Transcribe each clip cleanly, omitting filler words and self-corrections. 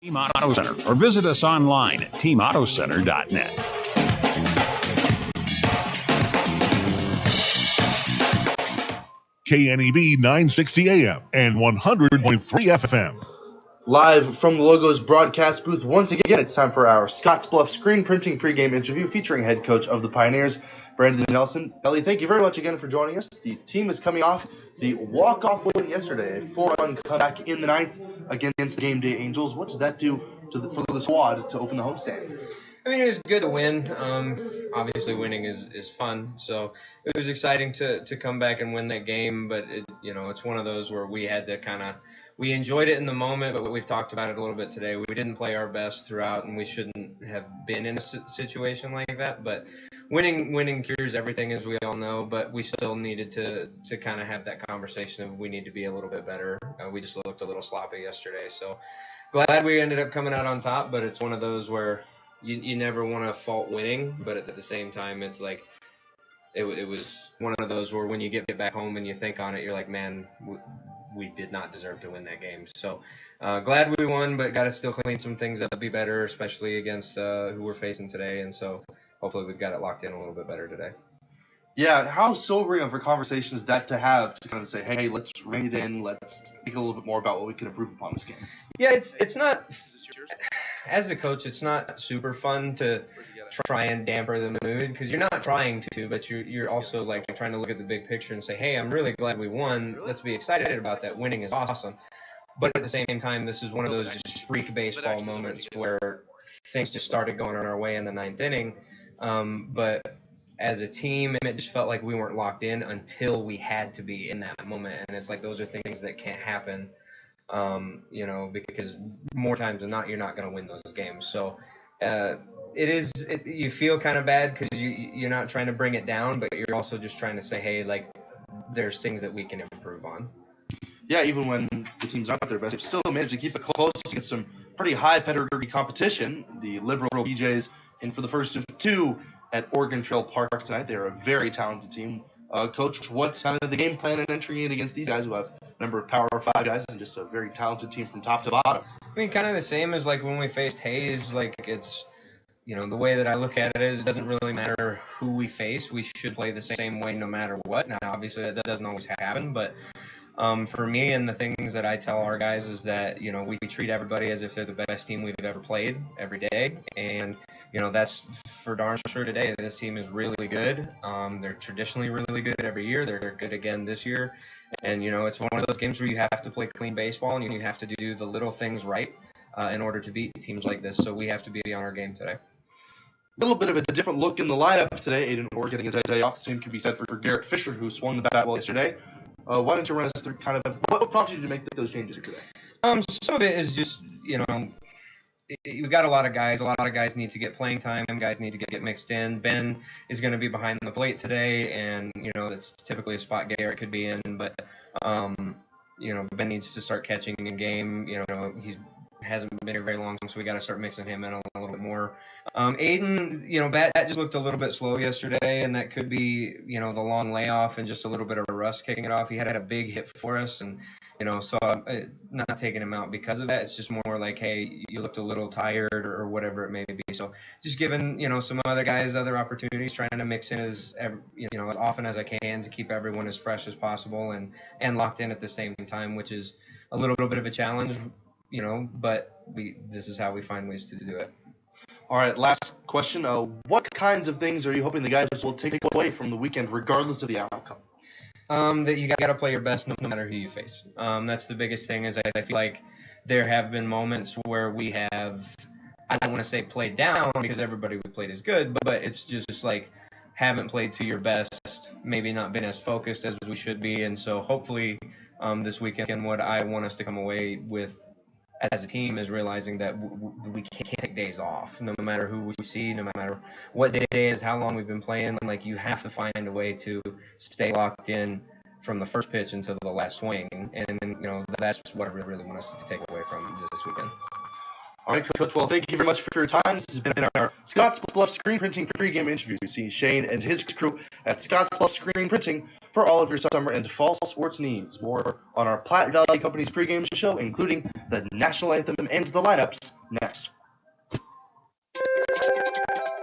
Team Auto Center, or visit us online at teamautocenter.net. KNEB 960 AM and 100.3 FM. Live from the Logos broadcast booth, once again, it's time for our Scottsbluff screen printing pregame interview featuring head coach of the Pioneers, Brandon Nelson. Ellie, thank you very much again for joining us. The team is coming off the walk-off win yesterday, a 4-run comeback in the ninth against the Game Day Angels. What does that do for the squad to open the homestand? I mean, it was good to win. Obviously, winning is fun, so it was exciting to come back and win that game. But it's one of those where we had to we enjoyed it in the moment, but we've talked about it a little bit today. We didn't play our best throughout, and we shouldn't have been in a situation like that. But winning cures everything, as we all know. But we still needed to kind of have that conversation of we need to be a little bit better. We just looked a little sloppy yesterday, so glad we ended up coming out on top. But it's one of those where you never want to fault winning, but at the same time, it's like it was one of those where when you get back home and you think on it, you're like, man, we did not deserve to win that game. So glad we won, but got to still clean some things up, be better, especially against who we're facing today. And so hopefully we've got it locked in a little bit better today. Yeah, how sobering of a conversation is that to have to kind of say, hey, let's rein it in, let's think a little bit more about what we can improve upon this game? Yeah, it's not, as a coach, it's not super fun to try and damper the mood because you're not trying to, but you're also like trying to look at the big picture and say, hey, I'm really glad we won. Let's be excited about that. Winning is awesome. But at the same time, this is one of those just freak baseball moments where things just started going on our way in the ninth inning. But as a team, it just felt like we weren't locked in until we had to be in that moment. And it's like those are things that can't happen, because more times than not, you're not going to win those games. So you feel kind of bad because you're not trying to bring it down, but you're also just trying to say, hey, like, there's things that we can improve on. Yeah, even when the team's not their best, they've still managed to keep it close against some pretty high pedigree competition. The Liberal BJs in for the first of two at Oregon Trail Park tonight. They're a very talented team. Coach, what's kind of the game plan in entering in against these guys who have a number of Power 5 guys and just a very talented team from top to bottom? I mean, kind of the same as like when we faced Hayes. Like it's, the way that I look at it is it doesn't really matter who we face. We should play the same way no matter what. Now, obviously, that doesn't always happen, but for me and the things that I tell our guys is that, we treat everybody as if they're the best team we've ever played every day. And, that's for darn sure today. This team is really good. They're traditionally really good every year. They're good again this year. And, it's one of those games where you have to play clean baseball and you have to do the little things right in order to beat teams like this. So we have to be on our game today. A little bit of a different look in the lineup today. Aiden Orr getting a day off. The same can be said for Garrett Fisher, who swung the bat well yesterday. Why don't you run us through kind of what prompted you to make those changes today? Some of it is just, you've got a lot of guys. A lot of guys need to get playing time. Guys need to get mixed in. Ben is going to be behind the plate today, and, that's typically a spot Garrett could be in. But, Ben needs to start catching in game. He hasn't been here very long, so we got to start mixing him in a little bit more. Aiden, bat just looked a little bit slow yesterday, and that could be, the long layoff and just a little bit of rust kicking it off. He had a big hit for us, and, so I'm not taking him out because of that. It's just more like, hey, you looked a little tired or whatever it may be. So just giving, some other guys other opportunities, trying to mix in as often as I can to keep everyone as fresh as possible and locked in at the same time, which is a little bit of a challenge, but this is how we find ways to do it. All right, last question. What kinds of things are you hoping the guys will take away from the weekend, regardless of the outcome? That you got to play your best no matter who you face. That's the biggest thing is I feel like there have been moments where we have, I don't want to say played down because everybody we played is good, but it's just like haven't played to your best, maybe not been as focused as we should be. And so hopefully this weekend what I want us to come away with as a team is realizing that we can't take days off, no matter who we see, no matter what day it is, how long we've been playing. Like, you have to find a way to stay locked in from the first pitch until the last swing. And that's what I really want us to take away from this weekend. All right, Coach. Well, thank you very much for your time. This has been our Scottsbluff Screen Printing pregame interview. We see Shane and his crew at Scottsbluff Screen Printing for all of your summer and fall sports needs. More on our Platte Valley Company's pregame show, including the national anthem and the lineups, next.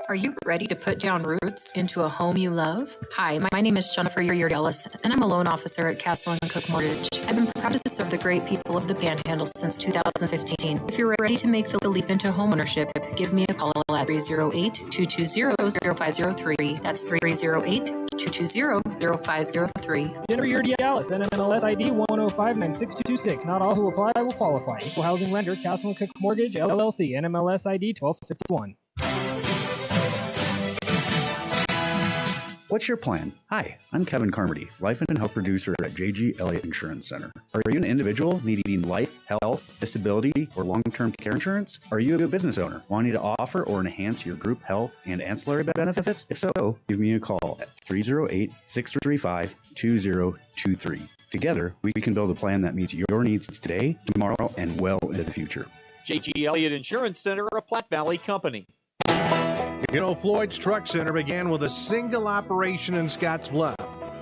Are you ready to put down roots into a home you love? Hi, my name is Jennifer Ellis, and I'm a loan officer at Castle & Cook Mortgage. I've been proud to serve the great people of the Panhandle since 2015. If you're ready to make the leap into homeownership, give me a call at 308-220-0503. That's 308-220-0503. Jennifer Ellis, NMLS ID 1059626. Not all who apply will qualify. Equal housing lender, Castle & Cook Mortgage, LLC, NMLS ID 1251. What's your plan? Hi, I'm Kevin Carmody, Life and Health Producer at J.G. Elliott Insurance Center. Are you an individual needing life, health, disability, or long-term care insurance? Are you a business owner wanting to offer or enhance your group health and ancillary benefits? If so, give me a call at 308-635-2023. Together, we can build a plan that meets your needs today, tomorrow, and well into the future. J.G. Elliott Insurance Center, a Platte Valley company. You know, Floyd's Truck Center began with a single operation in Scottsbluff.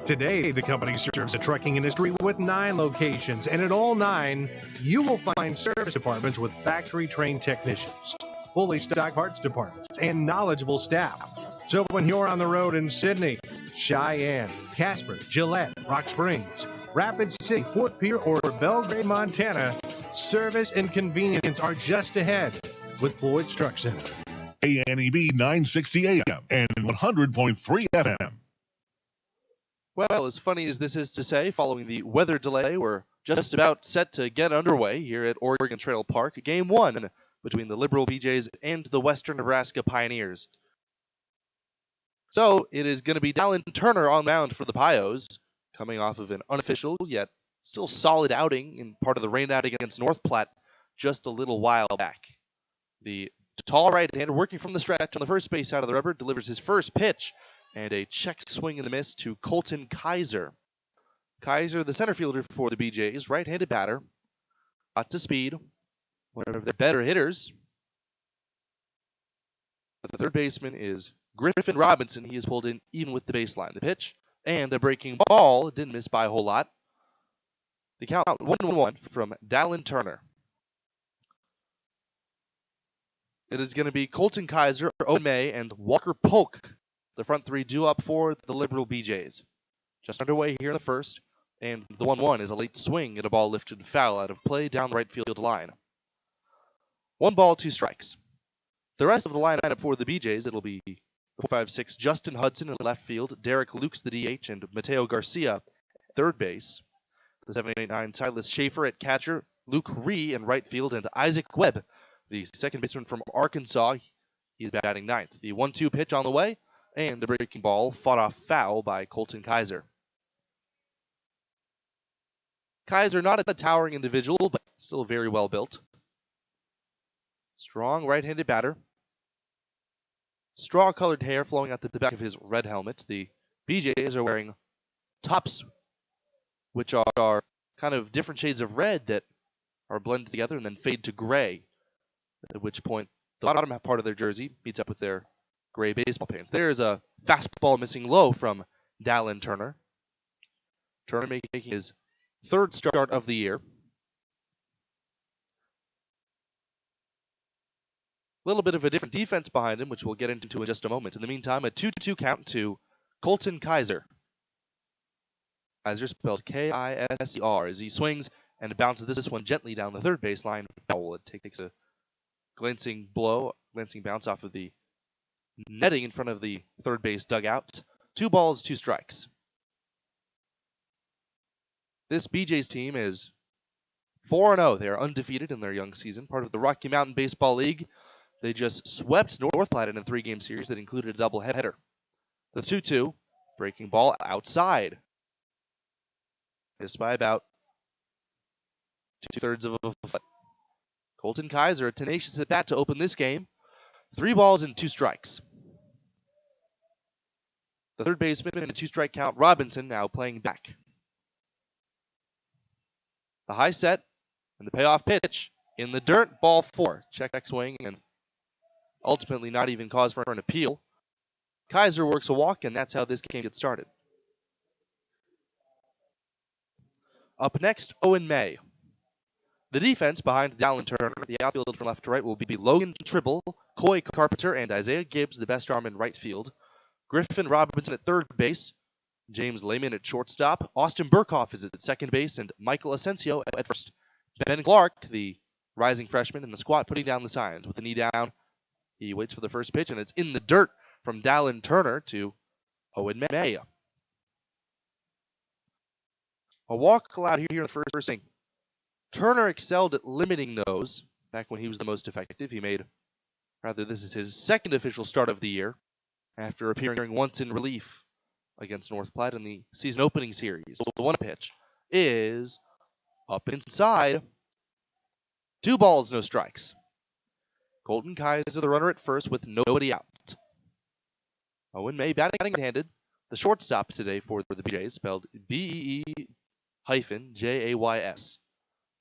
Today, the company serves the trucking industry with 9 locations, and at all 9, you will find service departments with factory-trained technicians, fully stocked parts departments, and knowledgeable staff. So when you're on the road in Sidney, Cheyenne, Casper, Gillette, Rock Springs, Rapid City, Fort Pierce, or Belgrade, Montana, service and convenience are just ahead with Floyd's Truck Center. ANEB 960 AM and 100.3 FM. Well, as funny as this is to say, following the weather delay, we're just about set to get underway here at Oregon Trail Park. Game 1 between the Liberal BJs and the Western Nebraska Pioneers. So it is going to be Dallin Turner on mound for the Pios, coming off of an unofficial yet still solid outing in part of the rain out against North Platte just a little while back. The tall right-hander working from the stretch on the first base side of the rubber delivers his first pitch and a check swing and a miss to Colton Kaiser. Kaiser, the center fielder for the BJs, right-handed batter, got to speed, one of their better hitters. But the third baseman is Griffin Robinson. He is pulled in even with the baseline. The pitch and a breaking ball didn't miss by a whole lot. The count 1-1 from Dallin Turner. It is going to be Colton Kaiser, Owen May, and Walker Polk, the front three due up for the Liberal BJs. Just underway here in the first, and the 1-1 is a late swing at a ball lifted foul out of play down the right field line. 1 ball, 2 strikes. The rest of the lineup for the BJs, it'll be 4-5-6 Justin Hudson in left field, Derek Lukes the DH, and Mateo Garcia at third base. The 7-8-9 Silas Schaefer at catcher, Luke Ree in right field, and Isaac Webb, the second baseman from Arkansas. He's batting ninth. The 1-2 pitch on the way, and the breaking ball fought off foul by Colton Kaiser. Kaiser, not a towering individual, but still very well built. Strong right-handed batter. Straw-colored hair flowing out the back of his red helmet. The BJs are wearing tops, which are kind of different shades of red that are blended together and then fade to gray. At which point, the bottom part of their jersey meets up with their gray baseball pants. There's a fastball missing low from Dallin Turner. Turner making his third start of the year. A little bit of a different defense behind him, which we'll get into in just a moment. In the meantime, a 2-2 count to Colton Kaiser. Kaiser spelled K-I-S-E-R as he swings and bounces this one gently down the third baseline. Foul. It takes a glancing bounce off of the netting in front of the third base dugout. 2 balls, 2 strikes. This BJ's team is 4-0. They are undefeated in their young season, part of the Rocky Mountain Baseball League. They just swept North Platte in a 3-game series that included a doubleheader. The 2-2, breaking ball outside. Missed by about 2/3 of a foot. Colton Kaiser, a tenacious at bat to open this game. 3 balls and 2 strikes. The third baseman in a 2-strike count, Robinson, now playing back. The high set and the payoff pitch in the dirt, ball 4. Check swing and ultimately not even cause for an appeal. Kaiser works a walk, and that's how this game gets started. Up next, Owen May. The defense behind Dallin Turner, the outfield from left to right, will be Logan Tribble, Coy Carpenter, and Isaiah Gibbs, the best arm in right field. Griffin Robinson at third base, James Lehman at shortstop, Austin Burkhoff is at second base, and Michael Asensio at first. Ben Clark, the rising freshman in the squat, putting down the signs. With the knee down, he waits for the first pitch, and it's in the dirt from Dallin Turner to Owen May. A walk allowed here in the first inning. Turner excelled at limiting those back when he was the most effective. This is his second official start of the year after appearing once in relief against North Platte in the season opening series. The one pitch is up inside. 2 balls, no strikes. Colton Kaiser, the runner at first with nobody out. Owen May batting right-handed. The shortstop today for the BJs, spelled BEE-JAYS.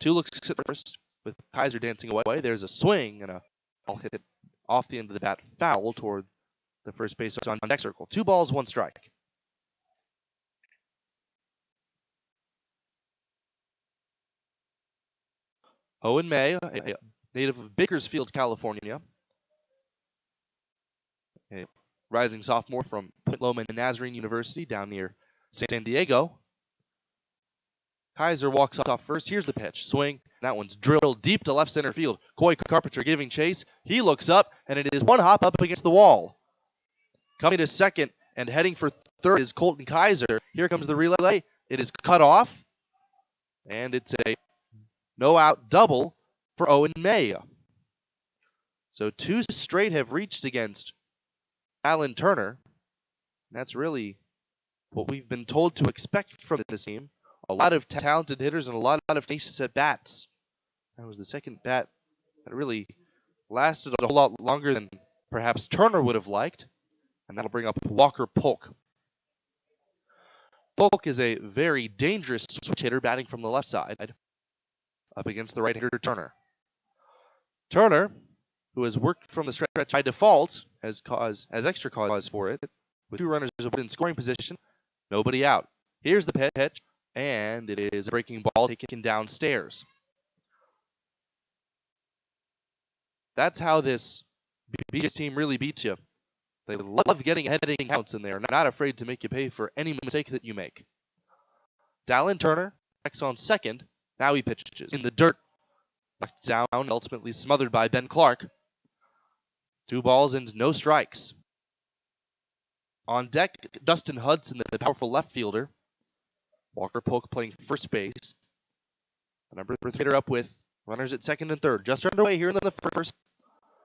2 looks at first with Kaiser dancing away. There's a swing and a ball hit off the end of the bat foul toward the first base on deck circle. 2 balls, 1 strike. Owen May, a native of Bakersfield, California. A rising sophomore from Point Loma Nazarene University down near San Diego. Kaiser walks off first. Here's the pitch. Swing. That one's drilled deep to left center field. Coy Carpenter giving chase. He looks up, and it is one hop up against the wall. Coming to second and heading for third is Colton Kaiser. Here comes the relay. It is cut off, and it's a no-out double for Owen May. So 2 straight have reached against Dallin Turner. That's really what we've been told to expect from this team. A lot of talented hitters and a lot of tenacious at bats. That was the second bat that really lasted a whole lot longer than perhaps Turner would have liked. And that'll bring up Walker Polk. Polk is a very dangerous switch hitter batting from the left side up against the right hitter Turner. Turner, who has worked from the stretch by default, has extra cause for it. With 2 runners in scoring position, nobody out. Here's the pitch. And it is a breaking ball taken downstairs. That's how this BJ's team really beats you. They love getting ahead in counts, and they are not afraid to make you pay for any mistake that you make. Dallin Turner checks on second. Now he pitches in the dirt. Knocked down, ultimately smothered by Ben Clark. 2 balls and no strikes. On deck, Dustin Hudson, the powerful left fielder. Walker Polk playing first base. The number 3 hitter up with runners at second and third. Just underway here in the first.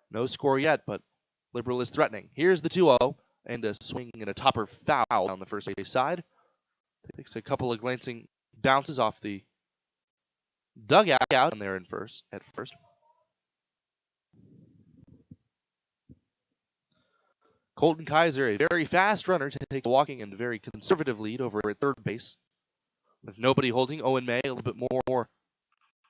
No score yet, but Liberal is threatening. Here's the 2-0, and a swing and a topper foul on the first base side. Takes a couple of glancing bounces off the dugout and there at first. Colton Kaiser, a very fast runner, takes a walking and very conservative lead over at third base. With nobody holding, Owen May a little bit more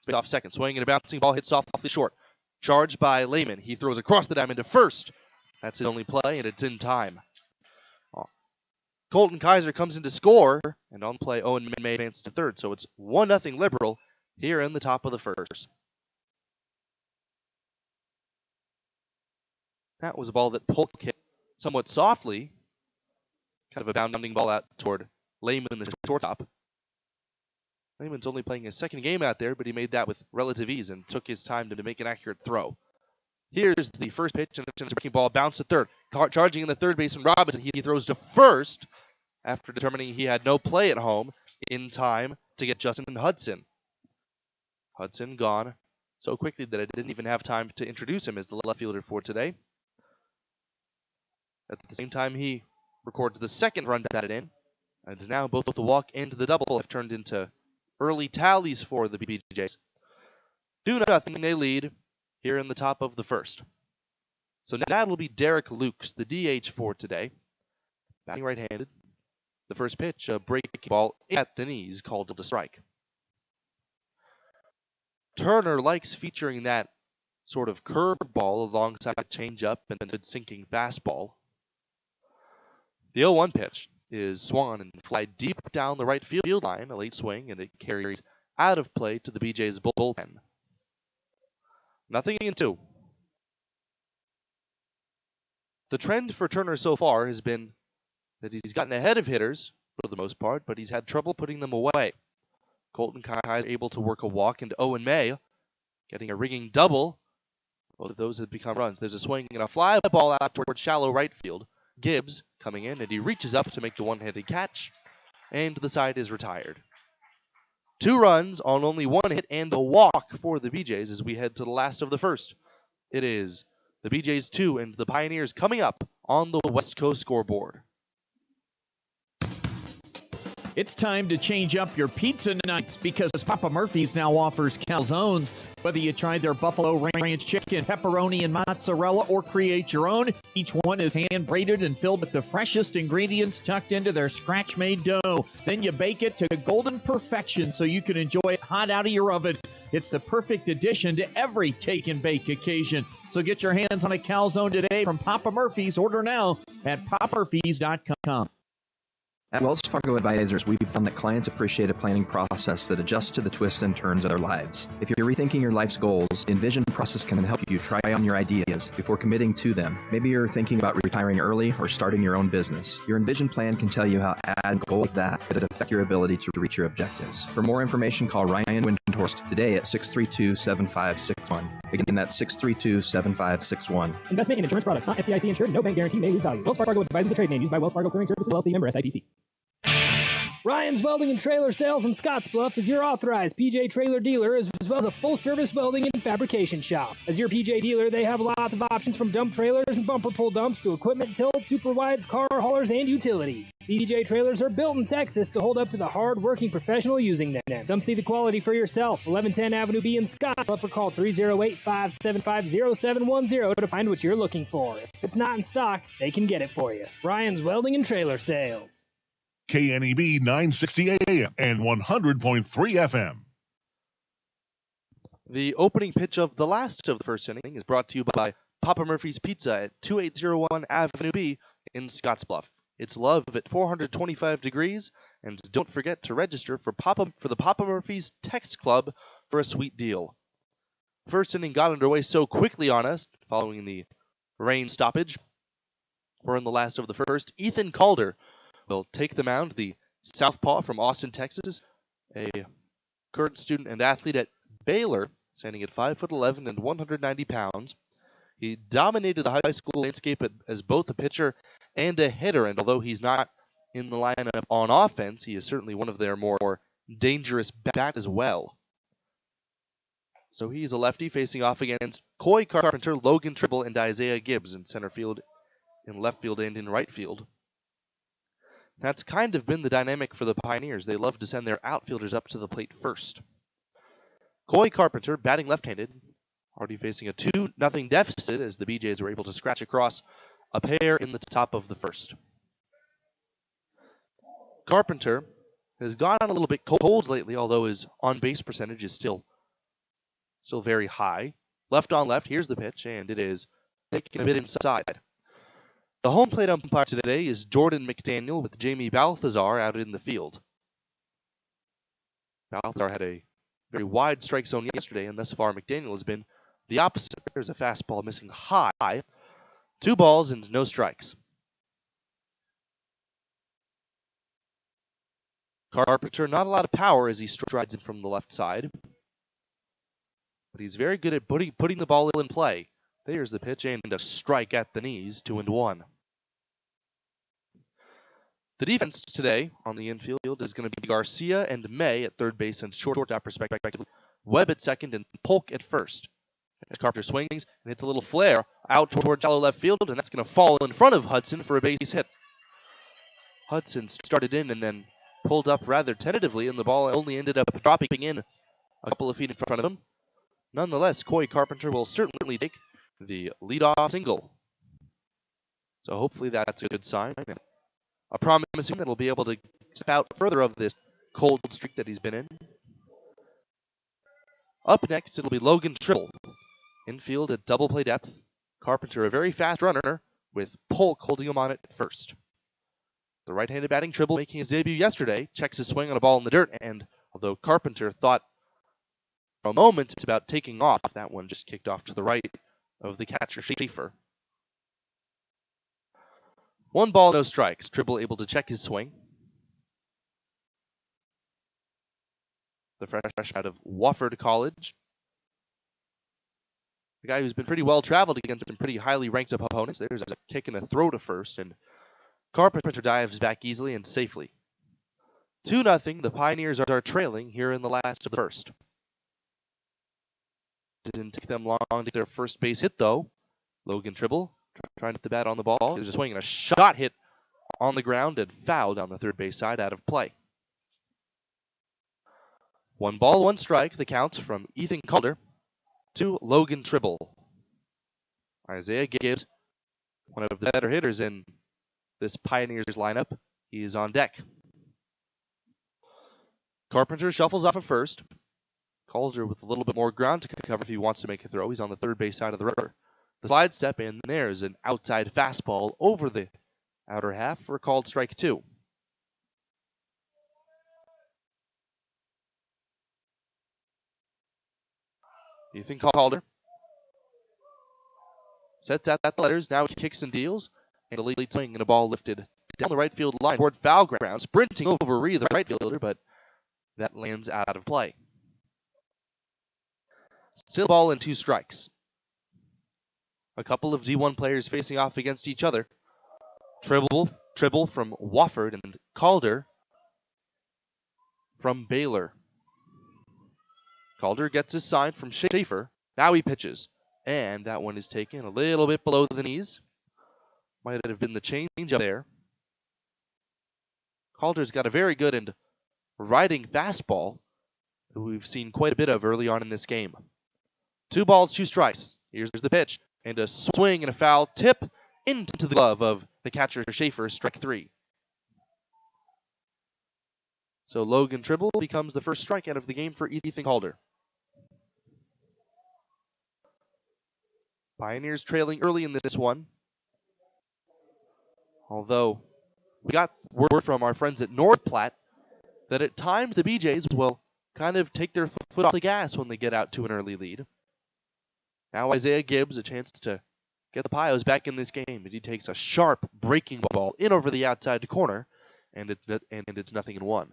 space off second. Swing and a bouncing ball hits softly short. Charged by Lehman. He throws across the diamond to first. That's his only play, and it's in time. Colton Kaiser comes in to score, and on play, Owen May advances to third. So it's 1-0 Liberal here in the top of the first. That was a ball that Polk hit somewhat softly. Kind of a bounding ball out toward Lehman, the shortstop. Lehman's only playing his second game out there, but he made that with relative ease and took his time to make an accurate throw. Here's the first pitch, and it's a breaking ball, bounce to third. Charging in the third baseman Robinson, he throws to first after determining he had no play at home in time to get Justin Hudson. Hudson gone so quickly that I didn't even have time to introduce him as the left fielder for today. At the same time, he records the second run batted in, and now both the walk and the double have turned into early tallies for the BJs. 2-0, they lead here in the top of the first. So now it'll be Derek Lukes, the DH for today. Batting right-handed. The first pitch, a breaking ball at the knees, called to strike. Turner likes featuring that sort of curveball alongside a changeup and a sinking fastball. The 0-1 pitch is swung and fly deep down the right field line, a late swing, and it carries out of play to the BJ's bullpen. 0-2. The trend for Turner so far has been that he's gotten ahead of hitters for the most part, but he's had trouble putting them away. Colton Kaiser able to work a walk, and Owen May getting a ringing double. Both of those have become runs. There's a swing and a fly ball out towards shallow right field. Gibbs coming in, and he reaches up to make the one-handed catch, and the side is retired. 2 runs on only 1 hit and a walk for the BJs as we head to the last of the first. It is the BJs 2 and the Pioneers coming up on the West Coast scoreboard. It's time to change up your pizza nights because Papa Murphy's now offers calzones. Whether you try their Buffalo Ranch chicken, pepperoni, and mozzarella or create your own, each one is hand-braided and filled with the freshest ingredients tucked into their scratch-made dough. Then you bake it to golden perfection so you can enjoy it hot out of your oven. It's the perfect addition to every take-and-bake occasion. So get your hands on a calzone today from Papa Murphy's. Order now at papamurphys.com. At Wells Fargo Advisors, we've found that clients appreciate a planning process that adjusts to the twists and turns of their lives. If you're rethinking your life's goals, Envision process can help you try on your ideas before committing to them. Maybe you're thinking about retiring early or starting your own business. Your Envision plan can tell you how to add goals like that affect your ability to reach your objectives. For more information, call Ryan Windhorst today at 632-7561. Again, that's 632-7561. Investment in insurance products, not FDIC insured. No bank guarantee may lose value. Wells Fargo Advisors, the trade name used by Wells Fargo Clearing Services, LLC, member SIPC. Ryan's Welding and Trailer Sales in Scottsbluff is your authorized PJ trailer dealer as well as a full-service welding and fabrication shop. As your PJ dealer, they have lots of options from dump trailers and bumper pull dumps to equipment tilts, super wides, car haulers, and utility. PJ trailers are built in Texas to hold up to the hard-working professional using them. Come see the quality for yourself. 1110 Avenue B in Scottsbluff or call 308-575-0710 to find what you're looking for. If it's not in stock, they can get it for you. Ryan's Welding and Trailer Sales. KNEB 960 AM and 100.3 FM. The opening pitch of the last of the first inning is brought to you by Papa Murphy's Pizza at 2801 Avenue B in Scottsbluff. It's love at 425 degrees, and don't forget to register for the Papa Murphy's Text Club for a sweet deal. First inning got underway so quickly on us following the rain stoppage. We're in the last of the first. Ethan Calder will take the mound, the southpaw from Austin, Texas, a current student and athlete at Baylor, standing at 5'11" and 190 pounds. He dominated the high school landscape as both a pitcher and a hitter, and although he's not in the lineup on offense, he is certainly one of their more dangerous bats as well. So he's a lefty facing off against Coy Carpenter, Logan Tribble, and Isaiah Gibbs in center field, in left field, and in right field. That's kind of been the dynamic for the Pioneers. They love to send their outfielders up to the plate first. Coy Carpenter, batting left-handed, already facing a 2-0 deficit as the BJs were able to scratch across a pair in the top of the first. Carpenter has gone a little bit cold lately, although his on-base percentage is still very high. Left on left, here's the pitch, and it is taken a bit inside. The home plate umpire today is Jordan McDaniel with Jamie Balthazar out in the field. Balthazar had a very wide strike zone yesterday, and thus far McDaniel has been the opposite. There's a fastball missing high. 2 balls and no strikes. Carpenter, not a lot of power as he strides in from the left side, but he's very good at putting the ball in play. There's the pitch and a strike at the knees, 2-1. The defense today on the infield is going to be Garcia and May at third base and shortstop respectively, Webb at second and Polk at first. As Carpenter swings and hits a little flare out toward shallow left field, and that's going to fall in front of Hudson for a base hit. Hudson started in and then pulled up rather tentatively, and the ball only ended up dropping in a couple of feet in front of him. Nonetheless, Coy Carpenter will certainly take the leadoff single. So hopefully that's a good sign. A promising that he'll be able to step out further of this cold streak that he's been in. Up next, it'll be Logan Tribble. Infield at double play depth. Carpenter, a very fast runner, with Polk holding him on at first. The right-handed batting Tribble making his debut yesterday, checks his swing on a ball in the dirt, and Although Carpenter thought for a moment about taking off, that one just kicked off to the right of the catcher, Schaefer. 1 ball, no strikes. Tribble able to check his swing. The fresh out of Wofford College. The guy who's been pretty well traveled against some pretty highly ranked opponents. There's a kick and a throw to first, and Carpenter dives back easily and safely. 2-0, the Pioneers are trailing here in the last of the first. Didn't take them long to get their first base hit, though. Logan Tribble trying to get the bat on the ball. He was just swinging a shot hit on the ground and fouled on the third base side out of play. 1 ball, 1 strike, the count from Ethan Calder to Logan Tribble. Isaiah Gibbs, one of the better hitters in this Pioneers lineup, he is on deck. Carpenter shuffles off at first. Calder with a little bit more ground to cover if he wants to make a throw. He's on the third base side of the river. The slide step, and there's an outside fastball over the outer half for a called strike 2. Ethan Calder sets out the letters. Now he kicks and deals. And a lead swing and a ball lifted down the right field line toward foul ground. Sprinting over Ree, the right fielder, but that lands out of play. Still ball and 2 strikes. A couple of D1 players facing off against each other. Tribble from Wofford and Calder from Baylor. Calder gets his sign from Schaefer. Now he pitches. And that one is taken a little bit below the knees. Might have been the change up there. Calder's got a very good and riding fastball that we've seen quite a bit of early on in this game. 2 balls, 2 strikes. Here's the pitch. And a swing and a foul tip into the glove of the catcher Schaefer, strike 3. So Logan Tribble becomes the first strikeout of the game for Ethan Calder. Pioneers trailing early in this one. Although we got word from our friends at North Platte that at times the BJs will kind of take their foot off the gas when they get out to an early lead. Now Isaiah Gibbs a chance to get the Pios back in this game, and he takes a sharp breaking ball in over the outside corner, and it's 0-1.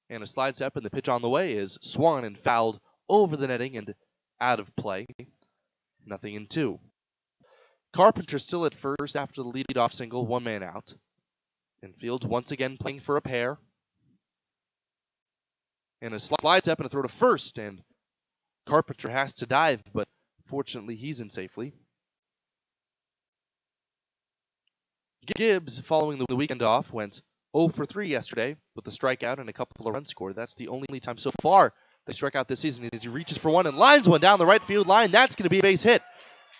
And a slide step, and the pitch on the way is swung and fouled over the netting and out of play. 0-2. Carpenter still at first after the leadoff single, 1 man out. And Fields once again playing for a pair. And a slide step and a throw to first, and Carpenter has to dive, but fortunately he's in safely. Gibbs, following the weekend off, went 0 for 3 yesterday with a strikeout and a couple of runs scored. That's the only time so far they struck out this season as he reaches for one and lines one down the right field line. That's going to be a base hit.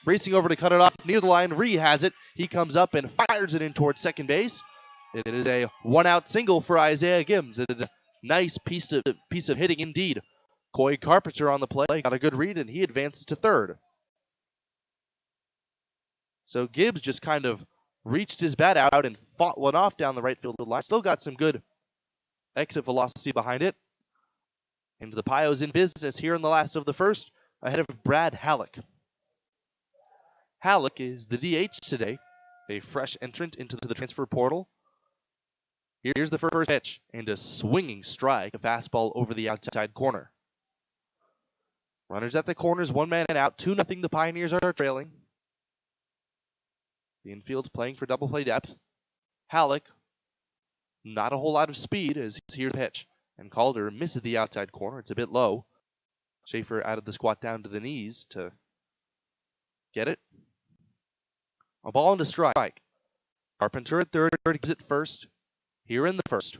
Racing over to cut it off near the line, Ree has it. He comes up and fires it in towards second base. It is a 1-out single for Isaiah Gibbs. It is a nice piece of hitting indeed. Coy Carpenter on the play got a good read, and he advances to third. So Gibbs just kind of reached his bat out and fought one off down the right field line. Still got some good exit velocity behind it. And the Pios in business here in the last of the first, ahead of Brad Halleck. Halleck is the DH today, a fresh entrant into the transfer portal. Here's the first pitch, and a swinging strike, a fastball over the outside corner. Runners at the corners, 1 man out, 2-0, the Pioneers are trailing. The infield's playing for double play depth. Halleck, not a whole lot of speed as he's here to pitch. And Calder misses the outside corner. It's a bit low. Schaefer out of the squat down to the knees to get it. A ball and a strike. Carpenter at third, gives it first. Here in the first.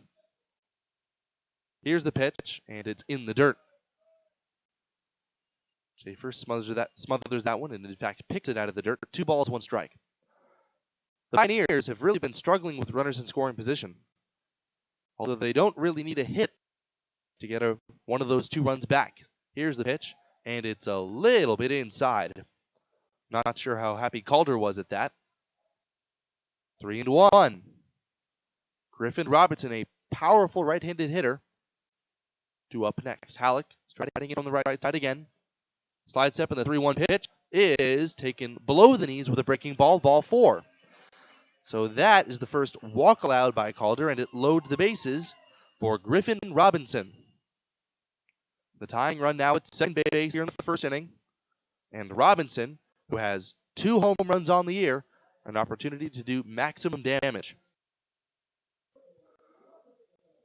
Here's the pitch, and it's in the dirt. Schaefer smothers that one, and in fact picks it out of the dirt. 2 balls, 1 strike. The Pioneers have really been struggling with runners in scoring position. Although they don't really need a hit to get one of those 2 runs back. Here's the pitch, and it's a little bit inside. Not sure how happy Calder was at that. 3-1. Griffin Robinson, a powerful right-handed hitter, due up next. Halleck starting it on the right side again. Slide step, and the 3-1 pitch is taken below the knees with a breaking ball, ball 4. So that is the first walk allowed by Calder, and it loads the bases for Griffin Robinson. The tying run now at second base here in the first inning. And Robinson, who has 2 home runs on the year, an opportunity to do maximum damage.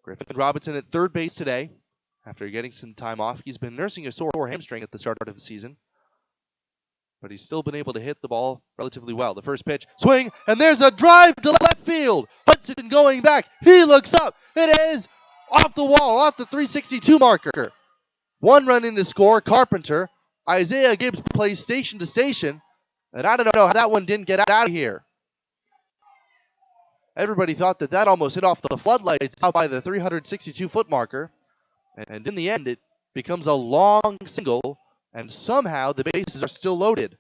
Griffin Robinson at third base today. After getting some time off, he's been nursing a sore hamstring at the start of the season. But he's still been able to hit the ball relatively well. The first pitch, swing, and there's a drive to left field. Hudson going back. He looks up. It is off the wall, off the 362 marker. 1 run in to score. Carpenter. Isaiah Gibbs plays station to station. And I don't know how that one didn't get out of here. Everybody thought that almost hit off the floodlights out by the 362-foot marker. And in the end, it becomes a long single, and somehow the bases are still loaded.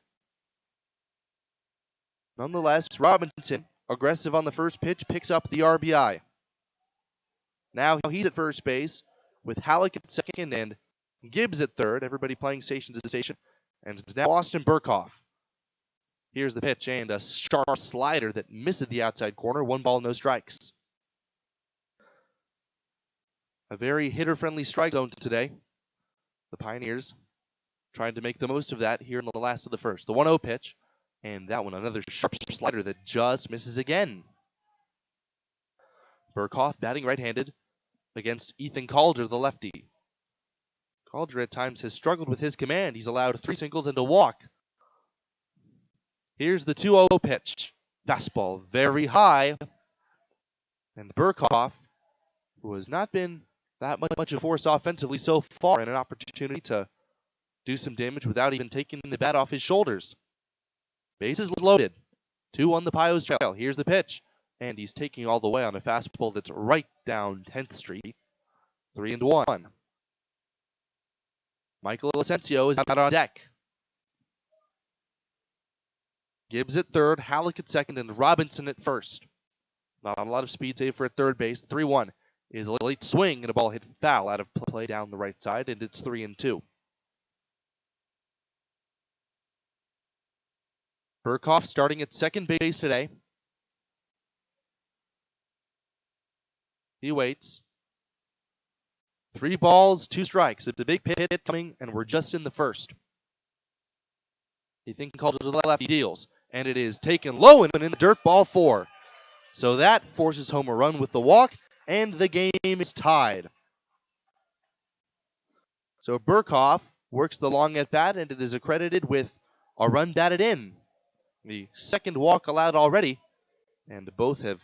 Nonetheless, Robinson, aggressive on the first pitch, picks up the RBI. Now he's at first base with Halleck at second and Gibbs at third, everybody playing station to station. And now Austin Burkhoff. Here's the pitch, and a sharp slider that misses the outside corner. 1 ball, no strikes. A very hitter-friendly strike zone today. The Pioneers trying to make the most of that here in the last of the first. The 1-0 pitch, and that one, another sharp slider that just misses again. Burkhoff batting right-handed against Ethan Calder, the lefty. Calder at times has struggled with his command. He's allowed 3 singles and a walk. Here's the 2-0 pitch. Fastball very high. And Burkhoff, who has not been that much of a force offensively so far, and an opportunity to do some damage without even taking the bat off his shoulders. Bases loaded. 2 on the Pios trail. Here's the pitch. And he's taking all the way on a fastball that's right down 10th Street. 3-1. Michael Asensio is out on deck. Gibbs at third, Halleck at second, and Robinson at first. Not a lot of speed save for at third base. 3-1 is a late swing, and a ball hit foul out of play down the right side, and it's 3-2. Burkhoff starting at second base today. He waits. 3 balls, 2 strikes. It's a big hit coming, and we're just in the first. He thinks Calder to the left, he deals. And it is taken low and in the dirt, ball 4. So that forces home a run with the walk, and the game is tied. So Burkhoff works the long at bat, and it is accredited with a run batted in. The second walk allowed already, and both have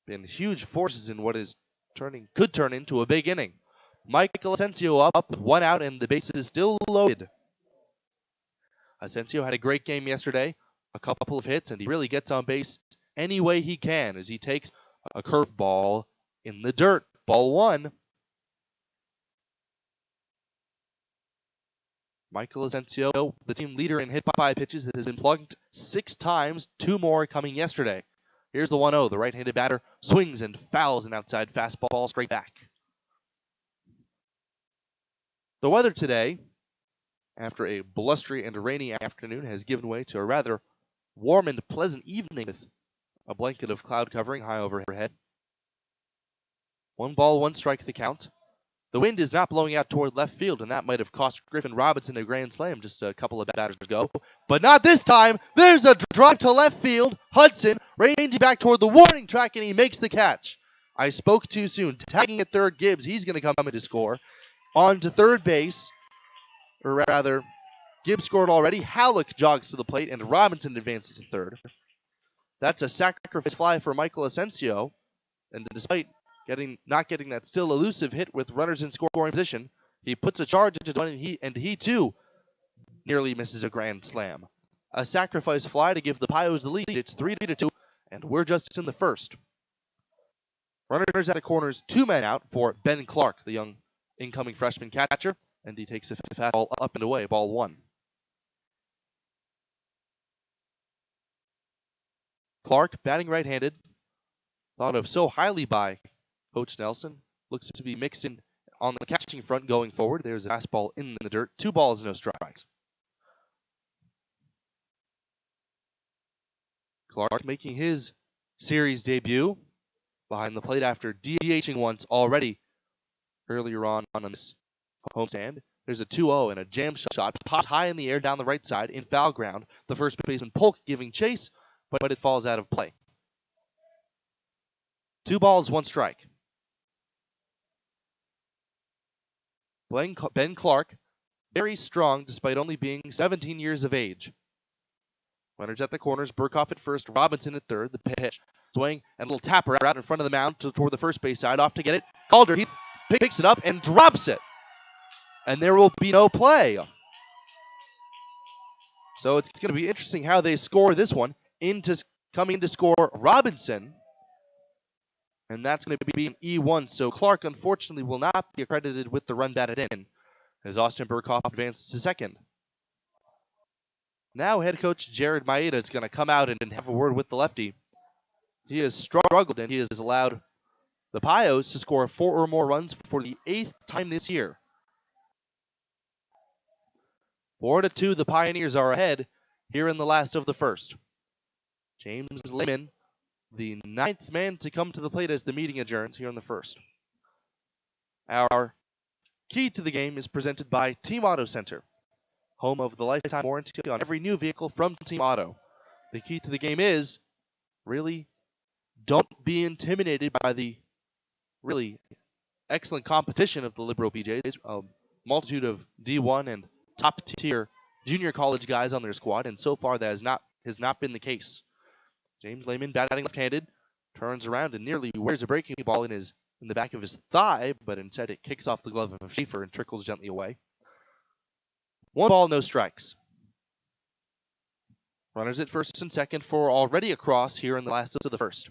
been huge forces in what could turn into a big inning. Michael Asensio up with 1 out, and the base is still loaded. Asensio had a great game yesterday, a couple of hits, and he really gets on base any way he can as he takes a curveball in the dirt. Ball 1. Michael Asensio, the team leader in hit by pitches, has been plugged 6 times, 2 more coming yesterday. Here's the 1-0. The right-handed batter swings and fouls an outside fastball straight back. The weather today, after a blustery and rainy afternoon, has given way to a rather warm and pleasant evening with a blanket of cloud covering high overhead. 1 ball, 1 strike the count. The wind is not blowing out toward left field, and that might have cost Griffin Robinson a grand slam just a couple of batters ago. But not this time. There's a drive to left field. Hudson ranging back toward the warning track, and he makes the catch. I spoke too soon. Tagging at third, Gibbs. He's going to come in to score. On to third base. Or rather, Gibbs scored already. Halleck jogs to the plate, and Robinson advances to third. That's a sacrifice fly for Michael Asensio. And despite not getting that still elusive hit with runners in scoring position, he puts a charge into one, and he too nearly misses a grand slam. A sacrifice fly to give the Pios the lead. It's 3-2, and we're just in the first. Runners at the corners, 2 men out for Ben Clark, the young incoming freshman catcher, and he takes a foul ball up and away, ball 1. Clark batting right-handed. thought of so highly by Coach Nelson. Looks to be mixed in on the catching front going forward. There's a fastball in the dirt. 2 balls, no strikes. Clark making his series debut behind the plate after DHing once already earlier on this homestand. There's a 2-0 and a jam shot popped high in the air down the right side in foul ground. The first baseman Polk giving chase, but it falls out of play. 2 balls, 1 strike. Ben Clark, very strong despite only being 17 years of age. Runners at the corners, Burkhoff at first, Robinson at third. The pitch, swing, and a little tapper out in front of the mound toward the first base side. Off to get it. Calder, he picks it up and drops it. And there will be no play. So it's going to be interesting how they score this one. Coming to score Robinson. And that's going to be an E1. So Clark, unfortunately, will not be accredited with the run batted in as Austin Burkhoff advances to second. Now head coach Jared Maeda is going to come out and have a word with the lefty. He has struggled and he has allowed the Pios to score 4 or more runs for the 8th time this year. 4-2, the Pioneers are ahead here in the last of the first. James Lehman, the 9th man to come to the plate as the meeting adjourns here in the first. Our key to the game is presented by Team Auto Center, home of the lifetime warranty on every new vehicle from Team Auto. The key to the game is, really, don't be intimidated by the really excellent competition of the Liberal BJs. A multitude of D1 and top-tier junior college guys on their squad, and so far that has not been the case. James Lehman batting left-handed, turns around and nearly wears a breaking ball in the back of his thigh, but instead it kicks off the glove of Schaefer and trickles gently away. 1 ball, no strikes. Runners at first and second for already a cross here in the last of the first.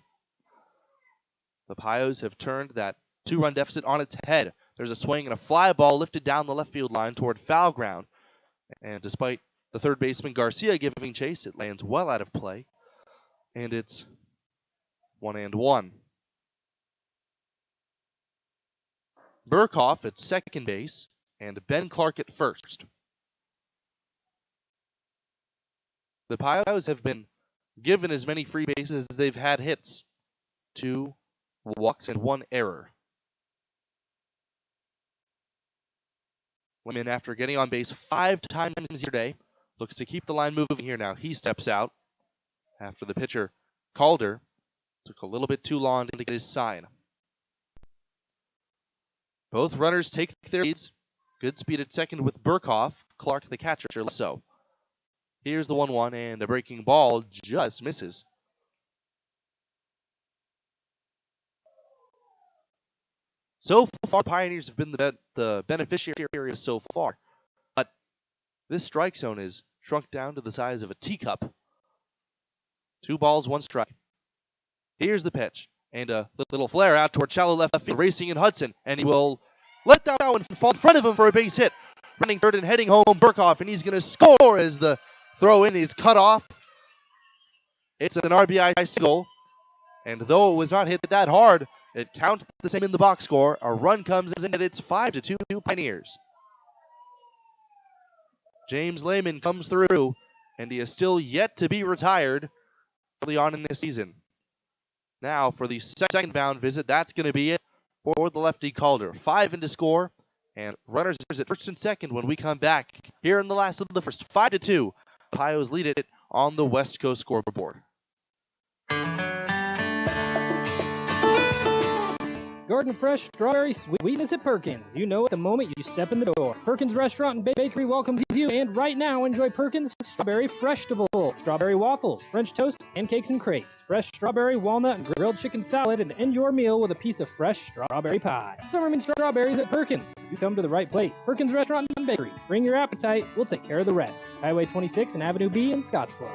The Pios have turned that 2-run deficit on its head. There's a swing and a fly ball lifted down the left field line toward foul ground. And despite the third baseman Garcia giving chase, it lands well out of play. And it's 1-1. Burkhoff at second base and Ben Clark at first. The Pios have been given as many free bases as they've had hits. 2 walks and 1 error. Lehman, after getting on base 5 times yesterday, looks to keep the line moving here now. He steps out after the pitcher, Calder, took a little bit too long to get his sign. Both runners take their leads. Good speed at second with Burkhoff. Clark, the catcher, less so. Here's the 1-1, and a breaking ball just misses. So far, Pioneers have been the beneficiaries so far. But this strike zone is shrunk down to the size of a teacup. 2 balls, 1 strike. Here's the pitch. And a little flare out toward shallow left field, racing in Hudson. And he will let that one fall in front of him for a base hit. Running third and heading home, Burkhoff, and he's going to score as the throw in is cut off. It's an RBI single. And though it was not hit that hard, it counts the same in the box score. A run comes in, and it's 5-2 Pioneers. James Lehman comes through, and he is still yet to be retired early on in this season. Now for the second bound visit, that's going to be it for the lefty Calder. 5 in to score, and runners at first and second when we come back here in the last of the first. 5-2. Pios lead it on the West Coast scoreboard. Garden Fresh Strawberry Sweetness at Perkins. You know it the moment you step in the door. Perkins Restaurant and Bakery welcomes you, and right now enjoy Perkins Strawberry Freshtival, strawberry waffles, French toast, pancakes and crepes, fresh strawberry, walnut, and grilled chicken salad, and end your meal with a piece of fresh strawberry pie. Summerman strawberries at Perkins. You come to the right place. Perkins Restaurant and Bakery. Bring your appetite. We'll take care of the rest. Highway 26 and Avenue B in Scottsbluff.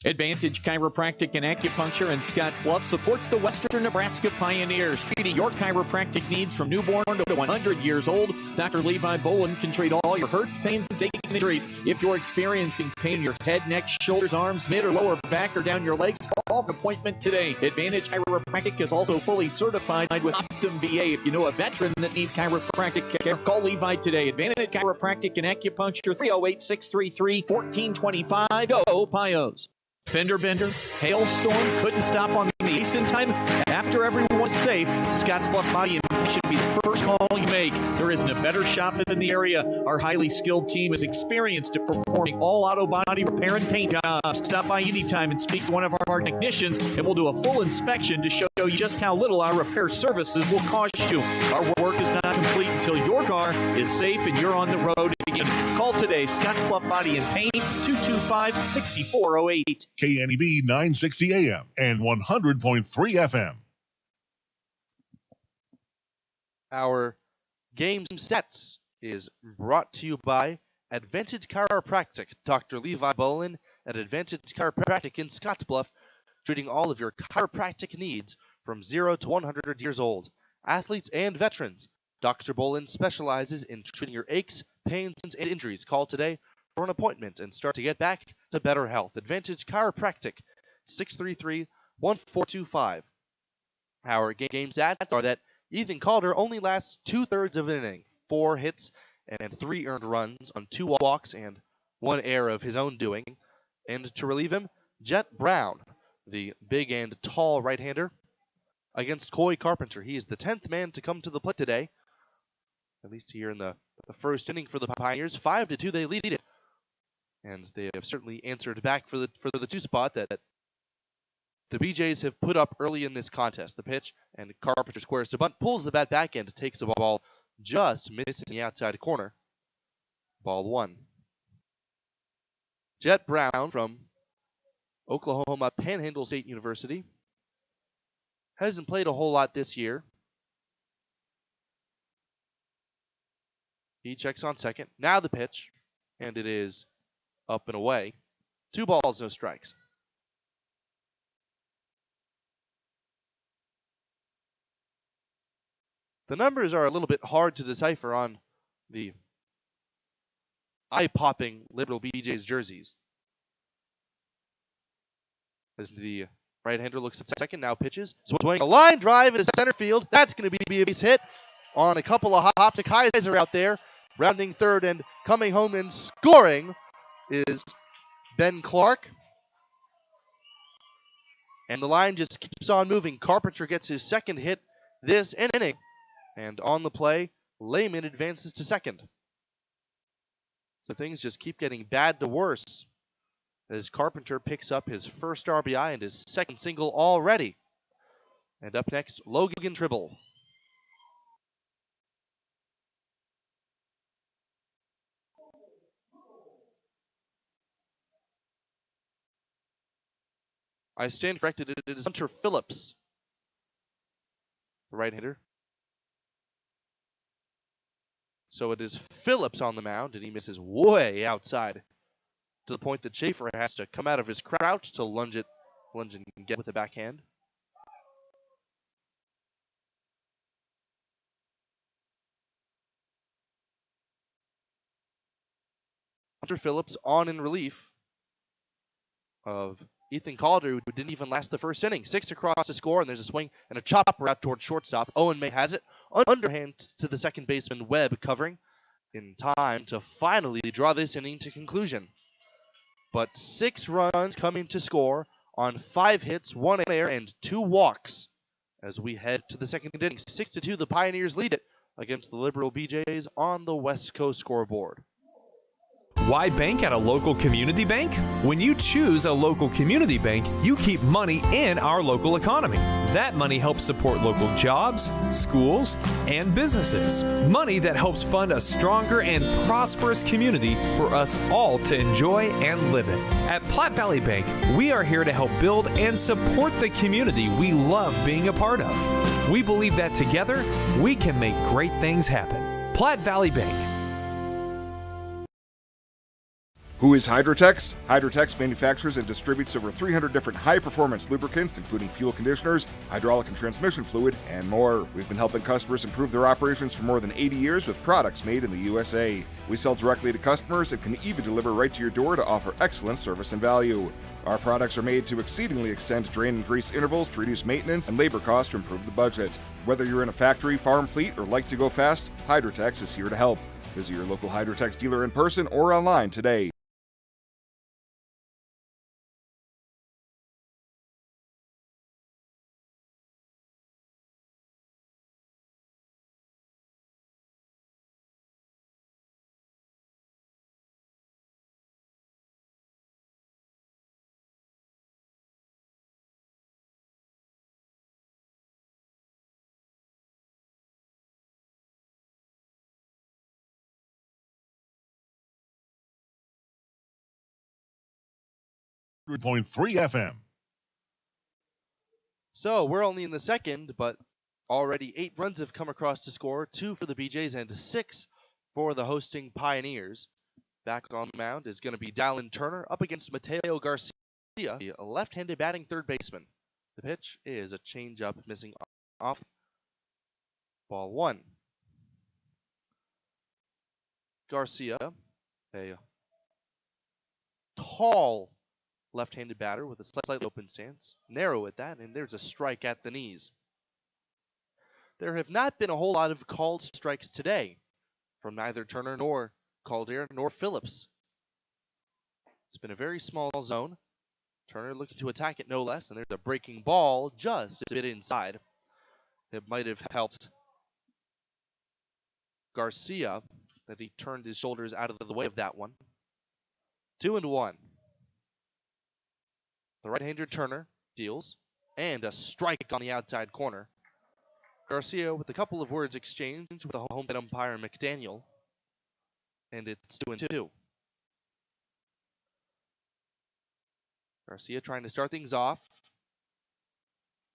Advantage Chiropractic and Acupuncture in Scottsbluff supports the Western Nebraska Pioneers, treating your chiropractic needs from newborn to 100 years old. Dr. Levi Bolin can treat all your hurts, pains, and aches and injuries. If you're experiencing pain in your head, neck, shoulders, arms, mid or lower back, or down your legs, call for an appointment today. Advantage Chiropractic is also fully certified with Optum VA. If you know a veteran that needs chiropractic care, call Levi today. Advantage Chiropractic and Acupuncture, 308-633-1425. Go Pios. Fender bender, hailstorm, couldn't stop on the ice in time. After everyone's safe, Scottsbluff Body and Paint should be the first call you make. There isn't a better shop in the area. Our highly skilled team is experienced at performing all auto body repair and paint jobs. Stop by anytime and speak to one of our technicians, and we'll do a full inspection to show you just how little our repair services will cost you. Our work is not complete until your car is safe and you're on the road again. Call today, Scottsbluff Body and Paint, 225-6408. KNEB 960 AM and 100.3 FM. Our game stats is brought to you by Advantage Chiropractic. Dr. Levi Bolin at Advantage Chiropractic in Scottsbluff, treating all of your chiropractic needs from 0 to 100 years old. Athletes and veterans, Dr. Bolin specializes in treating your aches, pains, and injuries. Call today for an appointment and start to get back to better health. Advantage Chiropractic, 633-1425. Our game stats are that Ethan Calder only lasts 2/3 of an inning, 4 hits and 3 earned runs on 2 walks and 1 error of his own doing. And to relieve him, Jet Brown, the big and tall right-hander, against Coy Carpenter. He is the 10th man to come to the plate today, at least here in the first inning for the Pioneers. 5-2 they lead it. And they have certainly answered back for the 2 spot that the BJs have put up early in this contest. The pitch, and Carpenter squares to bunt, pulls the bat back and takes the ball just missing the outside corner. Ball 1. Jet Brown from Oklahoma Panhandle State University hasn't played a whole lot this year. He checks on second. Now the pitch, and it is up and away. 2 balls, no strikes. The numbers are a little bit hard to decipher on the eye-popping Liberal BJ's jerseys. As the right-hander looks at second, now pitches. Swing a line drive into center field. That's going to be a base hit on a couple of hops to Kaiser out there. Rounding third and coming home and scoring is Ben Clark. And the line just keeps on moving. Carpenter gets his second hit this inning. And on the play, Lehman advances to second. So things just keep getting bad to worse as Carpenter picks up his first RBI and his second single already. And up next, Logan Tribble. I stand corrected. It is Hunter Phillips, the right-hander. So it is Phillips on the mound, and he misses way outside to the point that Schaefer has to come out of his crouch to lunge and get with the backhand. Hunter Phillips on in relief of Ethan Calder, who didn't even last the first inning. 6 across to score, and there's a swing and a chopper out towards shortstop. Owen May has it. Underhand to the second baseman, Webb, covering in time to finally draw this inning to conclusion. But 6 runs coming to score on 5 hits, 1 error, and 2 walks as we head to the second inning. 6-2, the Pioneers lead it against the Liberal BJs on the West Coast scoreboard. Why bank at a local community bank? When you choose a local community bank, you keep money in our local economy. That money helps support local jobs, schools, and businesses. Money that helps fund a stronger and prosperous community for us all to enjoy and live in. At Platte Valley Bank, we are here to help build and support the community we love being a part of. We believe that together, we can make great things happen. Platte Valley Bank. Who is Hydrotex? Hydrotex manufactures and distributes over 300 different high-performance lubricants, including fuel conditioners, hydraulic and transmission fluid, and more. We've been helping customers improve their operations for more than 80 years with products made in the USA. We sell directly to customers and can even deliver right to your door to offer excellent service and value. Our products are made to exceedingly extend drain and grease intervals to reduce maintenance and labor costs to improve the budget. Whether you're in a factory, farm fleet, or like to go fast, Hydrotex is here to help. Visit your local Hydrotex dealer in person or online today. .3 FM. So we're only in the second, but already 8 runs have come across to score, 2 for the BJs and 6 for the hosting Pioneers. Back on the mound is going to be Dallin Turner up against Mateo Garcia, a left-handed batting third baseman. The pitch is a changeup missing off. Ball 1. Garcia, a tall left-handed batter with a slightly open stance. Narrow at that, and there's a strike at the knees. There have not been a whole lot of called strikes today from neither Turner nor Calder nor Phillips. It's been a very small zone. Turner looking to attack it no less, and there's a breaking ball just a bit inside. It might have helped Garcia that he turned his shoulders out of the way of that one. 2-1. The right-hander Turner deals, and a strike on the outside corner. Garcia with a couple of words exchanged with the home plate umpire McDaniel, and it's 2-2. Garcia trying to start things off,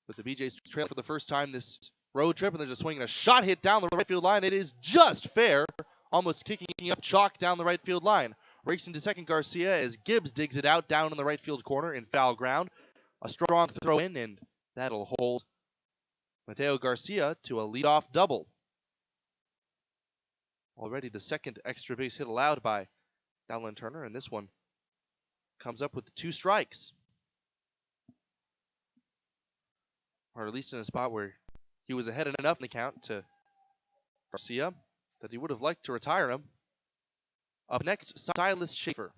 but the BJ's trail for the first time this road trip, and there's a swing and a shot hit down the right field line. It is just fair, almost kicking up chalk down the right field line. Racing to second Garcia as Gibbs digs it out down in the right field corner in foul ground. A strong throw in, and that'll hold Mateo Garcia to a leadoff double. Already the second extra base hit allowed by Dallin Turner, and this one comes up with 2 strikes. Or at least in a spot where he was ahead enough in the count to Garcia that he would have liked to retire him. Up next, Silas Schaefer.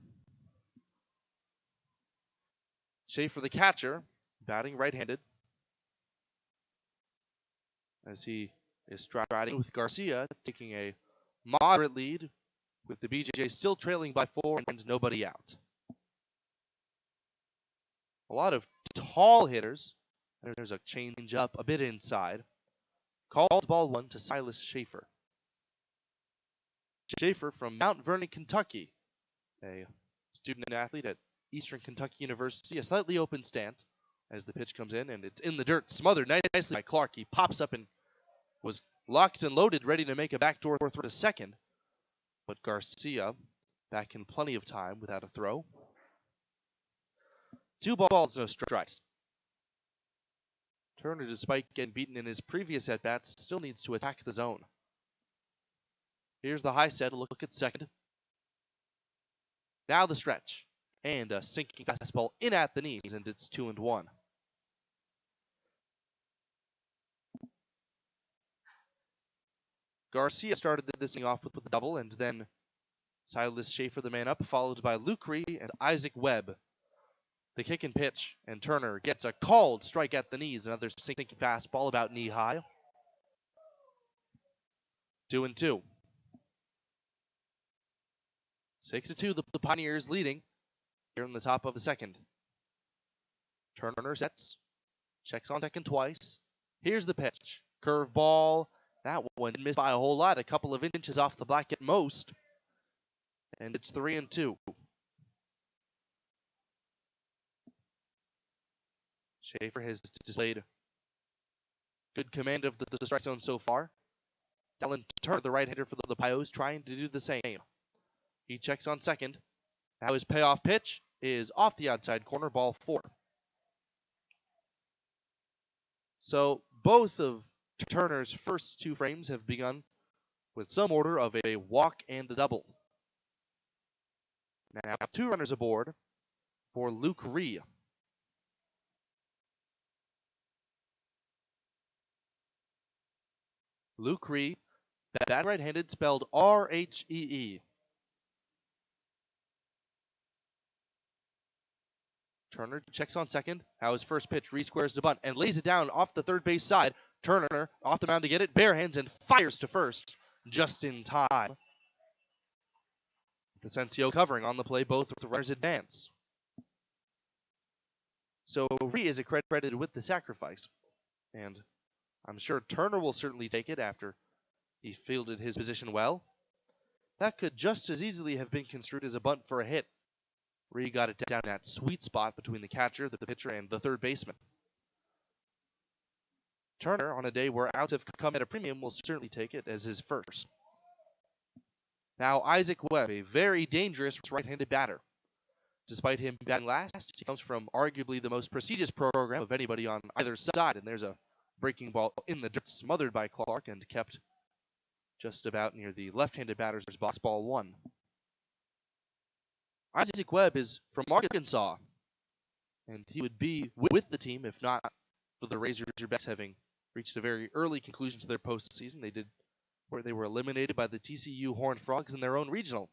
Schaefer, the catcher, batting right-handed, as he is striding with Garcia, taking a moderate lead, with the BJ still trailing by 4 and nobody out. A lot of tall hitters. There's a change up a bit inside. Called ball 1 to Silas Schaefer. Schaefer from Mount Vernon, Kentucky, a student athlete at Eastern Kentucky University, a slightly open stance as the pitch comes in, and it's in the dirt, smothered nicely by Clark. He pops up and was locked and loaded, ready to make a backdoor throw to second, but Garcia back in plenty of time without a throw. 2 balls, no strikes. Turner, despite getting beaten in his previous at-bats, still needs to attack the zone. Here's the high set, a look at second. Now the stretch, and a sinking fastball in at the knees, and it's 2-1. Garcia started this thing off with the double, and then Silas Schaefer, the man up, followed by Luke Reed and Isaac Webb. The kick and pitch, and Turner gets a called strike at the knees, another sinking fastball about knee high. 2-2. 6-2, the Pioneers leading here in the top of the second. Turner sets, checks on second twice. Here's the pitch. Curveball. That one missed by a whole lot, a couple of inches off the black at most. And it's 3-2. Schaefer has displayed good command of the strike zone so far. Dallin Turner, the right-hander for the Pios, trying to do the same. He checks on second. Now his payoff pitch is off the outside corner, ball 4. So both of Turner's first 2 frames have begun with some order of a walk and a double. Now 2 runners aboard for Luke Rhee. Luke Rhee, bat right-handed, spelled R-H-E-E. Turner checks on second. Now his first pitch, Rhee squares the bunt and lays it down off the third base side. Turner off the mound to get it, bare hands, and fires to first just in time. Vicencio covering on the play, both with the runners advance. So Rhee is credited with the sacrifice, and I'm sure Turner will certainly take it after he fielded his position well. That could just as easily have been construed as a bunt for a hit. Rhee got it down that sweet spot between the catcher, the pitcher, and the third baseman. Turner, on a day where outs have come at a premium, will certainly take it as his first. Now Isaac Webb, a very dangerous right-handed batter. Despite him batting last, he comes from arguably the most prestigious program of anybody on either side, and there's a breaking ball in the dirt, smothered by Clark and kept just about near the left-handed batter's box, ball 1. Isaac Webb is from Arkansas, and he would be with the team if not for the Razorbacks having reached a very early conclusion to their postseason. They were eliminated by the TCU Horned Frogs in their own regional.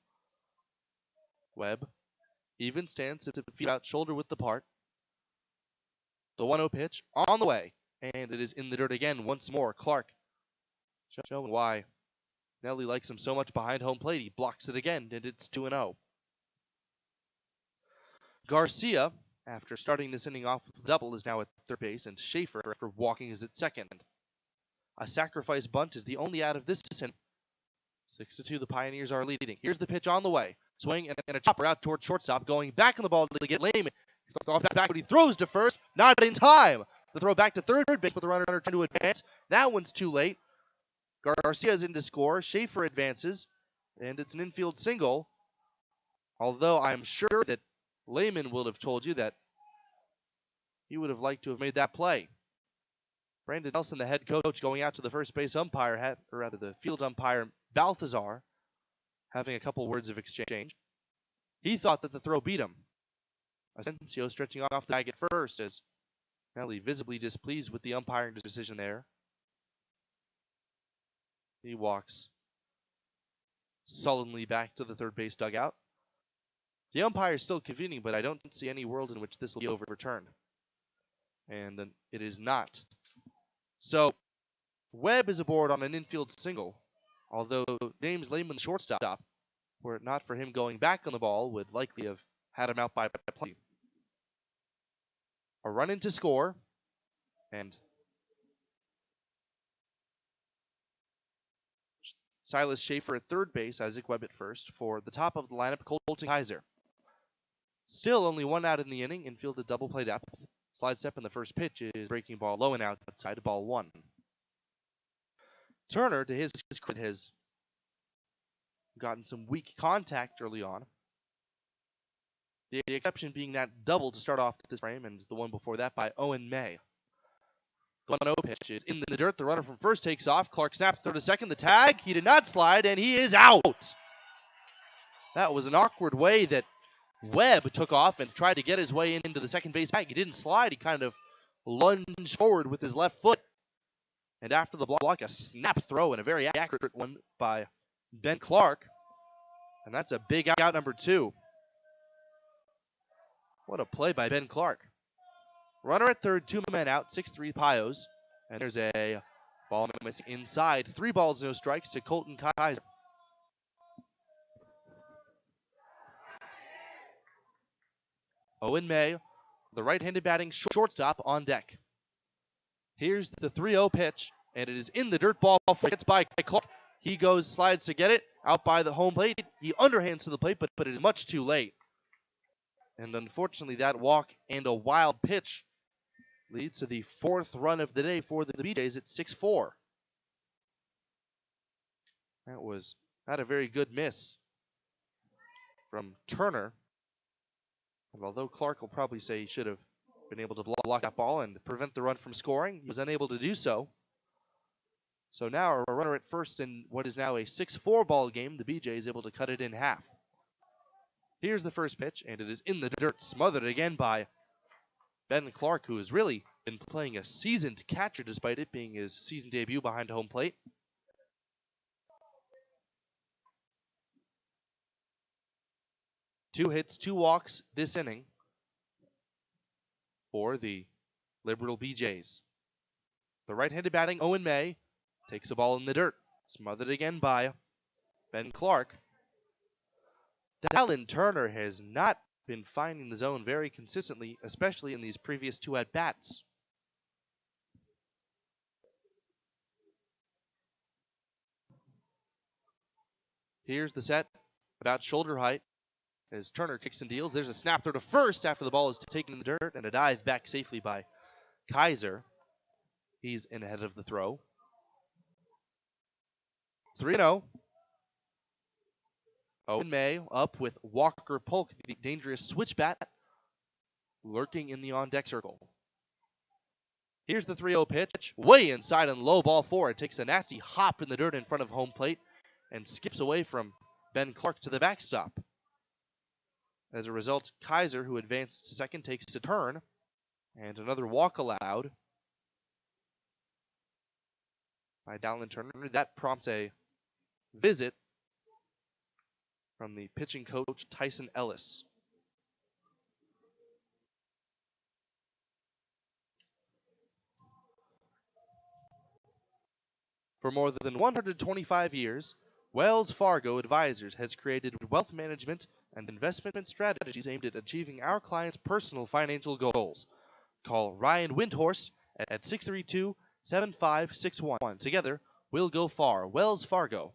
Webb, even stance, to feet out, shoulder width apart. The 1-0 pitch on the way, and it is in the dirt again once more. Clark showing why Nelly likes him so much behind home plate. He blocks it again, and it's 2-0. Garcia, after starting this inning off with a double, is now at third base, and Schaefer, after walking, is at second. A sacrifice bunt is the only out of this inning. 6-2, the Pioneers are leading. Here's the pitch on the way. Swing and a chopper out toward shortstop, going back on the ball to get Lehman. Off back, but he throws to first, not in time. The throw back to third base, but the runner trying to advance. That one's too late. Garcia's in to score. Schaefer advances, and it's an infield single. Although I'm sure that Lehman will have told you that he would have liked to have made that play. Brandon Nelson, the head coach, going out to the first base umpire, or rather the field umpire, Balthazar, having a couple words of exchange. He thought that the throw beat him. Vicencio stretching off the bag at first as Nelly visibly displeased with the umpiring decision there. He walks sullenly back to the third base dugout. The umpire is still convening, but I don't see any world in which this will be overturned. And it is not. So, Webb is aboard on an infield single, although James Lehman, shortstop, were it not for him going back on the ball, would likely have had him out by plenty. A run in to score, and Silas Schaefer at third base, Isaac Webb at first, for the top of the lineup, Colton Kaiser. Still only 1 out in the inning, infielded double play depth. Slide step in the first pitch is breaking ball low and outside, ball 1. Turner, to his credit, has gotten some weak contact early on. The exception being that double to start off this frame, and the one before that by Owen May. The 1-0 pitch is in the dirt. The runner from first takes off. Clark snaps throw to second. The tag, he did not slide, and he is out. That was an awkward way that Webb took off and tried to get his way into the second base bag. He didn't slide. He kind of lunged forward with his left foot. And after the block, a snap throw and a very accurate one by Ben Clark. And that's a big out, number 2. What a play by Ben Clark. Runner at third, 2 men out, 6-3 Pios. And there's a ball missing inside. 3 balls, no strikes to Colton Kaiser. Owen May, the right-handed batting shortstop, on deck. Here's the 3-0 pitch, and it is in the dirt. Ball gets by Clark. He goes, slides to get it, out by the home plate. He underhands to the plate, but it is much too late. And unfortunately, that walk and a wild pitch leads to the 4th run of the day for the BJs at 6-4. That was not a very good miss from Turner. And although Clark will probably say he should have been able to block that ball and prevent the run from scoring, he was unable to do so. So now a runner at first in what is now a 6-4 ball game. The BJ is able to cut it in half. Here's the first pitch, and it is in the dirt, smothered again by Ben Clark, who has really been playing a seasoned catcher despite it being his season debut behind home plate. Two hits, 2 walks this inning for the Liberal BJs. The right-handed batting, Owen May, takes a ball in the dirt, smothered again by Ben Clark. Dallin Turner has not been finding the zone very consistently, especially in these previous 2 at-bats. Here's the set, about shoulder height, as Turner kicks and deals. There's a snap throw to first after the ball is taken in the dirt, and a dive back safely by Kaiser. He's in ahead of the throw. 3-0. Owen May up with Walker Polk, the dangerous switch bat, lurking in the on-deck circle. Here's the 3-0 pitch, way inside and low ball 4. It takes a nasty hop in the dirt in front of home plate and skips away from Ben Clark to the backstop. As a result, Kaiser, who advanced to second, takes a turn, and another walk allowed by Dallin Turner. That prompts a visit from the pitching coach, Tyson Ellis. For more than 125 years, Wells Fargo Advisors has created wealth management and investment strategies aimed at achieving our clients' personal financial goals. Call Ryan Windhorst at 632-7561. Together, we'll go far. Wells Fargo.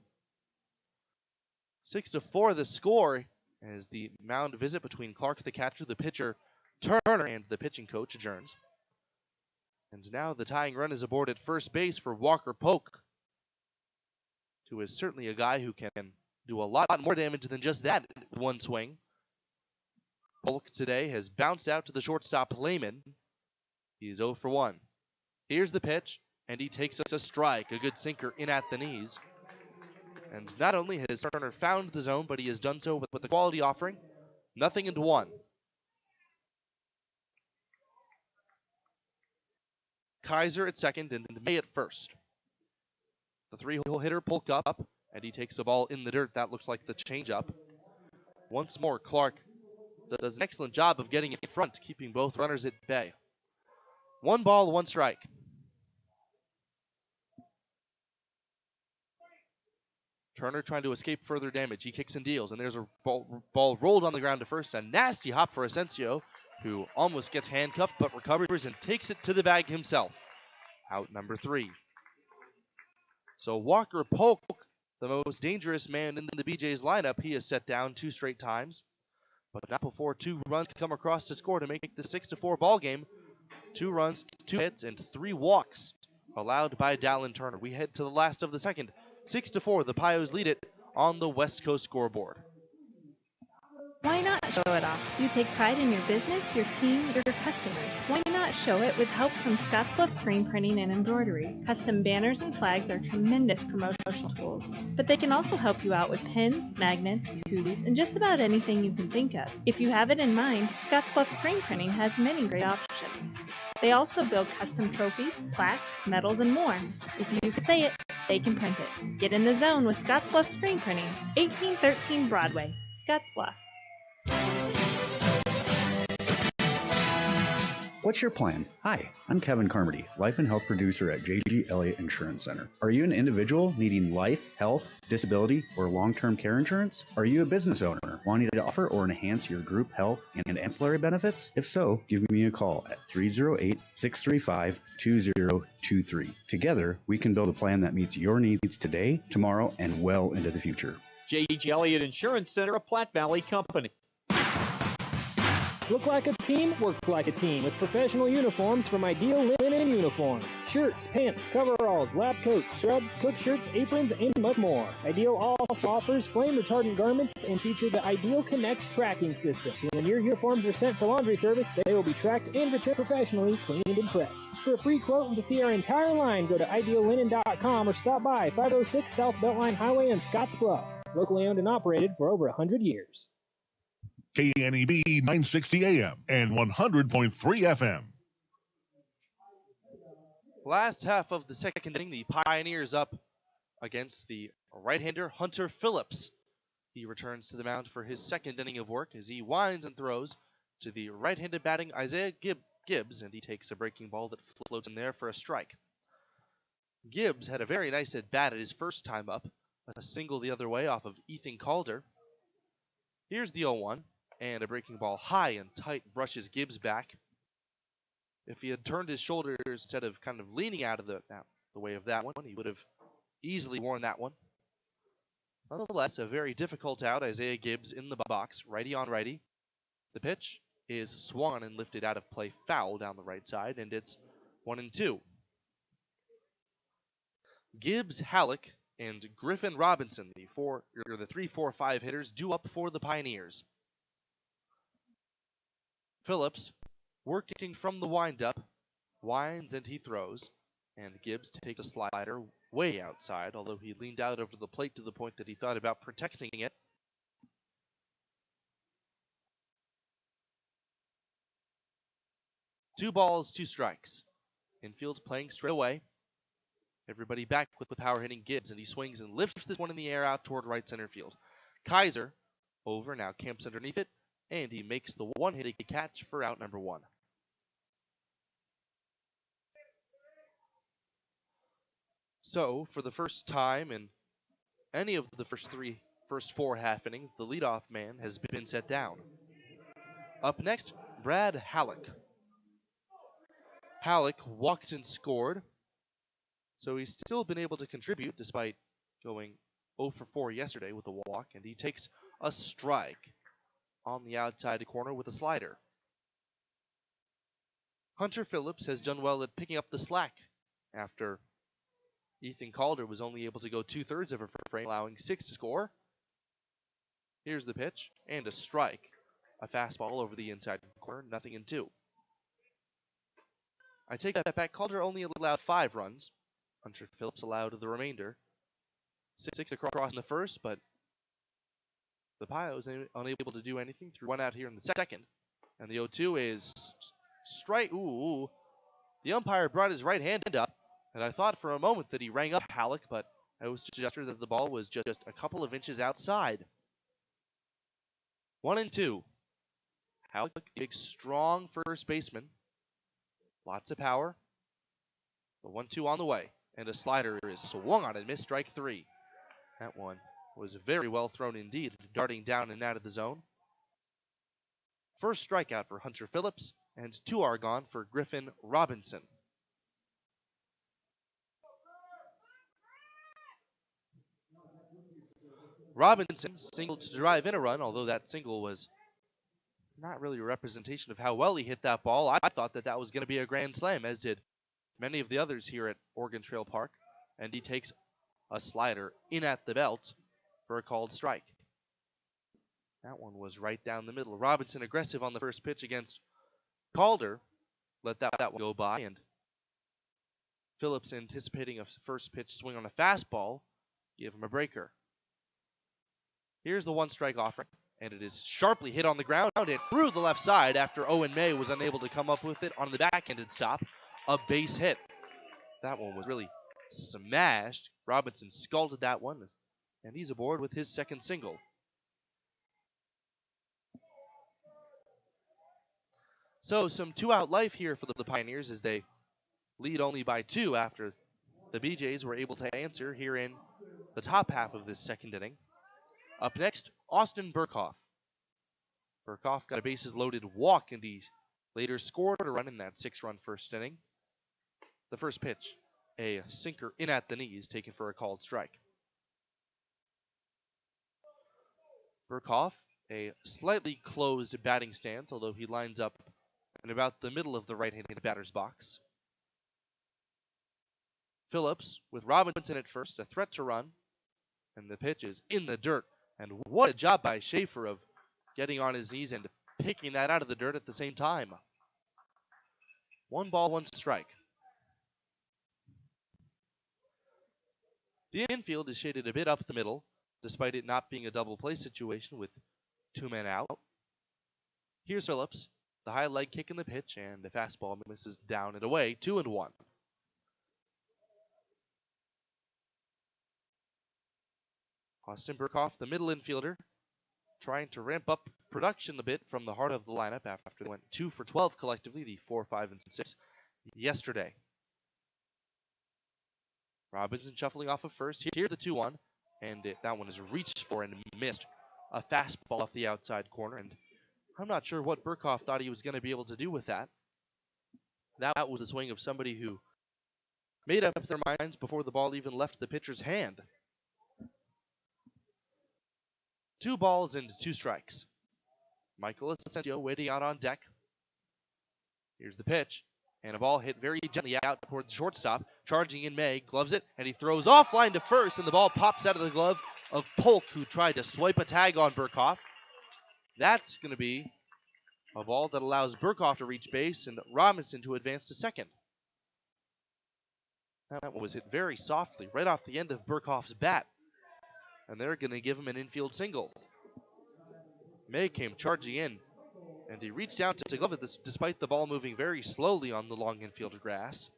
6-4 the score as the mound visit between Clark, the catcher, the pitcher, Turner, and the pitching coach adjourns. And now the tying run is aboard at first base for Walker Polk, who is certainly a guy who can do a lot more damage than just that one swing. Polk today has bounced out to the shortstop Lehman. He's 0 for 1. Here's the pitch, and he takes us a strike, a good sinker in at the knees. And not only has Turner found the zone, but he has done so with the quality offering. 0-1. Kaiser at second and May at first. The 3-hole hitter, Polk up, and he takes the ball in the dirt. That looks like the changeup. Once more, Clark does an excellent job of getting in front, keeping both runners at bay. 1 ball, 1 strike. Turner trying to escape further damage. He kicks and deals, and there's a ball rolled on the ground to first. A nasty hop for Asensio, who almost gets handcuffed but recovers and takes it to the bag himself. Out number 3. So Walker Polk, the most dangerous man in the BJ's lineup, he has set down 2 straight times, but not before 2 runs come across to score to make the 6-4 ball game. 2 runs, 2 hits, and 3 walks allowed by Dallin Turner. We head to the last of the second. 6-4, the Pios lead it on the West Coast scoreboard. Why not show it off? You take pride in your business, your team, your customers. Why not show it with help from Scottsbluff Screen Printing and Embroidery? Custom banners and flags are tremendous promotional tools, but they can also help you out with pins, magnets, koozies, and just about anything you can think of. If you have it in mind, Scottsbluff Screen Printing has many great options. They also build custom trophies, plaques, medals, and more. If you can say it, they can print it. Get in the zone with Scottsbluff Screen Printing, 1813 Broadway, Scottsbluff. What's your plan? Hi, I'm Kevin Carmody, Life and Health Producer at J.G. Elliott Insurance Center. Are you an individual needing life, health, disability, or long-term care insurance? Are you a business owner wanting to offer or enhance your group health and ancillary benefits? If so, give me a call at 308-635-2023. Together, we can build a plan that meets your needs today, tomorrow, and well into the future. J.G. Elliott Insurance Center, a Platte Valley company. Look like a team, work like a team with professional uniforms from Ideal Linen and uniforms. Shirts, pants, coveralls, lab coats, scrubs, cook shirts, aprons, and much more. Ideal also offers flame-retardant garments and feature the Ideal Connect tracking system. So when your uniforms are sent for laundry service, they will be tracked and returned professionally, cleaned and pressed. For a free quote and to see our entire line, go to ideallinen.com or stop by 506 South Beltline Highway in Scottsbluff. Locally owned and operated for over 100 years. KNEB 960 AM and 100.3 FM. Last half of the second inning, the Pioneers up against the right-hander Hunter Phillips. He returns to the mound for his second inning of work as he winds and throws to the right-handed batting Isaiah Gibbs, and he takes a breaking ball that floats in there for a strike. Gibbs had a very nice at-bat at his first time up, a single the other way off of Ethan Calder. Here's the 0-1, and a breaking ball high and tight brushes Gibbs back. If he had turned his shoulders instead of kind of leaning out of the way of that one, he would have easily worn that one. Nonetheless, a very difficult out. Isaiah Gibbs in the box, righty on righty. The pitch is swung and lifted out of play foul down the right side, and it's 1-2. Gibbs, Halleck, and Griffin Robinson, the 3-4-5 hitters, due up for the Pioneers. Phillips, working from the windup, winds and he throws, and Gibbs takes a slider way outside, although he leaned out over the plate to the point that he thought about protecting it. Two balls, two strikes. Infield playing straight away. Everybody back with the power hitting Gibbs, and he swings and lifts this one in the air out toward right center field. Kaiser over, now camps underneath it, and he makes the one-hit catch for out number 1. So, for the first time in any of the first four half innings, the leadoff man has been set down. Up next, Brad Halleck. Halleck walked and scored, so he's still been able to contribute despite going 0 for 4 yesterday with a walk, and he takes a strike on the outside corner with a slider. Hunter Phillips has done well at picking up the slack after Ethan Calder was only able to go 2/3 of a frame, allowing 6 to score. Here's the pitch, and a strike. A fastball over the inside corner, 0-2. I take that back. Calder only allowed 5 runs. Hunter Phillips allowed the remainder. 6 across in the first, but the Pio was unable to do anything through 1 out here in the second. And the 0-2 is strike. Ooh. The umpire brought his right hand up, and I thought for a moment that he rang up Halleck, but I was suggested that the ball was just a couple of inches outside. 1-2. Halleck, big, strong first baseman. Lots of power. The 1-2 on the way, and a slider is swung on and missed, strike 3. That one was very well thrown indeed, darting down and out of the zone. First strikeout for Hunter Phillips, and 2 are gone for Griffin Robinson. Robinson singled to drive in a run, although that single was not really a representation of how well he hit that ball. I thought that was going to be a grand slam, as did many of the others here at Oregon Trail Park. And he takes a slider in at the belt for a called strike. That one was right down the middle. Robinson aggressive on the first pitch against Calder. Let that one go by, and Phillips, anticipating a first pitch swing on a fastball, gave him a breaker. Here's the 1-strike offering, and it is sharply hit on the ground and through the left side after Owen May was unable to come up with it on the backhanded stop. A base hit. That one was really smashed. Robinson scalded that one, and he's aboard with his second single. So some 2-out life here for the Pioneers as they lead only by 2 after the BJs were able to answer here in the top half of this second inning. Up next, Austin Burkhoff. Burkhoff got a bases-loaded walk, and he later scored a run in that 6-run first inning. The first pitch, a sinker in at the knees, taken for a called strike. Burkhoff, a slightly closed batting stance, although he lines up in about the middle of the right-handed batter's box. Phillips with Robinson at first, a threat to run. And the pitch is in the dirt. And what a job by Schaefer of getting on his knees and picking that out of the dirt at the same time. 1 ball, 1 strike. The infield is shaded a bit up the middle, despite it not being a double play situation with 2 men out. Here's Phillips, the high leg kick in the pitch, and the fastball misses down and away, 2-1. Austin Burkhoff, the middle infielder, trying to ramp up production a bit from the heart of the lineup after they went 2 for 12 collectively, the 4, 5, and 6 yesterday. Robinson shuffling off of first. Here the 2-1, and that one is reached for and missed. A fastball off the outside corner, and I'm not sure what Burkhoff thought he was going to be able to do with that. That was the swing of somebody who made up their minds before the ball even left the pitcher's hand. 2 balls and 2 strikes. Michael Asensio waiting out on deck. Here's the pitch. And a ball hit very gently out toward the shortstop. Charging in May, gloves it, and he throws offline to first, and the ball pops out of the glove of Polk, who tried to swipe a tag on Burkhoff. That's going to be a ball that allows Burkhoff to reach base and Robinson to advance to second. That one was hit very softly, right off the end of Burkhoff's bat. And they're going to give him an infield single. May came charging in, and he reached out to glove it despite the ball moving very slowly on the long infield grass.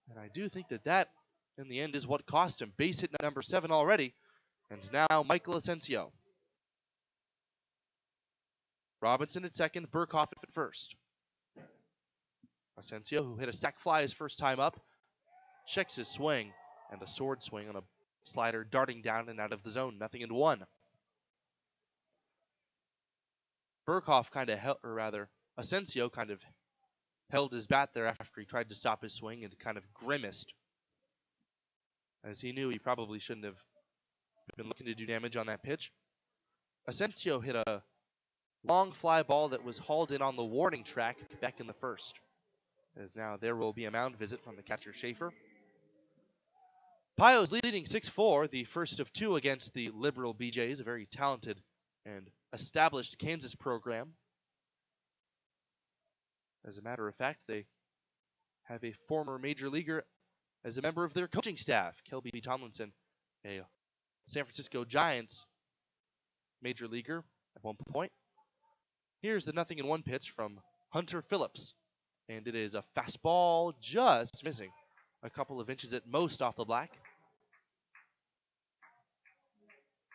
And I do think that in the end, is what cost him. Base hit number 7 already. And now Michael Asensio. Robinson at second, Burkhoff at first. Asensio, who hit a sac fly his first time up, checks his swing, and a sword swing on a slider darting down and out of the zone. 0-1. Burkhoff Asensio kind of held his bat there after he tried to stop his swing and kind of grimaced, as he knew he probably shouldn't have been looking to do damage on that pitch. Asensio hit a long fly ball that was hauled in on the warning track back in the first. As now there will be a mound visit from the catcher Schaefer. Pio's leading 6-4, the first of 2 against the Liberal BJs, a very talented and established Kansas program. As a matter of fact, they have a former major leaguer as a member of their coaching staff, Kelby Tomlinson, a San Francisco Giants major leaguer at one point. Here's the 0-1 pitch from Hunter Phillips, and it is a fastball just missing a couple of inches at most off the black.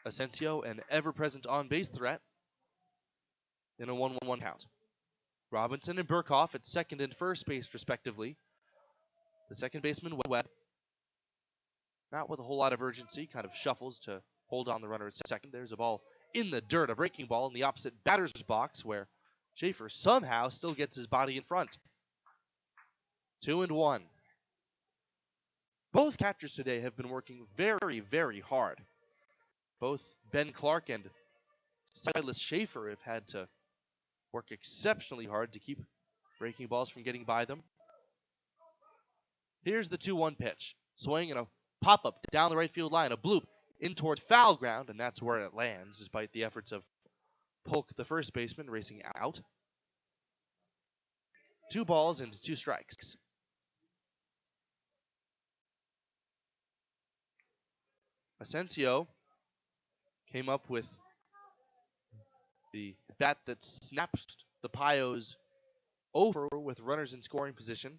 Asensio, an ever-present on-base threat in a 1-1 count. Robinson and Burkhoff at second and first base, respectively. The second baseman, Webb, not with a whole lot of urgency, kind of shuffles to hold on the runner at second. There's a ball in the dirt, a breaking ball in the opposite batter's box, where Schaefer somehow still gets his body in front. 2-1. Both catchers today have been working very, very hard. Both Ben Clark and Silas Schaefer have had to work exceptionally hard to keep breaking balls from getting by them. Here's the 2-1 pitch. Swing and a pop-up down the right field line, a bloop in toward foul ground, and that's where it lands, despite the efforts of Polk, the first baseman, racing out. 2 balls and 2 strikes. Asensio came up with the bat that snapped the Pios over with runners in scoring position.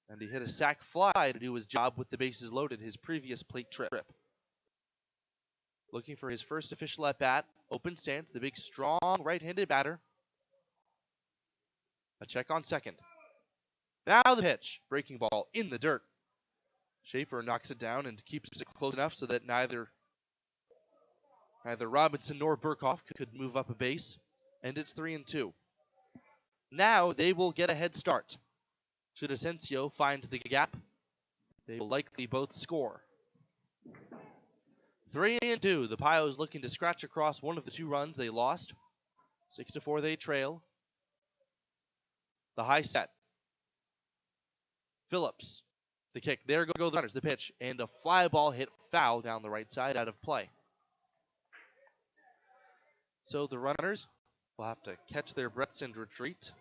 And he hit a sac fly to do his job with the bases loaded his previous plate trip. Looking for his first official at-bat. Open stance, the big, strong right-handed batter. A check on second. Now the pitch. Breaking ball in the dirt. Schaefer knocks it down and keeps it close enough so that neither Robinson nor Burkhoff could move up a base. And it's 3-2. Now they will get a head start. Should Asensio find the gap, they will likely both score. 3-2. The Pios looking to scratch across one of the 2 runs they lost. 6-4 they trail. The high set. Phillips The kick. There go the runners. The pitch. And a fly ball hit foul down the right side out of play. So the runners will have to catch their breaths and retreat.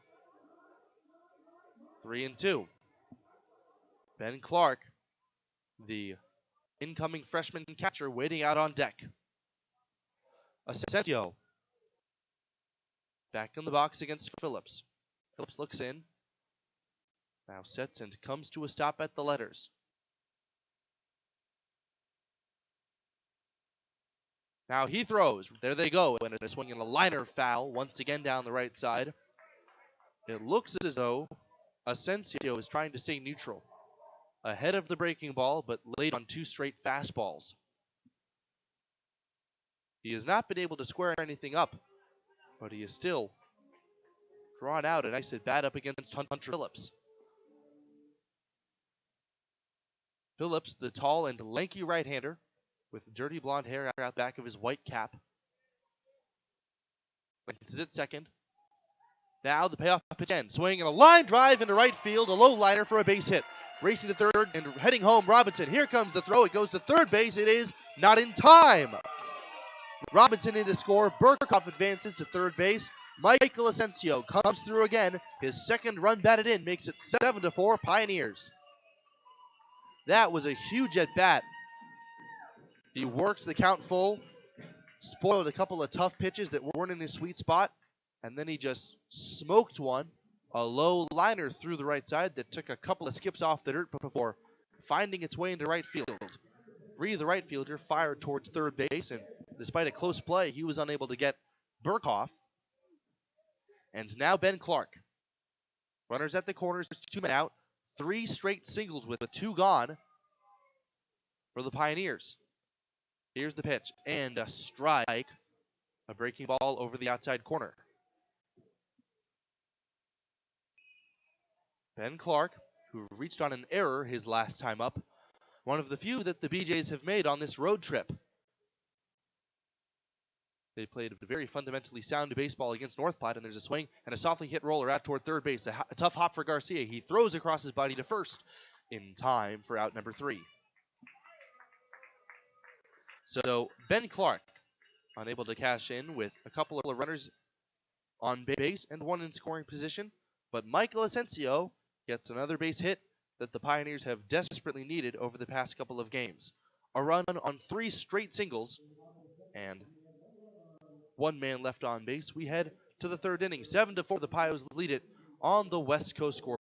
3-2. Ben Clark, the incoming freshman catcher, waiting out on deck. Asensio back in the box against Phillips. Phillips looks in. Now sets and comes to a stop at the letters. Now he throws. There they go. And a swing and a liner foul once again down the right side. It looks as though Asensio is trying to stay neutral. Ahead of the breaking ball, but late on 2 straight fastballs. He has not been able to square anything up, but he is still drawn out a nice at bat up against Hunter Phillips. Phillips, the tall and lanky right-hander, with dirty blonde hair out back of his white cap. This is at second. Now the payoff pitch end. Swing and a line drive into right field. A low liner for a base hit. Racing to third and heading home, Robinson. Here comes the throw. It goes to third base. It is not in time. Robinson in to score. Burkhoff advances to third base. Michael Asensio comes through again. His second run batted in makes it 7-4 Pioneers. That was a huge at-bat. He worked the count full, spoiled a couple of tough pitches that weren't in his sweet spot, and then he just smoked one, a low liner through the right side that took a couple of skips off the dirt before finding its way into right field. Bree, the right fielder, fired towards third base, and despite a close play, he was unable to get Burkhoff. And now Ben Clark. Runners at the corners, 2 men out, 3 straight singles with 2 gone for the Pioneers. Here's the pitch, and a strike. A breaking ball over the outside corner. Ben Clark, who reached on an error his last time up, one of the few that the BJs have made on this road trip. They played a very fundamentally sound baseball against North Platte, and there's a swing and a softly hit roller out toward third base. A tough hop for Garcia. He throws across his body to first in time for out number 3. So Ben Clark unable to cash in with a couple of runners on base and 1 in scoring position, but Michael Asensio gets another base hit that the Pioneers have desperately needed over the past couple of games. A run on 3 straight singles and 1 man left on base. We head to the 3rd inning. 7-4, the Pios lead it on the West Coast score.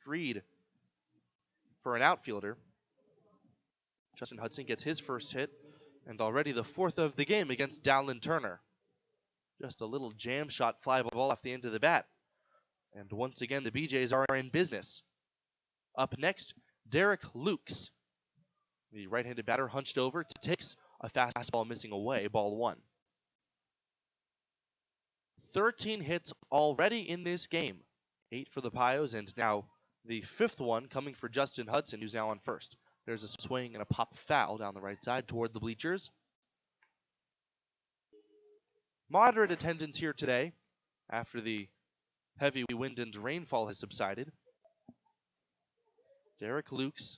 Reed for an outfielder. Justin Hudson gets his first hit, and already the 4th of the game against Dallin Turner. Just a little jam shot fly ball off the end of the bat. And once again, the BJs are in business. Up next, Derek Lukes. The right-handed batter hunched over, takes a fastball missing away, ball 1. 13 hits already in this game. 8 for the Pios, and now the 5th one coming for Justin Hudson, who's now on 1st. There's a swing and a pop foul down the right side toward the bleachers. Moderate attendance here today after the heavy wind and rainfall has subsided. Derek Lukes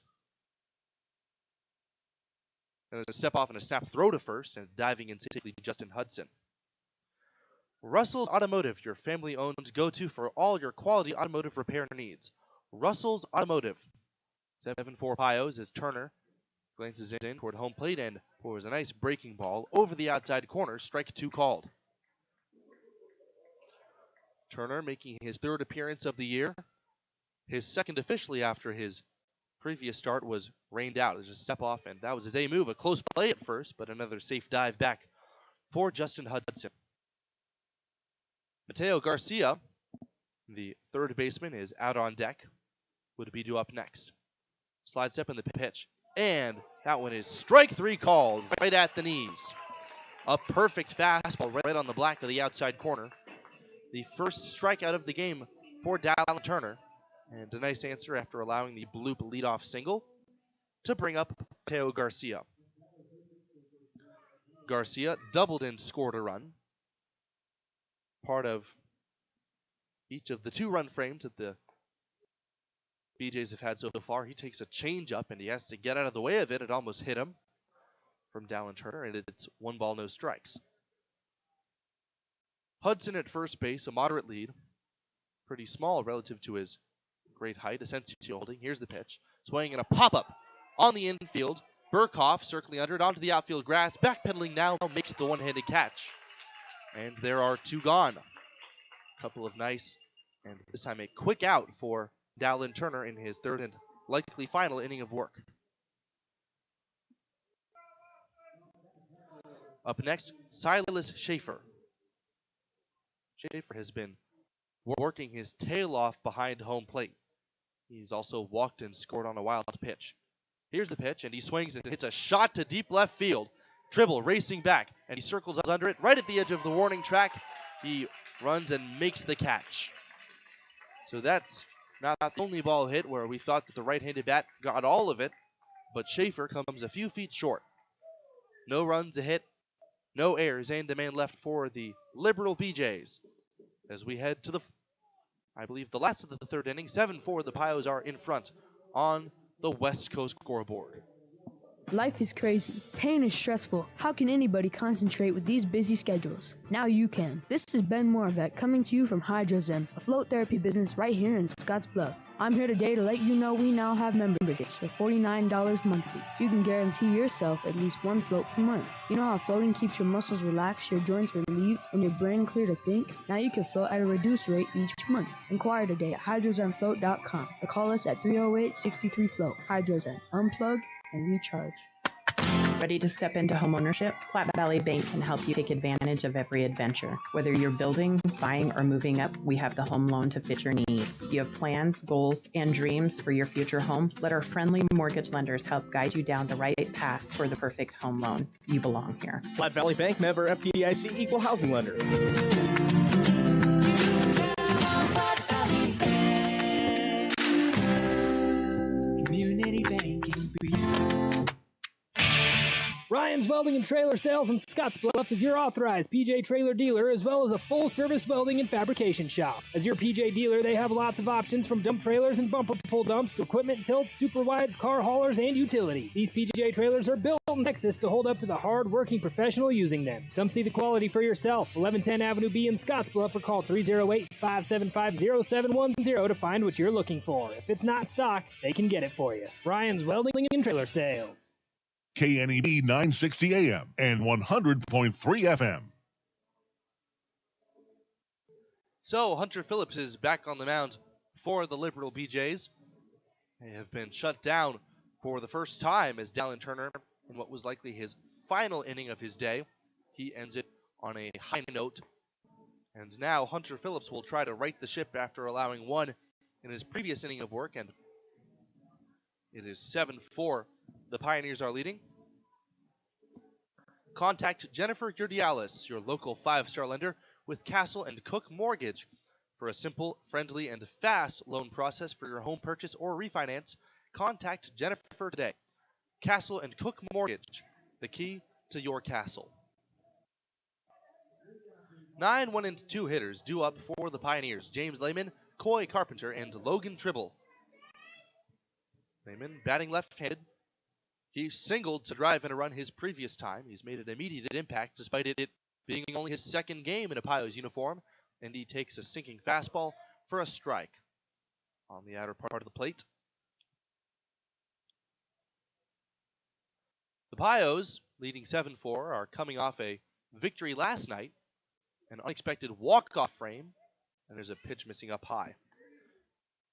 going to step off and a snap throw to first, and diving in safely Justin Hudson. Russell's Automotive, your family-owned go-to for all your quality automotive repair needs. Russell's Automotive. 7-4 Pios as Turner glances in toward home plate and pours a nice breaking ball over the outside corner. Strike 2 called. Turner making his 3rd appearance of the year. His 2nd officially after his previous start was rained out. It was just a step off, and that was his A move. A close play at first, but another safe dive back for Justin Hudson. Mateo Garcia, the 3rd baseman, is out on deck. Would be due up next. Slide step in the pitch, and that one is strike 3 called right at the knees. A perfect fastball right on the black of the outside corner. The first strikeout of the game for Dallin Turner. And a nice answer after allowing the bloop leadoff single to bring up Mateo Garcia. Garcia doubled and scored a run. Part of each of the 2-run frames that the BJs have had so far. He takes a changeup and he has to get out of the way of it. It almost hit him from Dallin Turner, and it's 1 ball, no strikes. Hudson at first base, a moderate lead. Pretty small relative to his great height. Asensio holding. Here's the pitch. Swinging and a pop-up on the infield. Burkhoff circling under it onto the outfield grass. Backpedaling now, makes the one-handed catch. And there are 2 gone. A couple of nice, and this time a quick out for Dallin Turner in his 3rd and likely final inning of work. Up next, Silas Schaefer. Schaefer has been working his tail off behind home plate. He's also walked and scored on a wild pitch. Here's the pitch, and he swings and hits a shot to deep left field. Tribble racing back, and he circles under it right at the edge of the warning track. He runs and makes the catch. So that's not the only ball hit where we thought that the right-handed bat got all of it, but Schaefer comes a few feet short. No runs, a hit, no errors, and a man left for the Liberal BJs. As we head to the, I believe, the last of the 3rd inning, 7-4, the Pios are in front on the West Coast scoreboard. Life is crazy. Pain is stressful. How can anybody concentrate with these busy schedules? Now you can. This is Ben Moravec coming to you from Hydrozen, a float therapy business right here in Scottsbluff. I'm here today to let you know we now have memberships for $49 monthly. You can guarantee yourself at least 1 float per month. You know how floating keeps your muscles relaxed, your joints relieved, and your brain clear to think? Now you can float at a reduced rate each month. Inquire today at hydrozenfloat.com or call us at 308-63-FLOAT. Hydrozen. Unplug and recharge. Ready to step into homeownership? Platte Valley Bank can help you take advantage of every adventure. Whether you're building, buying, or moving up, we have the home loan to fit your needs. You have plans, goals, and dreams for your future home? Let our friendly mortgage lenders help guide you down the right path for the perfect home loan. You belong here. Platte Valley Bank, member FDIC, equal housing lender. Community banking for you. Ryan's Welding and Trailer Sales in Scottsbluff is your authorized PJ trailer dealer, as well as a full-service welding and fabrication shop. As your PJ dealer, they have lots of options from dump trailers and bumper pull dumps to equipment tilts, super wides, car haulers, and utility. These PJ trailers are built in Texas to hold up to the hard-working professional using them. Come see the quality for yourself. 1110 Avenue B in Scottsbluff, or call 308-575-0710 to find what you're looking for. If it's not stock, they can get it for you. Ryan's Welding and Trailer Sales. KNEB 960 AM and 100.3 FM. So Hunter Phillips is back on the mound for the Liberal BJs. They have been shut down for the first time as Dallin Turner, in what was likely his final inning of his day, he ends it on a high note. And now Hunter Phillips will try to right the ship after allowing 1 in his previous inning of work, and it is 7-4. The Pioneers are leading. Contact Jennifer Urdialis, your local 5-star lender with Castle and Cook Mortgage, for a simple, friendly, and fast loan process for your home purchase or refinance. Contact Jennifer today. Castle and Cook Mortgage, the key to your castle. 9 1-2 hitters due up for the Pioneers. James Lehman, Coy Carpenter, and Logan Tribble. Lehman batting left-handed. He singled to drive in a run his previous time. He's made an immediate impact despite it being only his second game in a Pios uniform, and he takes a sinking fastball for a strike on the outer part of the plate. The Pios, leading 7-4, are coming off a victory last night, an unexpected walk-off frame, and there's a pitch missing up high.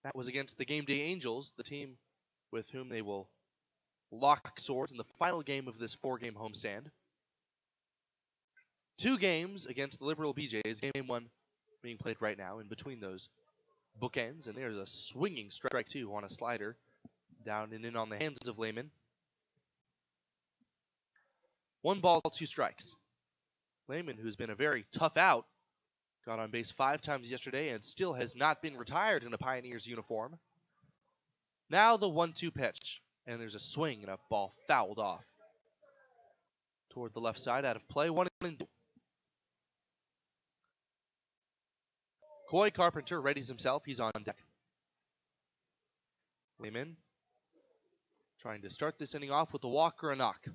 That was against the Game Day Angels, the team with whom they will lock swords in the final game of this 4-game homestand. 2 games against the Liberal BJs, game 1 being played right now in between those bookends, and there's a swinging strike 2 on a slider down and in on the hands of Lehman. 1 ball, 2 strikes. Lehman, who's been a very tough out, got on base 5 times yesterday and still has not been retired in a Pioneers uniform. Now the 1-2 pitch, and there's a swing and a ball fouled off toward the left side, out of play, 1-2. Coy Carpenter readies himself. He's on deck. Lehman trying to start this inning off with a walk or a knock.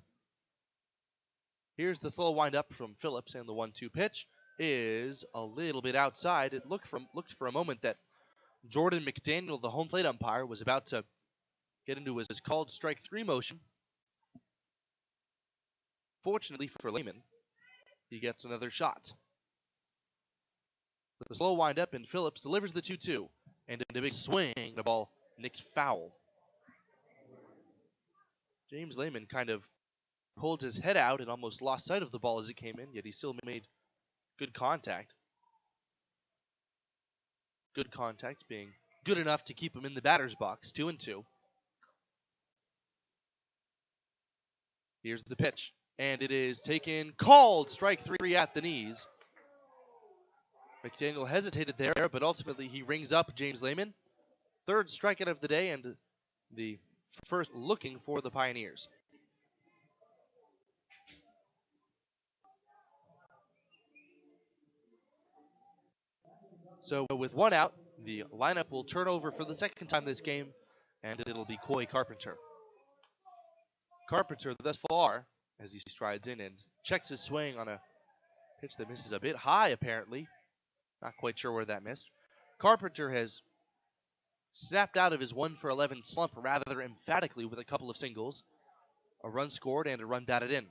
Here's the slow windup from Phillips, and the 1-2 pitch is a little bit outside. It looked for a moment that Jordan McDaniel, the home plate umpire, was about to get into his called strike 3 motion. Fortunately for Lehman, he gets another shot. The slow windup, and Phillips delivers the 2-2, and a big swing, the ball nicked foul. James Lehman kind of pulled his head out and almost lost sight of the ball as it came in, yet he still made good contact. Good contact being good enough to keep him in the batter's box, 2-2. Here's the pitch, and it is taken, called, strike 3 at the knees. McDaniel hesitated there, but ultimately he rings up James Lehman. 3rd strikeout of the day, and the first looking for the Pioneers. So with 1 out, the lineup will turn over for the second time this game, and it'll be Coy Carpenter. Carpenter thus far, as he strides in and checks his swing on a pitch that misses a bit high apparently. Not quite sure where that missed. Carpenter has snapped out of his 1-for-11 slump rather emphatically with a couple of singles, a run scored and a run batted in.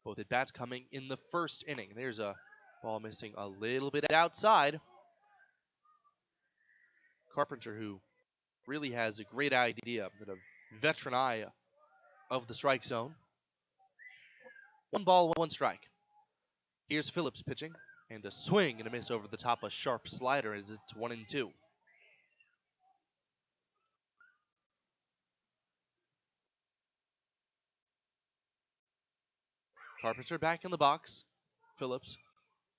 Both at bats coming in the first inning. There's a ball missing a little bit outside. Carpenter, who really has a great idea, a veteran eye of the strike zone. 1 ball, 1 strike. Here's Phillips pitching, and a swing and a miss over the top, a sharp slider, as it's 1-2. Carpenter back in the box. Phillips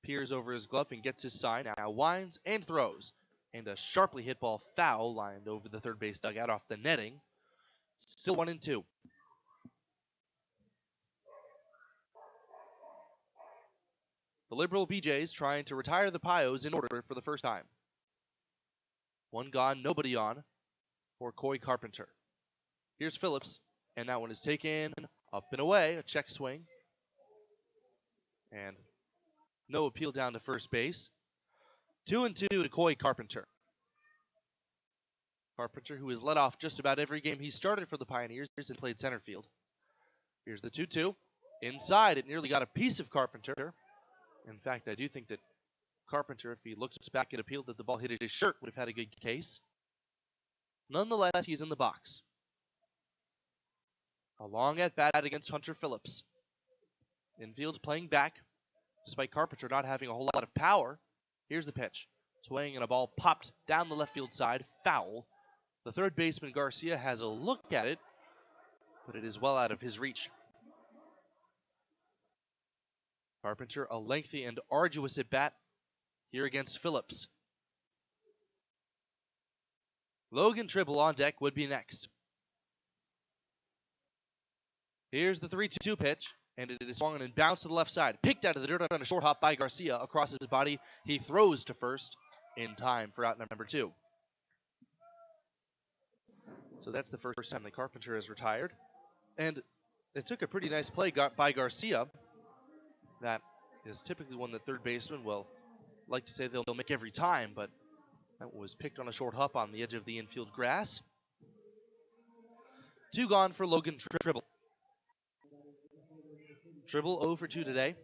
peers over his glove and gets his sign. Now winds and throws. And a sharply hit ball foul lined over the third base dugout off the netting. Still 1-2. The Liberal BJs trying to retire the Pios in order for the first time. 1 gone, nobody on for Coy Carpenter. Here's Phillips, and that one is taken up and away, a check swing. And no appeal down to first base. 2-2 to Coy Carpenter. Carpenter, who has led off just about every game he started for the Pioneers and played center field. Here's the 2-2. Inside, it nearly got a piece of Carpenter. In fact, I do think that Carpenter, if he looks back and appealed that the ball hit his shirt, would have had a good case. Nonetheless, he's in the box. A long at-bat against Hunter Phillips. Infield's playing back, despite Carpenter not having a whole lot of power. Here's the pitch. Swing and a ball popped down the left field side. Foul. The third baseman, Garcia, has a look at it, but it is well out of his reach. Carpenter, a lengthy and arduous at-bat here against Phillips. Logan Tribble on deck would be next. Here's the 3-2 pitch, And it is swung and bounced to the left side. Picked out of the dirt on a short hop by Garcia across his body. He throws to first in time for out number 2. So that's the first time that Carpenter has retired. And it took a pretty nice play by Garcia. That is typically one that third baseman will like to say they'll make every time, but that was picked on a short hop on the edge of the infield grass. 2 gone for Logan Tribble. Tribble 0 for 2 today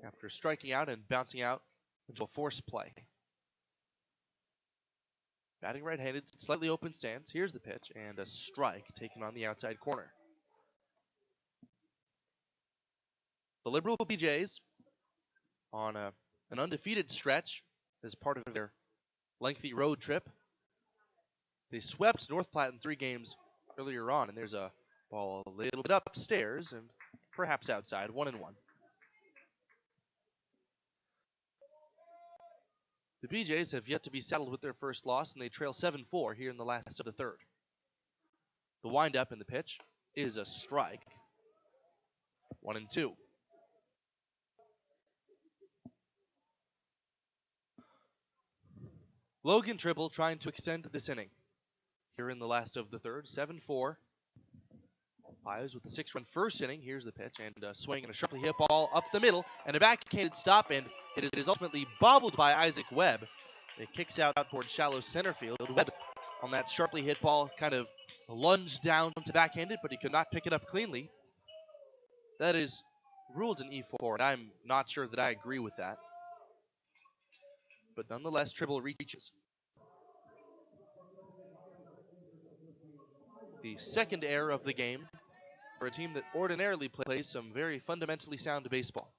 after striking out and bouncing out into a force play. Batting right-handed, slightly open stance. Here's the pitch and a strike taken on the outside corner. The Liberal BJs on an undefeated stretch as part of their lengthy road trip. They swept North Platte in 3 games earlier on, and there's a ball a little bit upstairs and perhaps outside, 1-1. The BJs have yet to be saddled with their first loss, and they trail 7-4 here in the last of the third. The windup in the pitch is a strike. 1-2. Logan Tribble trying to extend this inning. Here in the last of the third, 7-4. Pios with the 6-run first inning. Here's the pitch, and a swing and a sharply hit ball up the middle, and a backhanded stop, and it is ultimately bobbled by Isaac Webb. It kicks out towards shallow center field. Webb on that sharply hit ball kind of lunged down to backhand it, but he could not pick it up cleanly. That is ruled an E4, and I'm not sure that I agree with that. But nonetheless, Tribble reaches. The second error of the game for a team that ordinarily plays some very fundamentally sound baseball.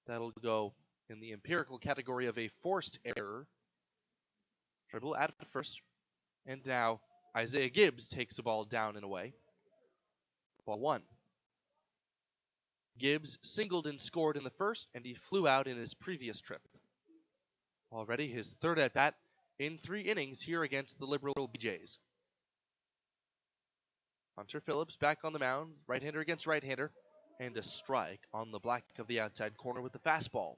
That'll go in the empirical category of a forced error. Tribble at first, and now Isaiah Gibbs takes the ball down and away. Ball 1. Gibbs singled and scored in the first, and he flew out in his previous trip. Already his third at-bat in 3 innings here against the Liberal BJs. Hunter Phillips back on the mound, right-hander against right-hander, and a strike on the black of the outside corner with the fastball.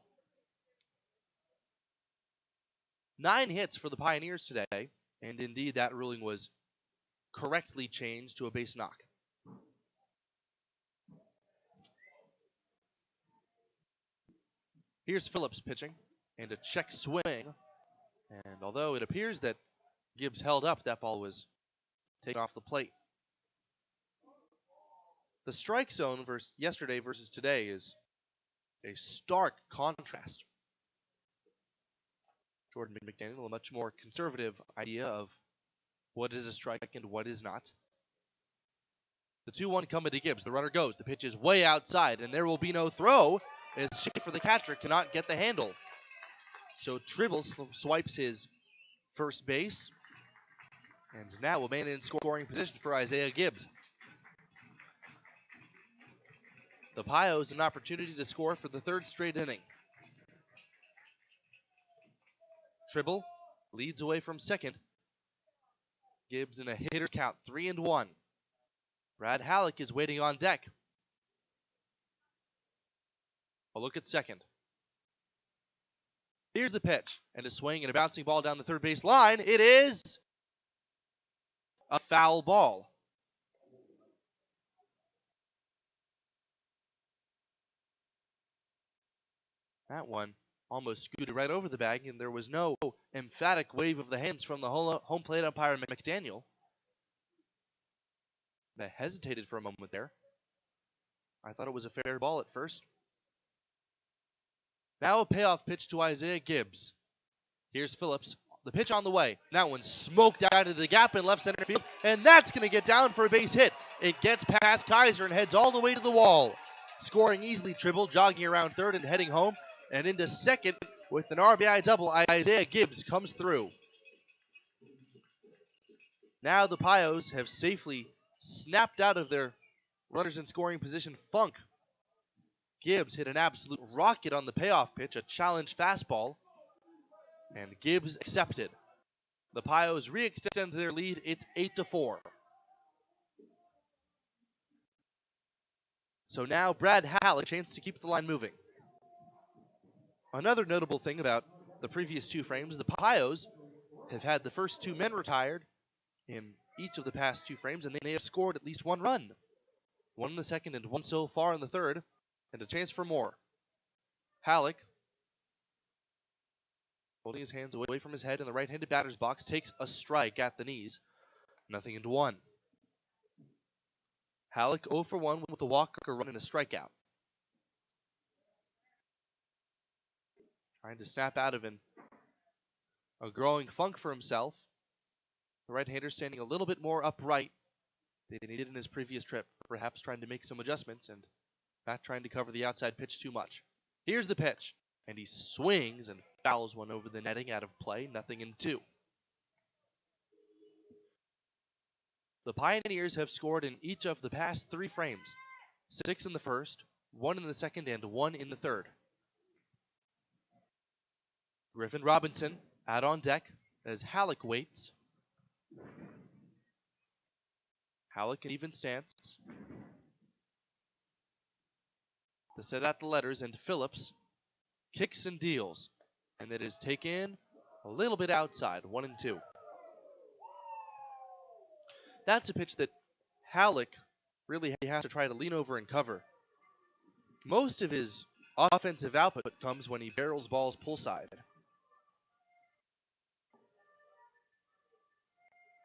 9 hits for the Pioneers today, and indeed that ruling was correctly changed to a base knock. Here's Phillips pitching, and a check swing, and although it appears that Gibbs held up, that ball was taken off the plate. The strike zone yesterday versus today is a stark contrast. Jordan McDaniel, a much more conservative idea of what is a strike and what is not. The 2-1 coming to Gibbs. The runner goes. The pitch is way outside, and there will be no throw as Schaefer, the catcher, cannot get the handle. So Tribble swipes his first base, and now will man in scoring position for Isaiah Gibbs. The Pios an opportunity to score for the 3rd straight inning. Tribble leads away from second. Gibbs in a hitter's count, 3-1. Brad Halleck is waiting on deck. A look at second. Here's the pitch, and a swing and a bouncing ball down the third base line. It is a foul ball. That one almost scooted right over the bag, and there was no emphatic wave of the hands from the home plate umpire McDaniel. That hesitated for a moment there. I thought it was a fair ball at first. Now a payoff pitch to Isaiah Gibbs. Here's Phillips. The pitch on the way. That one smoked out of the gap in left center field, and that's going to get down for a base hit. It gets past Kaiser and heads all the way to the wall. Scoring easily, Tribble, jogging around third and heading home. And into second with an RBI double, Isaiah Gibbs comes through. Now the Pios have safely snapped out of their runners in scoring position funk. Gibbs hit an absolute rocket on the payoff pitch, a challenge fastball, and Gibbs accepted. The Pios re-extend their lead. It's 8-4. So now Brad Halleck, chance to keep the line moving. Another notable thing about the previous two frames, the Pios have had the first two men retired in each of the past two frames, and they have scored at least one run. One in the second and one so far in the third, and a chance for more. Halleck, holding his hands away from his head in the right-handed batter's box, takes a strike at the knees. 0-1. Halleck 0 for 1 with a walk, a run, and a strikeout. Trying to snap out of a growing funk for himself. The right-hander standing a little bit more upright than he did in his previous trip, perhaps trying to make some adjustments and not trying to cover the outside pitch too much. Here's the pitch, and he swings and fouls one over the netting out of play, 0-2. The Pioneers have scored in each of the past three frames, 6 in the first, 1 in the second, and 1 in the third. Griffin Robinson out on deck as Halleck waits. Halleck in even stance. To set out the letters, and Phillips kicks and deals. And it is taken a little bit outside, 1-2. That's a pitch that Halleck really has to try to lean over and cover. Most of his offensive output comes when he barrels balls pull side.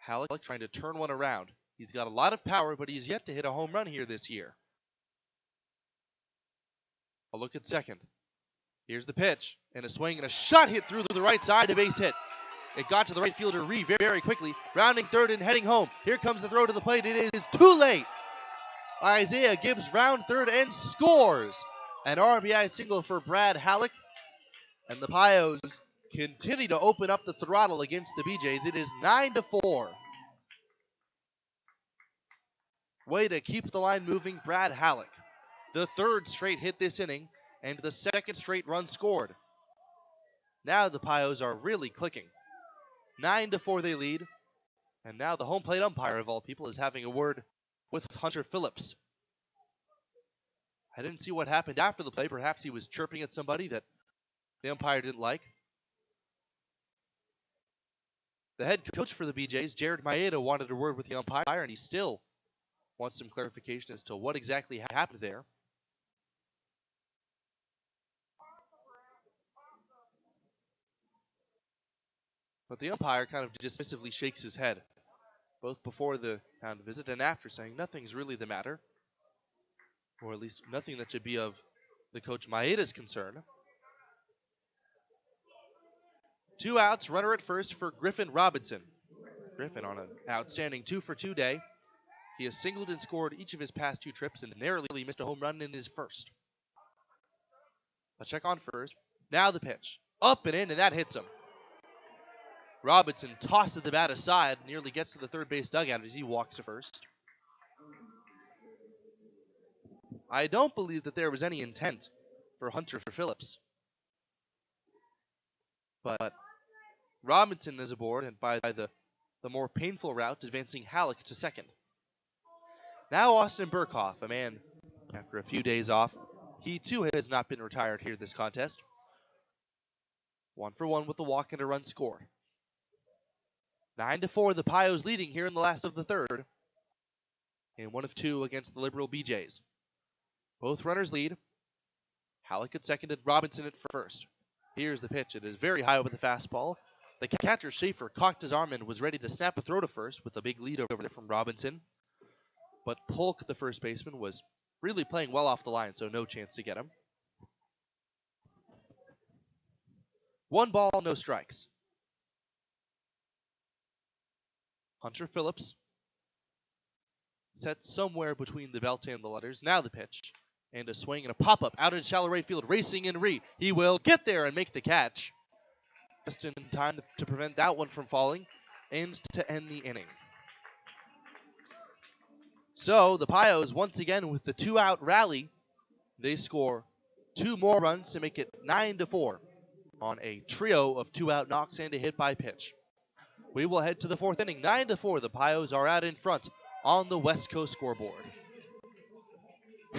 Halleck trying to turn one around. He's got a lot of power, but he's yet to hit a home run here this year. A look at second. Here's the pitch, and a swing and a shot hit through the right side, a base hit. It got to the right fielder, Reed, very quickly, rounding third and heading home. Here comes the throw to the plate. It is too late. Isaiah Gibbs round third and scores. An RBI single for Brad Halleck. And the Pios continue to open up the throttle against the BJs. It is 9-4. Way to keep the line moving, Brad Halleck. The third straight hit this inning, and the second straight run scored. Now the Pios are really clicking. 9-4 they lead, and now the home plate umpire of all people is having a word with Hunter Phillips. I didn't see what happened after the play. Perhaps he was chirping at somebody that the umpire didn't like. The head coach for the BJs, Jared Maeda, wanted a word with the umpire, and he still wants some clarification as to what exactly happened there. But the umpire kind of dismissively shakes his head, both before the mound visit and after, saying nothing's really the matter, or at least nothing that should be of the coach Maeda's concern. 2 outs, runner at first for Griffin Robinson. Griffin on an outstanding 2-for-2 day. He has singled and scored each of his past 2 trips and narrowly missed a home run in his first. A check on first. Now the pitch. Up and in, and that hits him. Robinson tosses the bat aside, nearly gets to the third base dugout as he walks to first. I don't believe that there was any intent for Hunter Phillips. But Robinson is aboard, and by the more painful route, advancing Halleck to second. Now Austin Burkhoff, a man after a few days off. He too has not been retired here this contest. 1 for 1 with the walk and a run scored. 9-4, the Pios leading here in the last of the third. And 1 of 2 against the Liberal BJs. Both runners lead. Halleck at second and Robinson at first. Here's the pitch. It is very high with the fastball. The catcher, Schaefer, cocked his arm and was ready to snap a throw to first with a big lead over there from Robinson. But Polk, the first baseman, was really playing well off the line, so no chance to get him. 1 ball, no strikes. Hunter Phillips sets somewhere between the belt and the letters. Now the pitch. And a swing and a pop-up out in shallow right field, racing in Reed. He will get there and make the catch. Just in time to prevent that one from falling and to end the inning. So the Pios, once again with the 2-out rally, they score 2 more runs to make it 9-4 on a trio of 2-out knocks and a hit by pitch. We will head to the 4th inning. 9-4, the Pios are out in front on the West Coast scoreboard.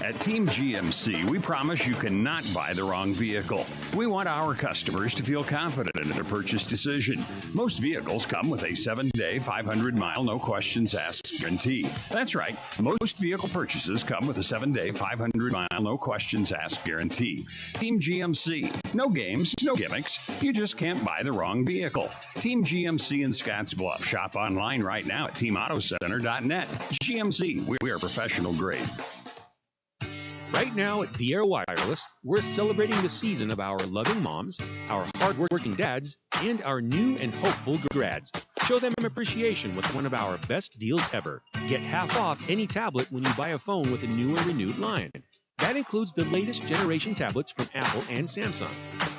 At Team GMC, we promise you cannot buy the wrong vehicle. We want our customers to feel confident in their purchase decision. Most vehicles come with a 7-day, 500-mile, no questions asked guarantee. That's right. Most vehicle purchases come with a 7-day, 500-mile, no questions asked guarantee. Team GMC. No games, no gimmicks. You just can't buy the wrong vehicle. Team GMC in Scottsbluff. Shop online right now at teamautocenter.net. GMC. We are professional grade. Right now at Viera Wireless, we're celebrating the season of our loving moms, our hardworking dads, and our new and hopeful grads. Show them appreciation with one of our best deals ever. Get half off any tablet when you buy a phone with a new or renewed line. That includes the latest generation tablets from Apple and Samsung.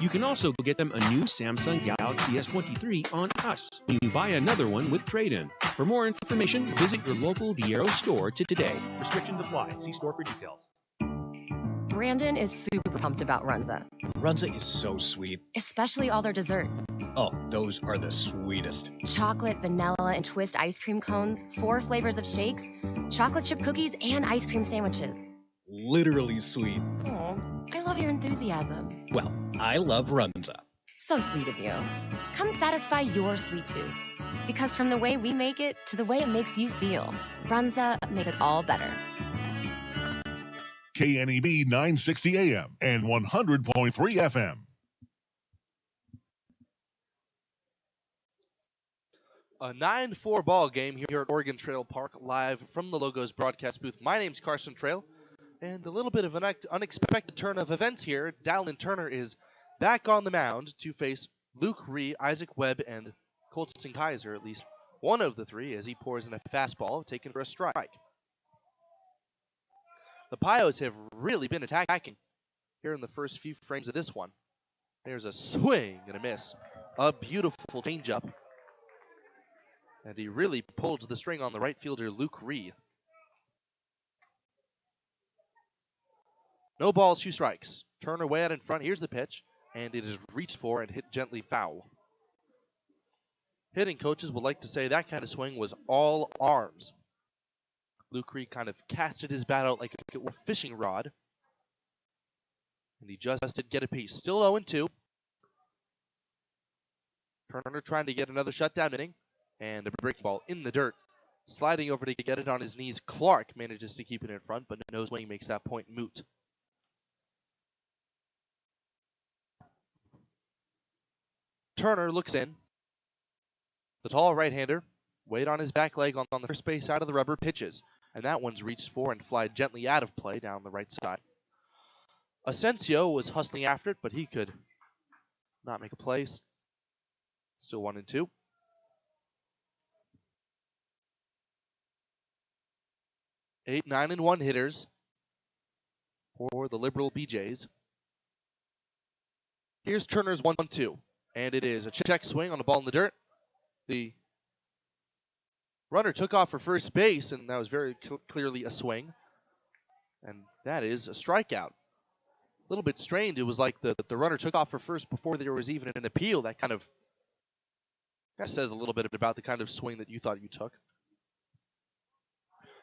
You can also get them a new Samsung Galaxy S23 on us when you buy another one with trade-in. For more information, visit your local Viera store today. Restrictions apply. See store for details. Brandon is super pumped about Runza. Runza is so sweet. Especially all their desserts. Oh, those are the sweetest. Chocolate, vanilla, and twist ice cream cones, 4 flavors of shakes, chocolate chip cookies, and ice cream sandwiches. Literally sweet. Oh, I love your enthusiasm. Well, I love Runza. So sweet of you. Come satisfy your sweet tooth. Because from the way we make it to the way it makes you feel, Runza makes it all better. KNEB 960 AM and 100.3 FM. A 9-4 ball game here at Oregon Trail Park, live from the Logos broadcast booth. My name's Carson Trail, and a little bit of an unexpected turn of events here. Dallin Turner is back on the mound to face Luke Ree, Isaac Webb, and Colton Kaiser, at least one of the three, as he pours in a fastball taken for a strike. The Pios have really been attacking here in the first few frames of this one. There's a swing and a miss. A beautiful changeup. And he really pulled the string on the right fielder, Luke Ree. No balls, 2 strikes. Turner way out in front. Here's the pitch. And it is reached for and hit gently foul. Hitting coaches would like to say that kind of swing was all arms. Luke Ree kind of casted his bat out like it were a fishing rod. And he just did get a piece. Still 0-2. Turner trying to get another shutdown inning. And a breaking ball in the dirt. Sliding over to get it on his knees. Clark manages to keep it in front, but no swing makes that point moot. Turner looks in. The tall right-hander, weight on his back leg on the first base side of the rubber, pitches. And that one's reached for and fly gently out of play down the right side. Asensio was hustling after it, but he could not make a play. Still 1-2. Eight, 9-1 hitters for the Liberal BJs. Here's Turner's 1-2. And it is a check swing on the ball in the dirt. The runner took off for first base, and that was very clearly a swing. And that is a strikeout. A little bit strained. It was like the runner took off for first before there was even an appeal. That kind of says a little bit about the kind of swing that you thought you took.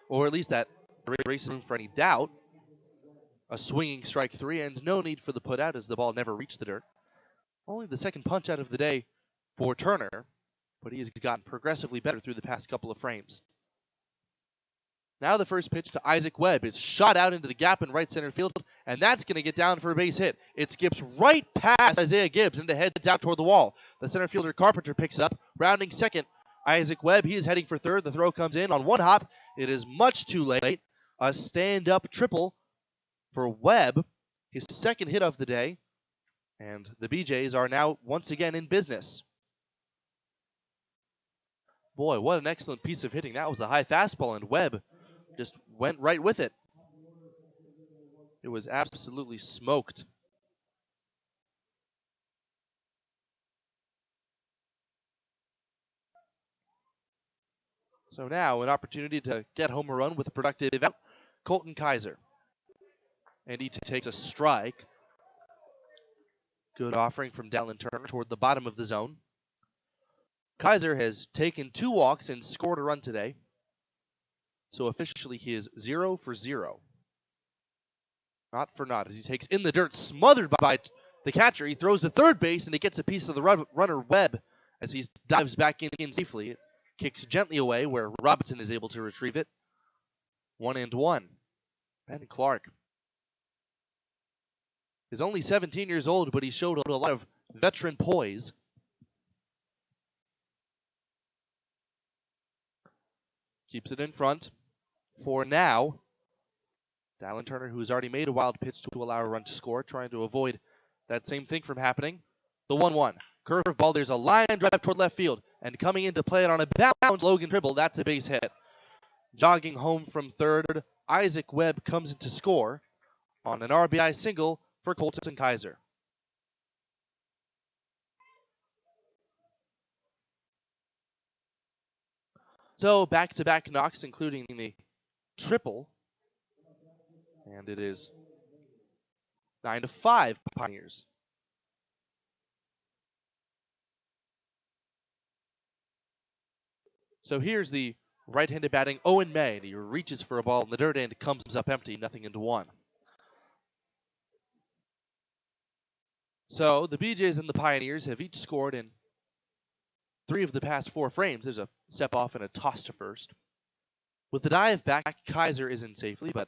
Or at least that erases room for any doubt. A swinging strike 3, and no need for the putout as the ball never reached the dirt. Only the second punch out of the day for Turner, but he has gotten progressively better through the past couple of frames. Now the first pitch to Isaac Webb is shot out into the gap in right center field, and that's going to get down for a base hit. It skips right past Isaiah Gibbs and heads out toward the wall. The center fielder Carpenter picks it up, rounding second. Isaac Webb, he is heading for third. The throw comes in on one hop. It is much too late. A stand-up triple for Webb, his second hit of the day. And the BJs are now once again in business. Boy, what an excellent piece of hitting. That was a high fastball, and Webb just went right with it. It was absolutely smoked. So now an opportunity to get home a run with a productive out. Colton Kaiser. And he takes a strike. Good offering from Dallin Turner toward the bottom of the zone. Kaiser has taken 2 walks and scored a run today. So officially he is 0 for 0. Not for naught as he takes in the dirt, smothered by the catcher. He throws to third base, and he gets a piece of the runner Webb as he dives back in safely. It kicks gently away where Robinson is able to retrieve it. 1-1. Ben Clark is only 17 years old, but he showed a lot of veteran poise. Keeps it in front for now. Dylan Turner, who's already made a wild pitch to allow a run to score, trying to avoid that same thing from happening. The 1-1. Curveball, there's a line drive toward left field, and coming in to play it on a bounce, Logan Tribble, that's a base hit. Jogging home from third, Isaac Webb comes in to score on an RBI single for Colton Kaiser. So back-to-back knocks, including the triple. And it is 9-5 Pioneers. So here's the right-handed batting Owen May. He reaches for a ball in the dirt and comes up empty, 0-1. So the BJs and the Pioneers have each scored in 3 of the past 4 frames. There's a step off and a toss to first. With the dive back, Kaiser is in safely, but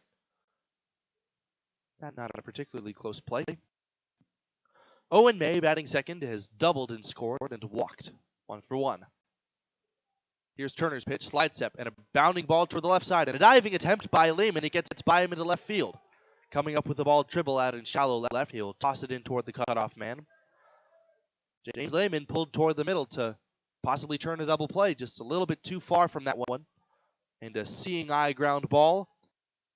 not a particularly close play. Owen May, batting second, has doubled and scored and walked. 1-1. Here's Turner's pitch, slide step, and a bounding ball toward the left side, and a diving attempt by Lehman. It gets by him into left field. Coming up with the ball, Tribble out in shallow left. He'll toss it in toward the cutoff man. James Lehman pulled toward the middle to possibly turn a double play, just a little bit too far from that one. And a seeing eye ground ball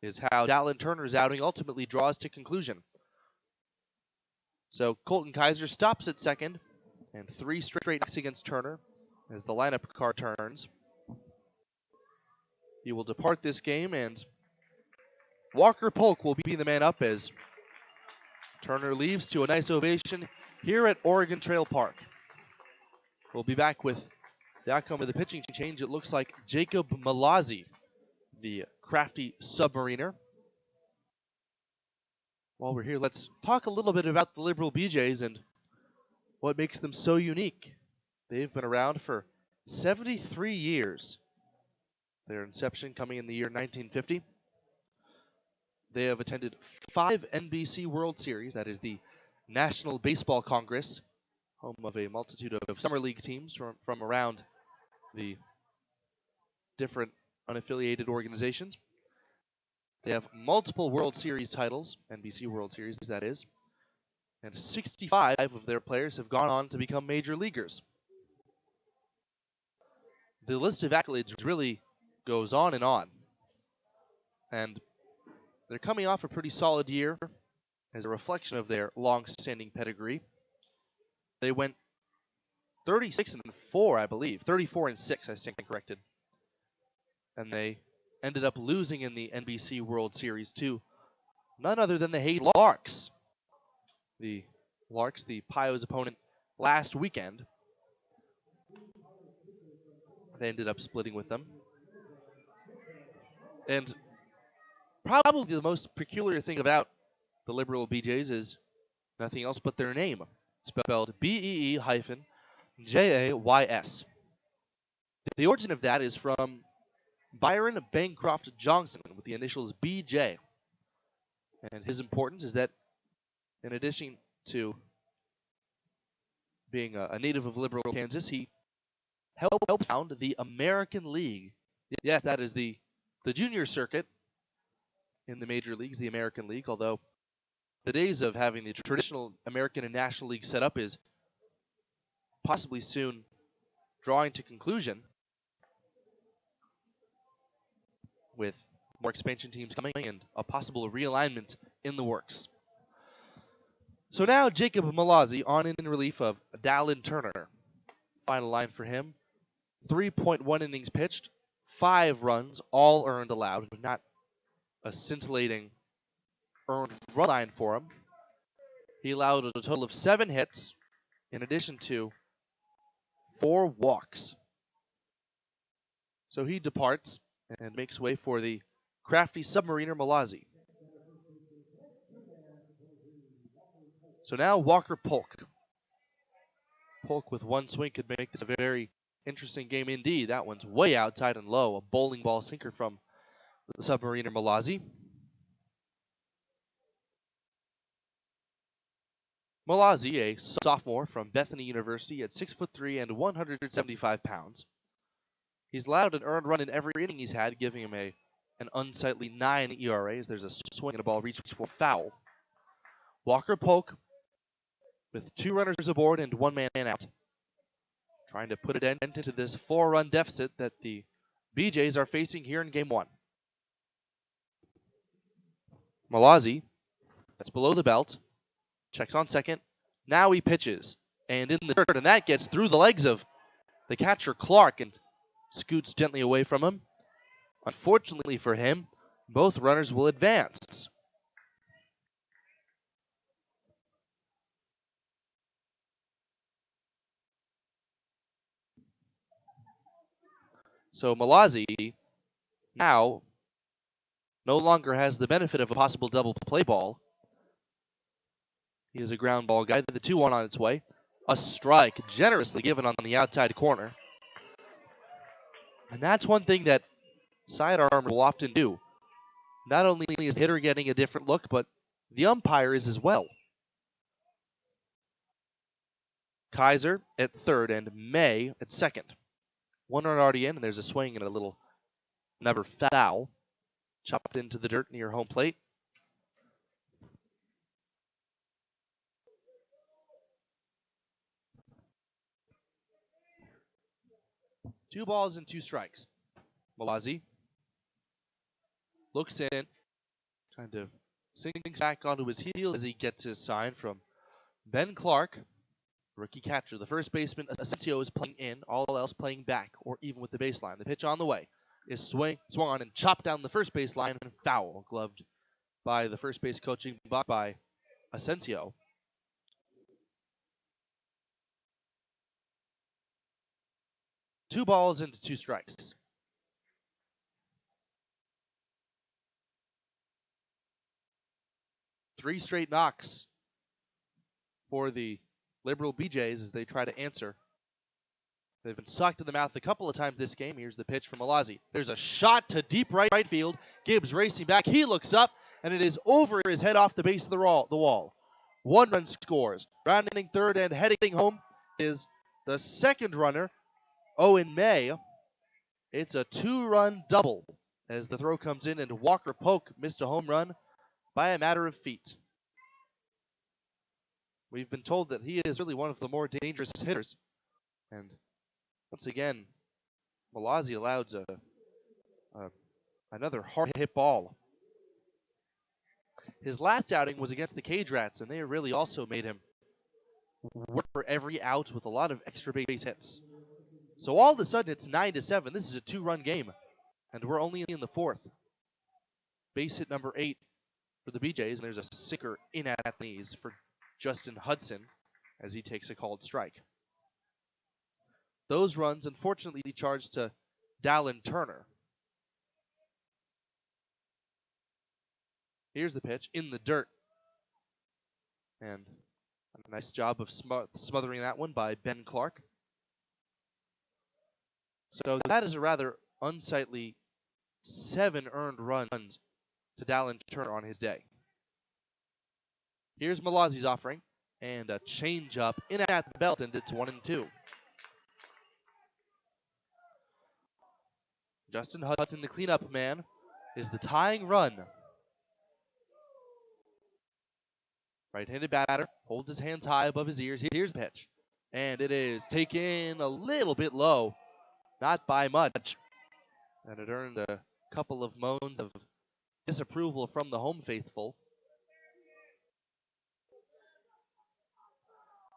is how Dallin Turner's outing ultimately draws to conclusion. So Colton Kaiser stops at second, and 3 straight knocks against Turner as the lineup card turns. He will depart this game, and Walker Polk will be the man up as Turner leaves to a nice ovation here at Oregon Trail Park. We'll be back with the outcome of the pitching change. It looks like Jacob Malazzi, the crafty submariner. While we're here, let's talk a little bit about the Liberal BJs and what makes them so unique. They've been around for 73 years. Their inception coming in the year 1950. They have attended 5 NBC World Series, that is the National Baseball Congress, home of a multitude of summer league teams from around the different unaffiliated organizations. They have multiple World Series titles, NBC World Series that is, and 65 of their players have gone on to become major leaguers. The list of accolades really goes on, and they're coming off a pretty solid year as a reflection of their long-standing pedigree. They went 36-4, I believe, 34-6, I stand corrected, and they ended up losing in the NBC World Series to none other than the Hayes Larks. The Larks, the Pio's opponent last weekend. They ended up splitting with them. And probably the most peculiar thing about the Liberal BJs is nothing else but their name, spelled BEE-JAYS. The origin of that is from Byron Bancroft Johnson with the initials BJ. And his importance is that in addition to being a native of Liberal, Kansas, he helped found the American League. Yes, that is the junior circuit in the major leagues, the American League, although the days of having the traditional American and National League set up is possibly soon drawing to conclusion, with more expansion teams coming and a possible realignment in the works. So now Jacob Malazzi on in relief of Dallin Turner. Final line for him, 3.1 innings pitched, 5 runs, all earned allowed, but not a scintillating earned run line for him. He allowed a total of 7 hits, in addition to 4 walks. So he departs and makes way for the crafty submariner Malazzi. So now Walker Polk. Polk with one swing could make this a very interesting game indeed. That one's way outside and low. A bowling ball sinker from the Submariner Malazzi. Malazzi, a sophomore from Bethany University at 6'3" and 175 pounds. He's allowed an earned run in every inning he's had, giving him an unsightly 9 ERA as there's a swing and a ball reached for foul. Walker Polk with 2 runners aboard and 1 man out. Trying to put an end into this 4-run deficit that the BJs are facing here in Game 1. Malazzi, that's below the belt, checks on second. Now he pitches, and in the dirt, and that gets through the legs of the catcher Clark and scoots gently away from him. Unfortunately for him, both runners will advance. So Malazzi now no longer has the benefit of a possible double play ball. He is a ground ball guy. The 2-1 on its way. A strike generously given on the outside corner. And that's one thing that sidearm will often do. Not only is the hitter getting a different look, but the umpire is as well. Kaiser at third and May at second. 1 run already in, and there's a swing and a little number foul. Chopped into the dirt near home plate. Two balls and 2 strikes. Malazzi looks in, kind of sinks back onto his heel as he gets his sign from Ben Clark, rookie catcher. The first baseman, Asensio, is playing in, all else playing back, or even with the baseline. The pitch on the way is swung on and chopped down the first base line and foul, gloved by the first base coaching box by Asensio. Two balls into 2 strikes. Three straight knocks for the Liberal BJs as they try to answer. They've been socked in the mouth a couple of times this game. Here's the pitch from Malazzi. There's a shot to deep right field. Gibbs racing back. He looks up, and it is over his head off the base of the wall. 1 run scores. Rounding third and heading home is the second runner, Owen May. It's a 2-run double as the throw comes in, and Walker Polk missed a home run by a matter of feet. We've been told that he is really one of the more dangerous hitters. And once again, Malazzi allows another hard-hit ball. His last outing was against the Cage Rats, and they really also made him work for every out with a lot of extra base hits. So all of a sudden, it's 9-7. This is a 2-run game, and we're only in the 4th. Base hit number 8 for the BJs, and there's a sinker in at the knees for Justin Hudson as he takes a called strike. Those runs, unfortunately, charged to Dallin Turner. Here's the pitch in the dirt. And a nice job of smothering that one by Ben Clark. So that is a rather unsightly 7 earned runs to Dallin Turner on his day. Here's Malazzi's offering, and a changeup in at the belt, and it's 1-2. Justin Hudson, the cleanup man, is the tying run. Right-handed batter, holds his hands high above his ears. Here's the pitch, and it is taken a little bit low, not by much. And it earned a couple of moans of disapproval from the home faithful.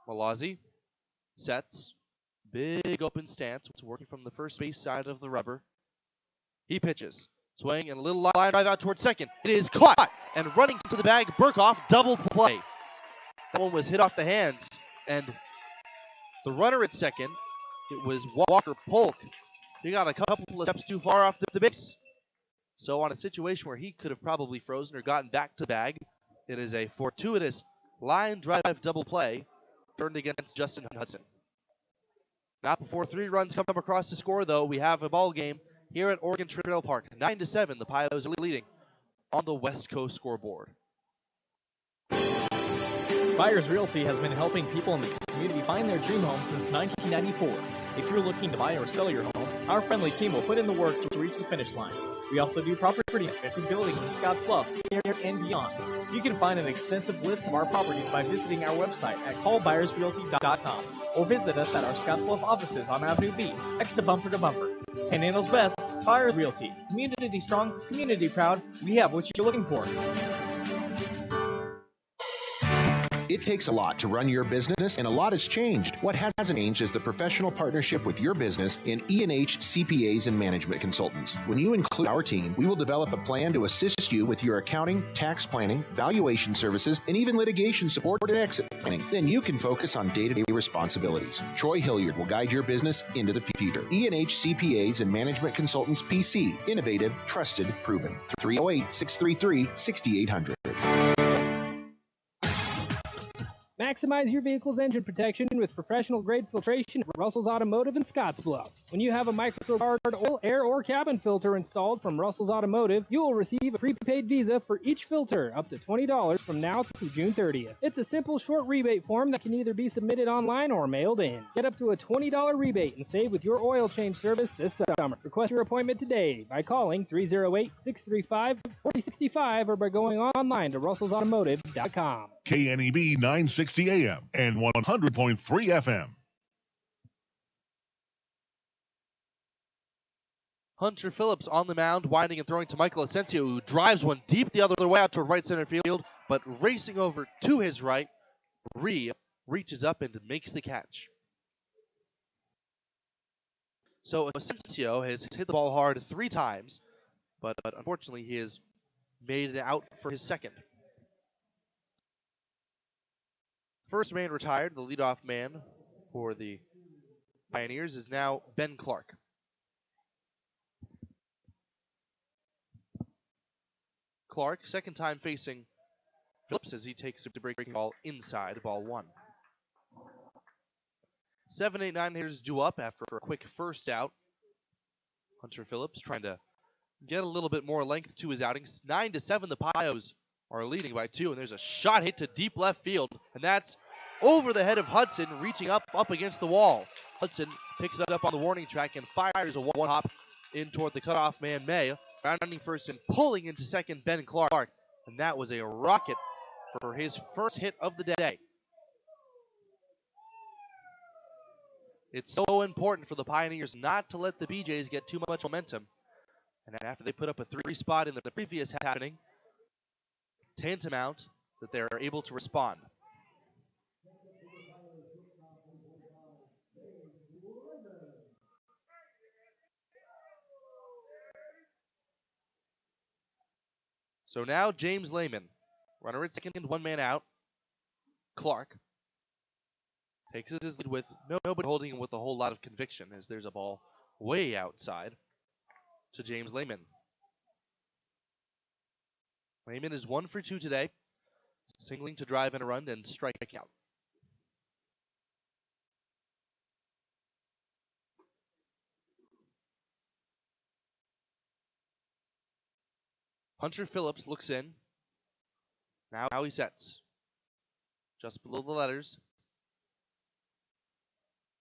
Malazzi sets, big open stance. It's working from the first base side of the rubber. He pitches, swing, and a little line drive out towards second. It is caught, and running to the bag, Burkhoff, double play. That one was hit off the hands, and the runner at second, it was Walker Polk. He got a couple of steps too far off the base. So on a situation where he could have probably frozen or gotten back to the bag, it is a fortuitous line drive double play turned against Justin Hudson. Not before 3 runs come across to score, though. We have a ball game here at Oregon Trail Park. 9-7, the Pios are leading on the West Coast scoreboard. Byers Realty has been helping people in the community find their dream home since 1994. If you're looking to buy or sell your home, our friendly team will put in the work to reach the finish line. We also do property management for buildings in Scotts Bluff, here and beyond. You can find an extensive list of our properties by visiting our website at callbuyersrealty.com or visit us at our Scotts Bluff offices on Avenue B, next to Bumper. Panhandle's best, Byers Realty. Community strong, community proud. We have what you're looking for. It takes a lot to run your business, and a lot has changed. What hasn't changed is the professional partnership with your business in E&H CPAs and Management Consultants. When you include our team, we will develop a plan to assist you with your accounting, tax planning, valuation services, and even litigation support and exit planning. Then you can focus on day-to-day responsibilities. Troy Hilliard will guide your business into the future. E&H CPAs and Management Consultants PC. Innovative, trusted, proven. 308-633-6800. Maximize your vehicle's engine protection with professional-grade filtration at Russell's Automotive in Scottsbluff. When you have a microcard oil, air, or cabin filter installed from Russell's Automotive, you will receive a prepaid Visa for each filter, up to $20 from now through June 30th. It's a simple, short rebate form that can either be submitted online or mailed in. Get up to a $20 rebate and save with your oil change service this summer. Request your appointment today by calling 308-635-4065 or by going online to russellsautomotive.com. KNEB 960 AM and 100.3 FM. Hunter Phillips on the mound, winding and throwing to Michael Asensio, who drives one deep the other way out toward right center field, but racing over to his right, reaches up and makes the catch. So Asensio has hit the ball hard 3 times, but unfortunately he has made it out for his second. First man retired, the leadoff man for the Pioneers is now Ben Clark. Clark, second time facing Phillips as he takes a breaking ball inside, ball 1. 7, 8, 9 hitters due up after a quick first out. Hunter Phillips trying to get a little bit more length to his outings. 9-7, the Pios are leading by 2, and there's a shot hit to deep left field, and that's over the head of Hudson, reaching up against the wall. Hudson picks it up on the warning track and fires a one-hop in toward the cutoff man May, rounding first and pulling into second Ben Clark, and that was a rocket for his first hit of the day. It's so important for the Pioneers not to let the BJs get too much momentum, and after they put up a 3 spot in the previous happening, tantamount that they are able to respond. So now James Lehman, runner at second, 1 man out. Clark takes his lead with nobody holding him with a whole lot of conviction, as there's a ball way outside to James Lehman. Lehman is 1 for 2 today, singling to drive in a run and strike out. Hunter Phillips looks in. Now he sets. Just below the letters.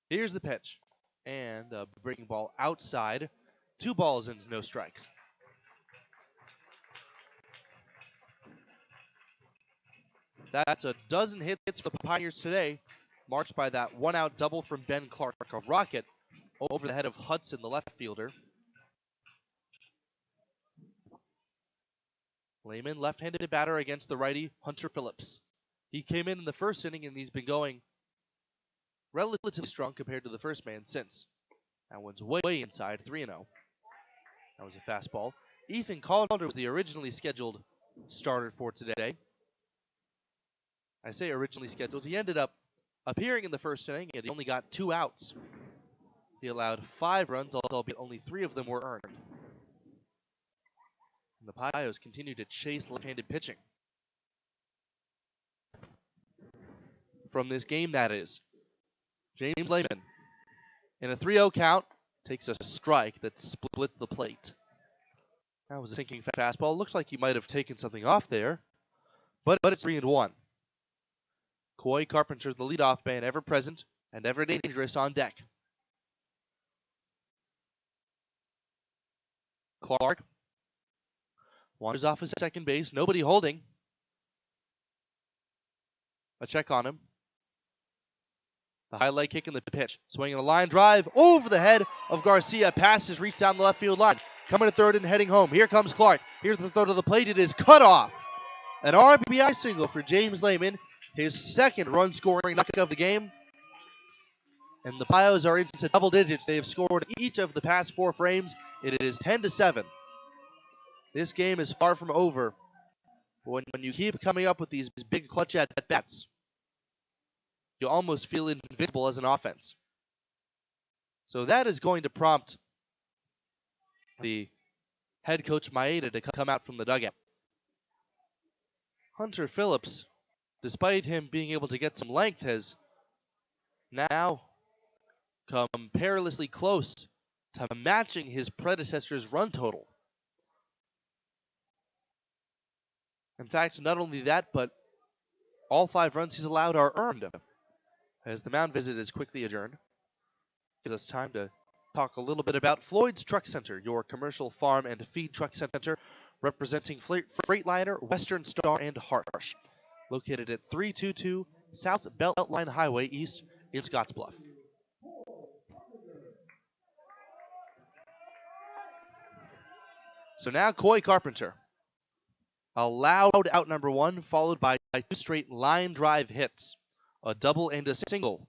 Here's the pitch. And a breaking ball outside. 2 balls and no strikes. That's a dozen hits for the Pioneers today, marked by that 1-out double from Ben Clark, a rocket over the head of Hudson, the left fielder. Lehman, left-handed batter against the righty Hunter Phillips. He came in the first inning, and he's been going relatively strong compared to the first man since. That one's way inside, 3-0. That was a fastball. Ethan Calder was the originally scheduled starter for today. I say originally scheduled. He ended up appearing in the first inning, and he only got 2 outs. He allowed 5 runs, albeit only 3 of them were earned. And the Pios continue to chase left-handed pitching. from this game, that is. James Lehman, in a 3-0 count, takes a strike that split the plate. That was a sinking fastball. Looked like he might have taken something off there, but it's 3-1. Coy Carpenter, the leadoff man, ever present and ever dangerous on deck. Clark wanders off his second base. Nobody holding. A check on him. The high leg kick in the pitch. Swinging a line drive over the head of Garcia. Passes reach down the left field line. Coming to third and heading home. Here comes Clark. Here's the throw to the plate. It is cut off. An RBI single for James Lehman. His second run scoring knock of the game. And the Pios are into double digits. They have scored each of the past 4 frames. It is 10-7. This game is far from over. When you keep coming up with these big clutch at-bats, you almost feel invincible as an offense. So that is going to prompt the head coach Maeda to come out from the dugout. Hunter Phillips, despite him being able to get some length, has now come perilously close to matching his predecessor's run total. In fact, not only that, but all 5 runs he's allowed are earned. As the mound visit is quickly adjourned, gives us time to talk a little bit about Floyd's Truck Center, your commercial farm and feed truck center, representing Freightliner, Western Star, and Harsh. Located at 322 South Beltline Highway East in Scottsbluff. So now Coy Carpenter. A loud out number 1, followed by 2 straight line drive hits. A double and a single.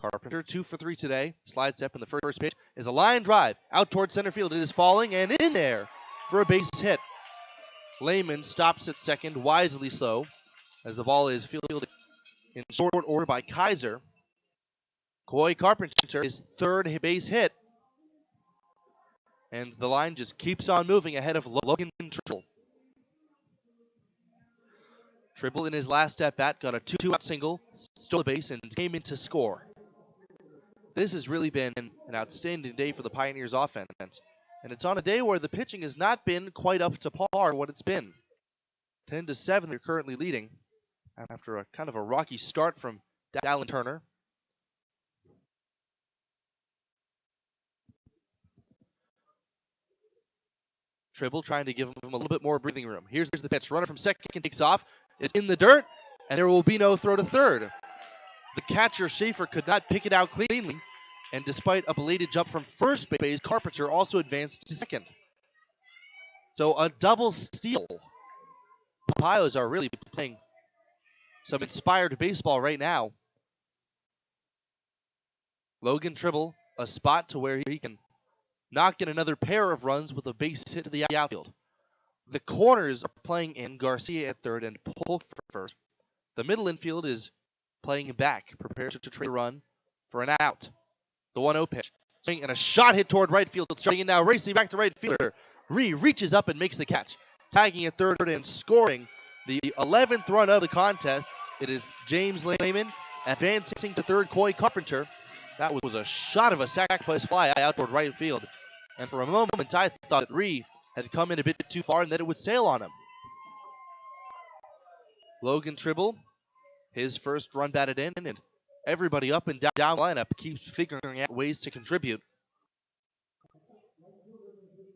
Carpenter 2 for 3 today. Slide step in the first pitch is a line drive out towards center field. It is falling and in there for a base hit. Lehman stops at second, wisely so, as the ball is fielded in short order by Kaiser. Coy Carpenter, his third base hit. And the line just keeps on moving ahead of Logan Tribble. Tribble in his last at-bat got a 2-out single, stole the base, and came in to score. This has really been an outstanding day for the Pioneers offense. And it's on a day where the pitching has not been quite up to par what it's been. 10-7, they're currently leading after a kind of a rocky start from Dallin Turner. Tribble trying to give him a little bit more breathing room. Here's the pitch. Runner from second takes off. Is in the dirt, and there will be no throw to third. The catcher, Schaefer, could not pick it out cleanly, and despite a belated jump from first base, Carpenter also advanced to second. So a double steal. The Pios are really playing some inspired baseball right now. Logan Tribble, a spot to where he can knock in another pair of runs with a base hit to the outfield. The corners are playing in, Garcia at third and Polk for first. The middle infield is playing back, prepared to trade a run for an out. The 1-0 pitch. Swing and a shot hit toward right field. Starting in now, racing back to right fielder. Reaches up and makes the catch. Tagging at third and scoring the 11th run of the contest. It is James Lehman advancing to third, Coy Carpenter. That was a shot of a sacrifice fly out toward right field. And for a moment, I thought that had come in a bit too far and that it would sail on him. Logan Tribble, his first run batted in, and everybody up and down lineup keeps figuring out ways to contribute.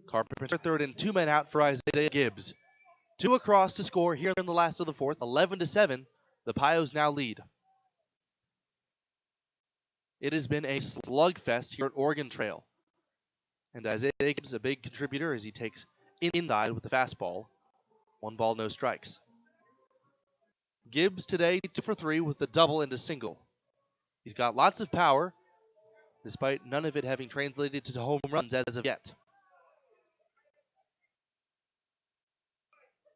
Carpenter third and 2 men out for Isaiah Gibbs. 2 across to score here in the last of the fourth. 11-7, the Pios now lead. It has been a slugfest here at Oregon Trail. And Isaiah Gibbs, a big contributor as he takes inside with the fastball. 1 ball, no strikes. Gibbs today 2 for 3 with a double and a single. He's got lots of power, despite none of it having translated to home runs as of yet.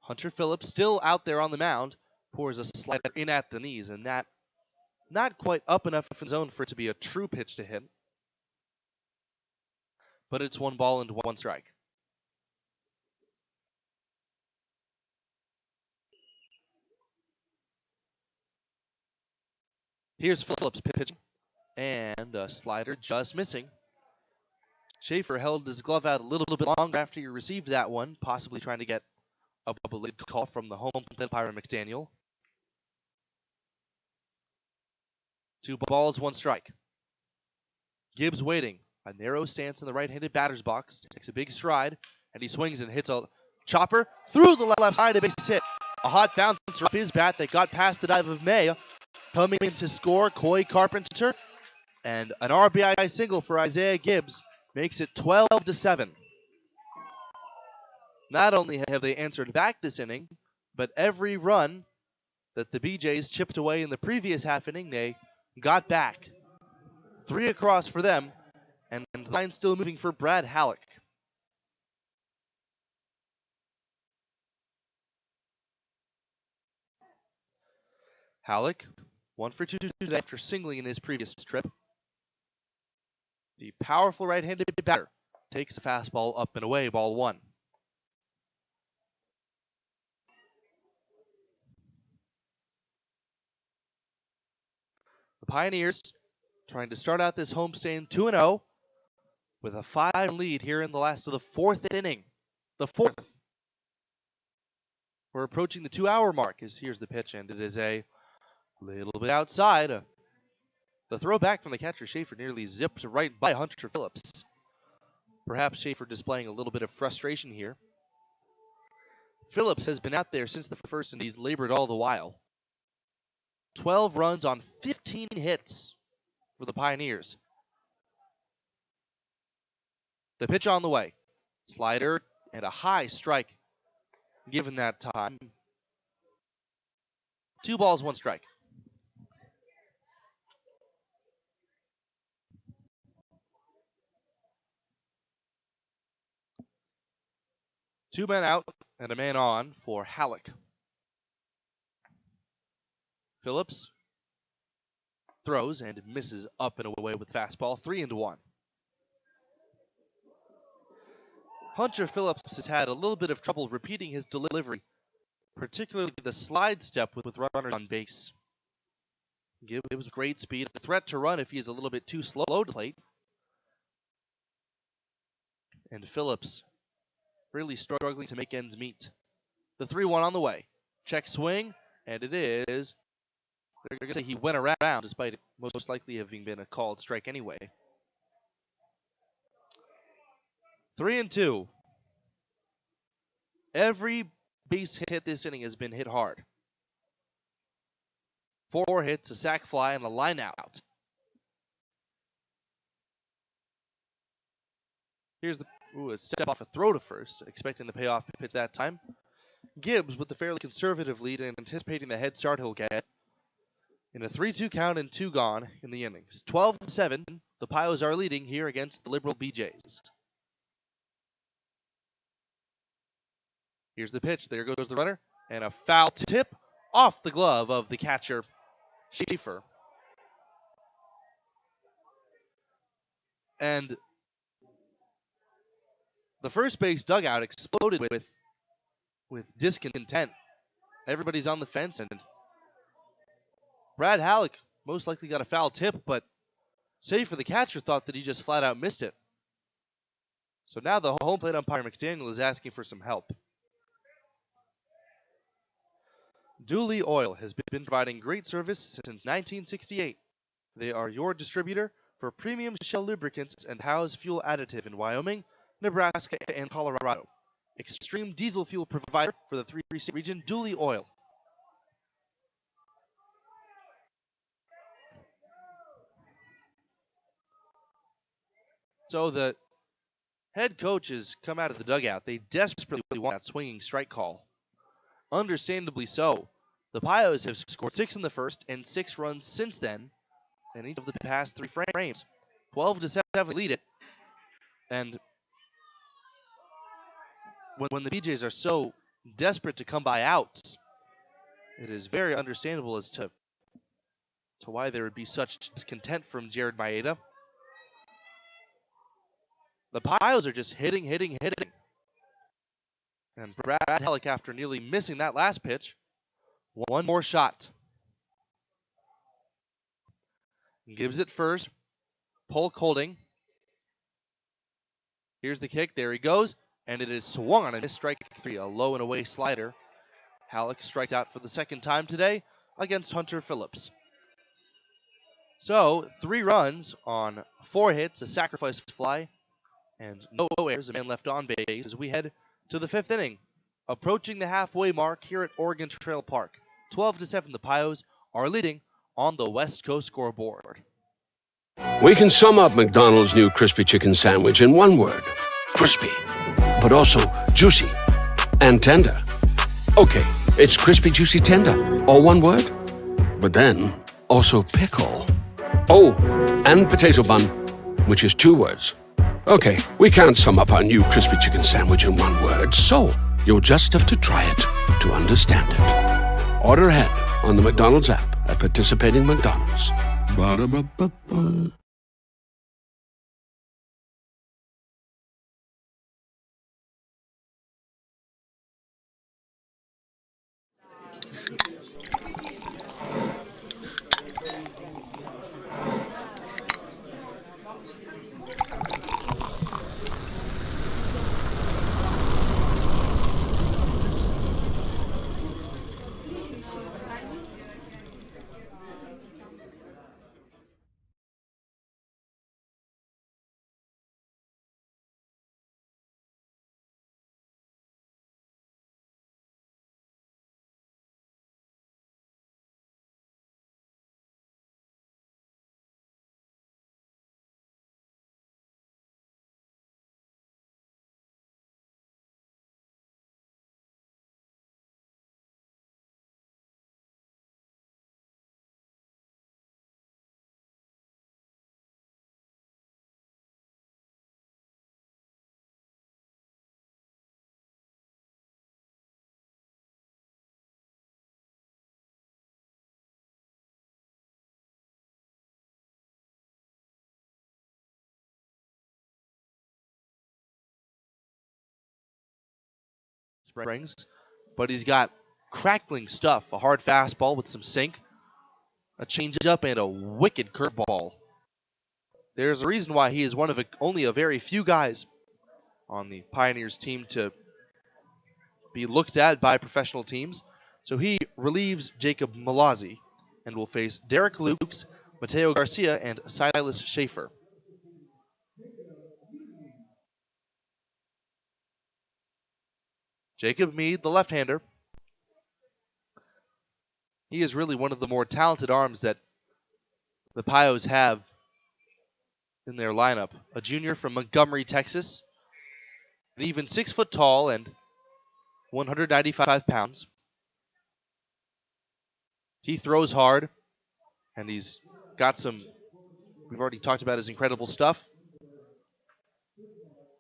Hunter Phillips still out there on the mound, pours a slider in at the knees, and that not quite up enough in zone for it to be a true pitch to him. But it's 1 ball and 1 strike. Here's Phillips pitching, and a slider just missing. Schaefer held his glove out a little bit longer after he received that one, possibly trying to get a late call from the home umpire McDaniel. 2 balls, 1 strike. Gibbs waiting. A narrow stance in the right-handed batter's box. Takes a big stride, and he swings and hits a chopper through the left side. A base hit. A hot bounce off his bat that got past the dive of May. Coming in to score, Coy Carpenter. And an RBI single for Isaiah Gibbs makes it 12-7. Not only have they answered back this inning, but every run that the BJs chipped away in the previous half inning, they got back. 3 across for them, and the line still moving for Brad Halleck. Halleck, 1 for 2 today after singling in his previous trip. The powerful right-handed batter takes the fastball up and away, ball 1. The Pioneers trying to start out this homestand 2-0 with a 5 lead here in the last of the 4th inning. The 4th. We're approaching the 2-hour mark. Here's the pitch, and it is a little bit outside. The throw back from the catcher, Schaefer, nearly zipped right by Hunter Phillips. Perhaps Schaefer displaying a little bit of frustration here. Phillips has been out there since the first, and he's labored all the while. 12 runs on 15 hits for the Pioneers. The pitch on the way. Slider and a high strike given that time. 2 balls, 1 strike. Two men out and a man on for Halleck. Phillips throws and misses up and away with fastball, 3-1. Hunter Phillips has had a little bit of trouble repeating his delivery, particularly the slide step with runners on base. Gibbs great speed, a threat to run if he's a little bit too slow to plate. And Phillips really struggling to make ends meet. The 3-1 on the way. Check swing, and it is. They're going to say he went around, despite it most likely having been a called strike anyway. 3-2. Every base hit this inning has been hit hard. 4 hits, a sac fly, and a line out. Here's a step off a throw to first, expecting the payoff pitch that time. Gibbs with the fairly conservative lead and anticipating the head start he'll get. In a 3-2 count and 2 gone in the innings. 12-7, the Pios are leading here against the Liberal BJs. Here's the pitch. There goes the runner. And a foul tip off the glove of the catcher, Schaefer. And the first base dugout exploded with discontent. Everybody's on the fence, and Brad Halleck most likely got a foul tip, but Schaefer, the catcher, thought that he just flat out missed it. So now the home plate umpire McDaniel is asking for some help. Dooley Oil has been providing great service since 1968. They are your distributor for premium Shell lubricants and House fuel additive in Wyoming, Nebraska, and Colorado. Extreme diesel fuel provider for the 3-state region, Dooley Oil. So the head coaches come out of the dugout. They desperately want that swinging strike call. Understandably so. The Pios have scored 6 in the first and 6 runs since then in each of the past 3 frames. 12-7 lead it. And when the BJs are so desperate to come by outs, it is very understandable as to why there would be such discontent from Jared Maeda. The Pios are just hitting. And Brad Halleck, after nearly missing that last pitch, one more shot. Gives it first. Polk holding. Here's the kick. There he goes. And it is swung on a missed strike three. A low and away slider. Halleck strikes out for the second time today against Hunter Phillips. So, 3 runs on 4 hits, a sacrifice fly, and no errors, a man left on base as we head to the 5th inning. Approaching the halfway mark here at Oregon Trail Park. 12-7, the Pios are leading on the West Coast scoreboard. We can sum up McDonald's new crispy chicken sandwich in one word. Crispy. But also juicy and tender. Okay, it's crispy, juicy, tender. All one word. But then, also pickle. Oh, and potato bun, which is 2 words. Okay, we can't sum up our new crispy chicken sandwich in one word, so you'll just have to try it to understand it. Order ahead on the McDonald's app at participating McDonald's. Ba-da-ba-ba-ba. Springs, but he's got crackling stuff, a hard fastball with some sink, a changeup, and a wicked curveball. There's a reason why he is one of only a very few guys on the Pioneers team to be looked at by professional teams. So he relieves Jacob Malazzi and will face Derek Lukes, Mateo Garcia, and Silas Schaefer. Jacob Meade, the left-hander. He is really one of the more talented arms that the Pios have in their lineup. A junior from Montgomery, Texas. And even 6 foot tall and 195 pounds. He throws hard, and he's got some, we've already talked about his incredible stuff.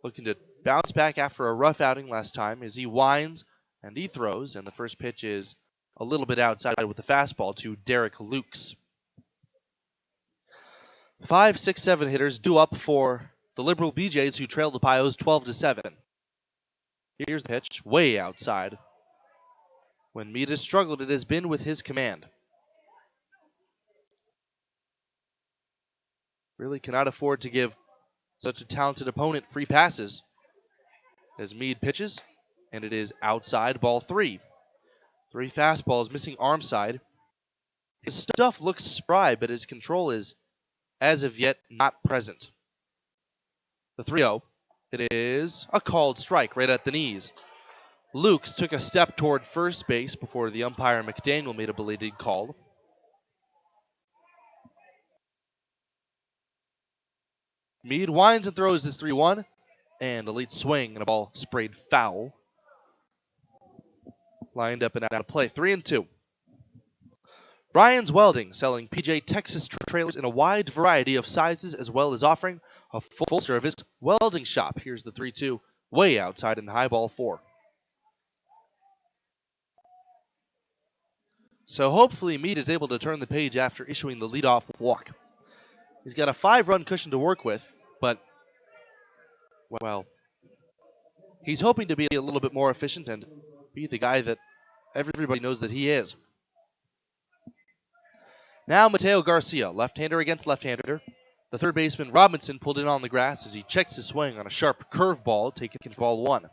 Looking to bounce back after a rough outing last time as he winds and he throws, and the first pitch is a little bit outside with the fastball to Derek Lukes. 5, 6, 7 hitters due up for the Liberal BJs who trail the Pios 12-7. Here's the pitch, way outside. When Meade has struggled, it has been with his command. Really cannot afford to give such a talented opponent free passes. As Meade pitches, and it is outside, ball 3. 3 fastballs, missing arm side. His stuff looks spry, but his control is, as of yet, not present. The 3-0. It is a called strike right at the knees. Lukes took a step toward first base before the umpire McDaniel made a belated call. Meade winds and throws his 3-1, and a late swing and a ball sprayed foul. Lined up and out of play, 3-2. Brian's Welding, selling PJ Texas trailers in a wide variety of sizes, as well as offering a full-service welding shop. Here's the 3-2, way outside in the high, ball 4. So hopefully Meade is able to turn the page after issuing the leadoff walk. He's got a 5-run cushion to work with, but, well, he's hoping to be a little bit more efficient and be the guy that everybody knows that he is. Now Mateo Garcia, left-hander against left-hander. The third baseman, Robinson, pulled in on the grass as he checks his swing on a sharp curveball, taking ball one.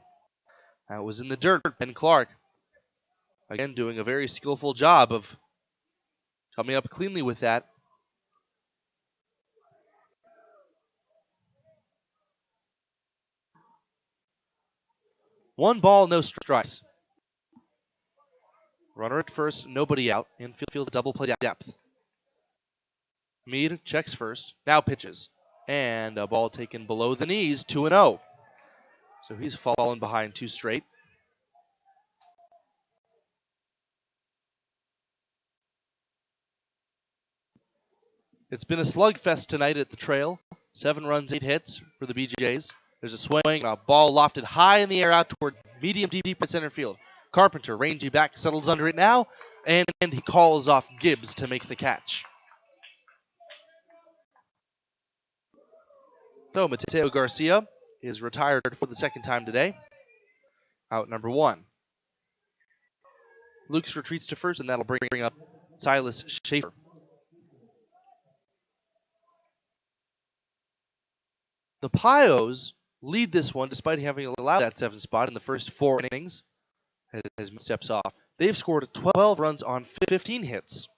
That was in the dirt. Ben Clark, again, doing a very skillful job of coming up cleanly with that. One ball, no strikes. Runner at first, nobody out. Infield double play depth. Meade checks first, now pitches. And a ball taken below the knees, 2-0. So he's fallen behind 2 straight. It's been a slugfest tonight at the Trail. 7 runs, 8 hits for the BJs. There's a swing, a ball lofted high in the air out toward medium deep at center field. Carpenter, rangy back, settles under it now, and he calls off Gibbs to make the catch. So Mateo Garcia is retired for the second time today. Out number 1. Lukes retreats to first, and that'll bring up Silas Schaefer. The Pios lead this one despite having allowed that 7th spot in the first 4 innings as steps off. They've scored 12 runs on 15 hits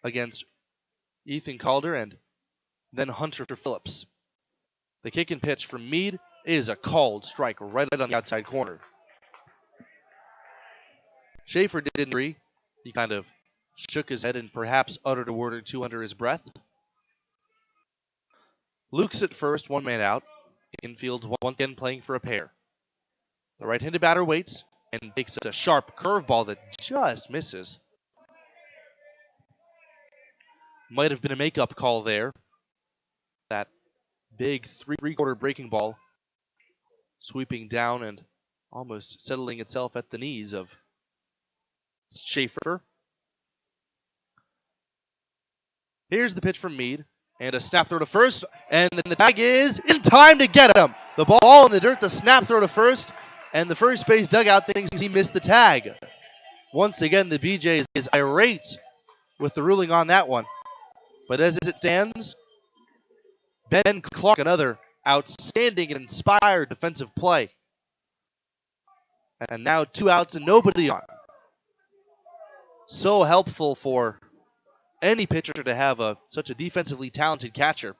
against Ethan Calder and then Hunter Phillips. The kick and pitch from Meade is a called strike right on the outside corner. Schaefer didn't agree. He kind of shook his head and perhaps uttered a word or two under his breath. Luke's at first, 1 man out. Infield once again playing for a pair. The right-handed batter waits and takes a sharp curveball that just misses. Might have been a makeup call there. That big three-quarter breaking ball sweeping down and almost settling itself at the knees of Schaefer. Here's the pitch from Meade. And a snap throw to first, and then the tag is in time to get him. The ball in the dirt, the snap throw to first, and the first base dugout thinks he missed the tag. Once again, the BJ is irate with the ruling on that one. But as it stands, Ben Clark, another outstanding and inspired defensive play. And now 2 outs and nobody on. So helpful for any pitcher to have such a defensively talented catcher.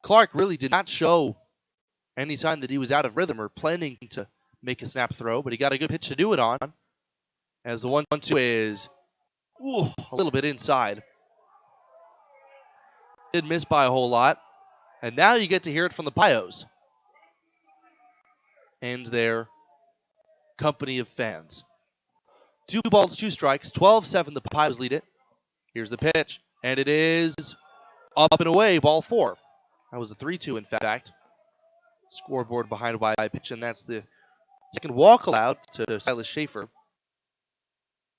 Clark really did not show any sign that he was out of rhythm or planning to make a snap throw, but he got a good pitch to do it on. As the 1-2 is a little bit inside. Did miss by a whole lot. And now you get to hear it from the Pios and their company of fans. 2 balls, 2 strikes, 12-7, the Pios lead it. Here's the pitch, and it is up and away, ball 4. That was a 3-2, in fact. Scoreboard behind by a pitch, and that's the second walk allowed to Silas Schaefer,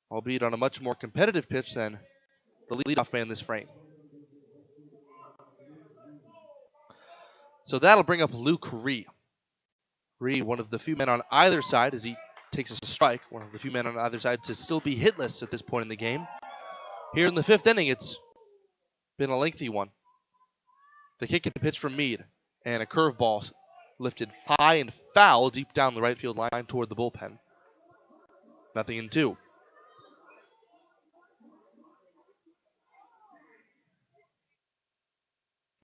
albeit on a much more competitive pitch than the leadoff man this frame. So that'll bring up Luke Ree. Ree, one of the few men on either side, as he takes a strike, one of the few men on either side to still be hitless at this point in the game. Here in the 5th inning, it's been a lengthy one. The kick and pitch from Meade, and a curveball lifted high and foul deep down the right field line toward the bullpen. 0-2.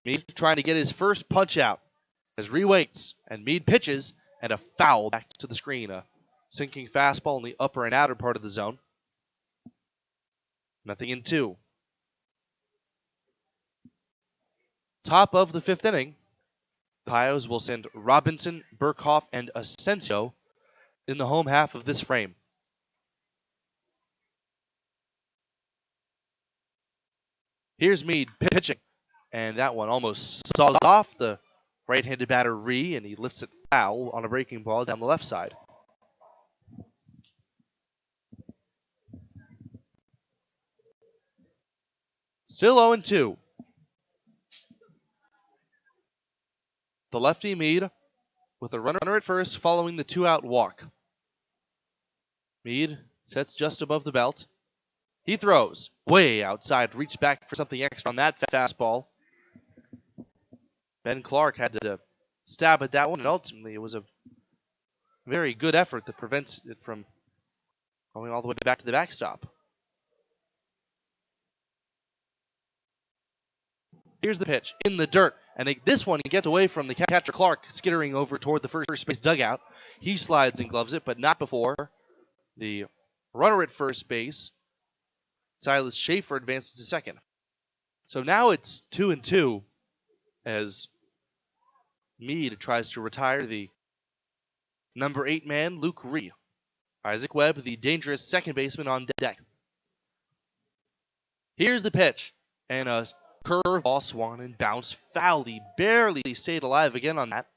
Meade trying to get his first punch out as Ree waits, and Meade pitches, and a foul back to the screen. A sinking fastball in the upper and outer part of the zone. 0-2. Top of the 5th inning, Pios will send Robinson, Burkhoff, and Asensio in the home half of this frame. Here's Meade pitching, and that one almost saws off the right-handed batter Ree, and he lifts it foul on a breaking ball down the left side. Still 0-2. The lefty Meade with a runner at first following the 2-out walk. Meade sets just above the belt. He throws way outside, reached back for something extra on that fastball. Ben Clark had to stab at that one, and ultimately it was a very good effort that prevents it from going all the way back to the backstop. Here's the pitch in the dirt, and this one he gets away from the catcher Clark, skittering over toward the first base dugout. He slides and gloves it, but not before the runner at first base, Silas Schaefer, advances to second. So now it's 2-2 as Meade tries to retire the number 8 man, Luke Ree. Isaac Webb, the dangerous second baseman, on deck. Here's the pitch, and a curveball swung and bounced foully, barely stayed alive again on that.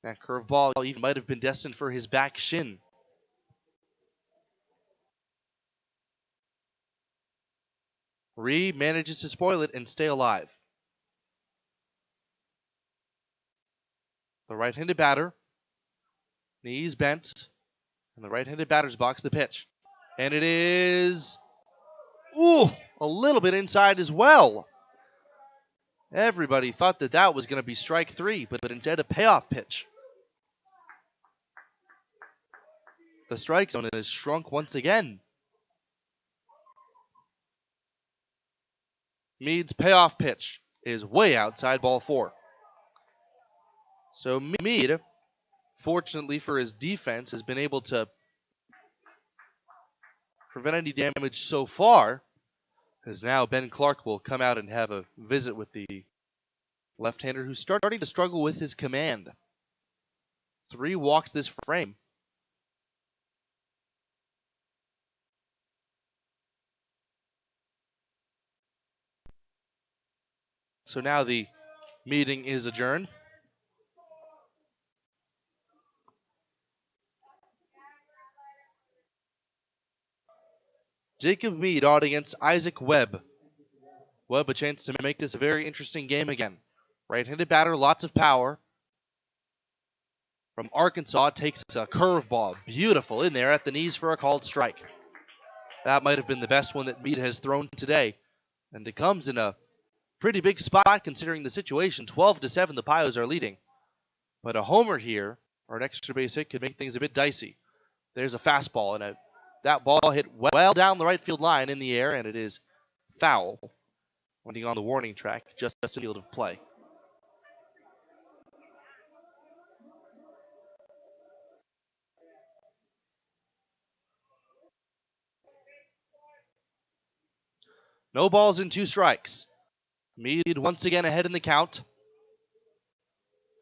That curveball even might have been destined for his back shin. Ree manages to spoil it and stay alive. The right-handed batter, knees bent, in the right-handed batter's box, the pitch. And it is, a little bit inside as well. Everybody thought that was going to be strike 3, but instead a payoff pitch. The strike zone has shrunk once again. Meade's payoff pitch is way outside, ball 4. So Meade, fortunately for his defense, has been able to prevent any damage so far, as now Ben Clark will come out and have a visit with the left-hander who's starting to struggle with his command. 3 walks this frame. So now the meeting is adjourned. Jacob Meade out against Isaac Webb. Webb a chance to make this a very interesting game again. Right-handed batter, lots of power. From Arkansas, takes a curveball. Beautiful in there at the knees for a called strike. That might have been the best one that Meade has thrown today. And it comes in a pretty big spot considering the situation. 12-7, the Pios are leading. But a homer here, or an extra base hit, could make things a bit dicey. There's a fastball, and that ball hit well down the right field line in the air, and it is foul. Winding on the warning track, just a field of play. No balls and 2 strikes. Meade once again ahead in the count.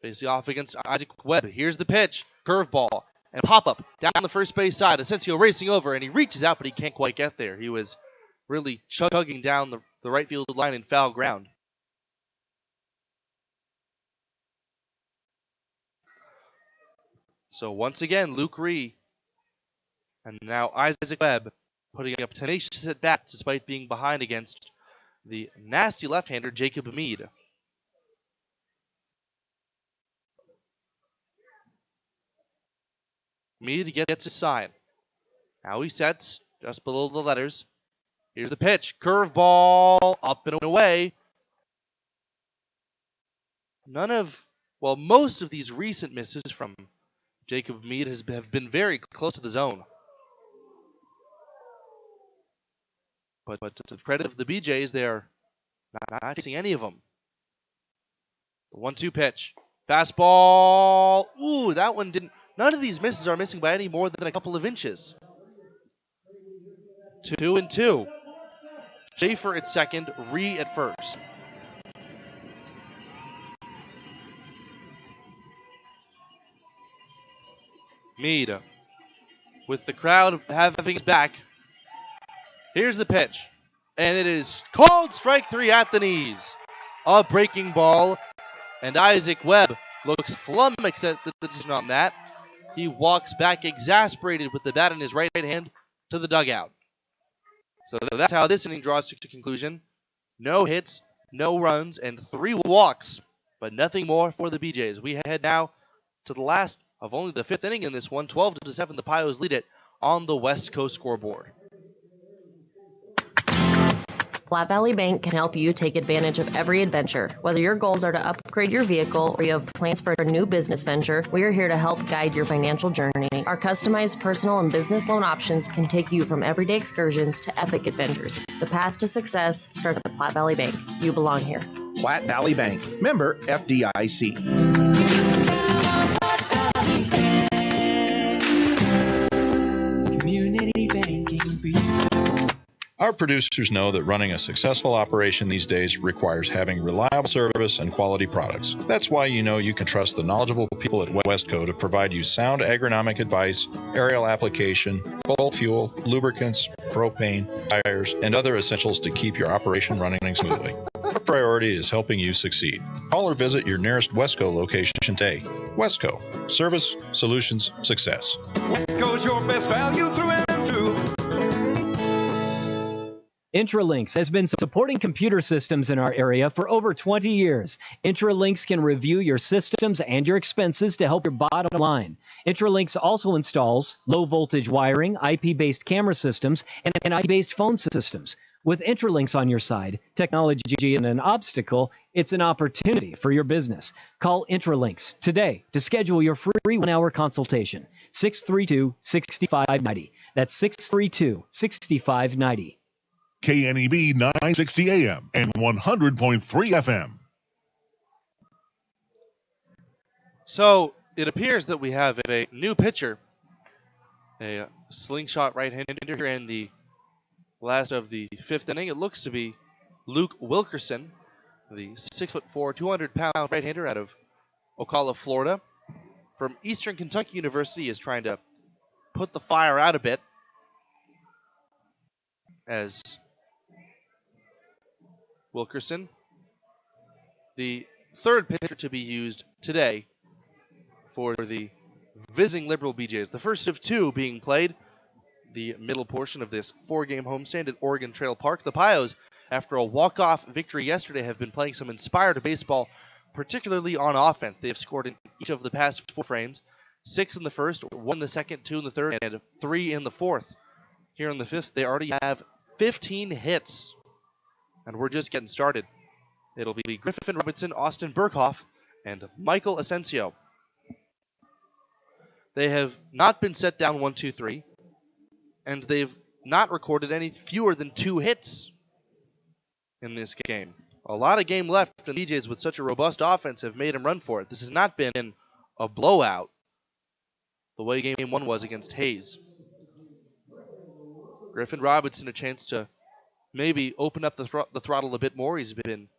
Facing off against Isaac Webb. Here's the pitch. Curveball. And pop-up down the first base side. Asensio racing over, and he reaches out, but he can't quite get there. He was really chugging down the right field line in foul ground. So once again, Luke Ree and now Isaac Webb putting up tenacious at-bats despite being behind against the nasty left-hander Jacob Meade. Meade gets his sign. Now he sets just below the letters. Here's the pitch. Curveball up and away. Most of these recent misses from Jacob Meade have been very close to the zone. But to the credit of the BJs, they're not chasing any of them. The 1-2 pitch. Fastball. Ooh, that one didn't. None of these misses are missing by any more than a couple of inches. 2-2. Schaefer at second, Ree at first. Meade, with the crowd having his back. Here's the pitch, and it is called strike 3 at the knees. A breaking ball, and Isaac Webb looks flummoxed at the decision on that. He walks back exasperated with the bat in his right hand to the dugout. So that's how this inning draws to conclusion. No hits, no runs, and 3 walks, but nothing more for the BJs. We head now to the last of only the 5th inning in this one. 12-7, the Pios lead it on the West Coast scoreboard. Platte Valley Bank can help you take advantage of every adventure. Whether your goals are to upgrade your vehicle or you have plans for a new business venture, we are here to help guide your financial journey. Our customized personal and business loan options can take you from everyday excursions to epic adventures. The path to success starts at Platte Valley Bank. You belong here. Platte Valley Bank, member FDIC. Community banking. Our producers know that running a successful operation these days requires having reliable service and quality products. That's why you know you can trust the knowledgeable people at Westco to provide you sound agronomic advice, aerial application, bulk fuel, lubricants, propane, tires, and other essentials to keep your operation running smoothly. Our priority is helping you succeed. Call or visit your nearest Westco location today. Westco. Service, solutions, success. Westco's your best value through and through. Intralinks has been supporting computer systems in our area for over 20 years. Intralinks can review your systems and your expenses to help your bottom line. Intralinks also installs low-voltage wiring, IP-based camera systems, and IP-based phone systems. With Intralinks on your side, technology isn't an obstacle, it's an opportunity for your business. Call Intralinks today to schedule your free 1-hour consultation. 632-6590. That's 632-6590. KNEB 960 AM and 100.3 FM. So it appears that we have a new pitcher, a slingshot right-hander in the last of the fifth inning. It looks to be Luke Wilkerson, the 6'4", 200-pound right-hander out of Ocala, Florida. From Eastern Kentucky University, is trying to put the fire out a bit as Wilkerson, the third pitcher to be used today for the visiting Liberal BJs. The first of two being played, the middle portion of this 4-game homestand at Oregon Trail Park. The Pios, after a walk-off victory yesterday, have been playing some inspired baseball, particularly on offense. They have scored in each of the past 4 frames, 6 in the first, 1 in the second, 2 in the third, and 3 in the fourth. Here in the fifth, they already have 15 hits. And we're just getting started. It'll be Griffin Robinson, Austin Burkhoff, and Michael Asensio. They have not been set down 1-2-3, and they've not recorded any fewer than 2 hits in this game. A lot of game left, and the BJs with such a robust offense have made them run for it. This has not been a blowout the way game 1 was against Hayes. Griffin Robinson a chance to maybe open up the throttle a bit more. He's been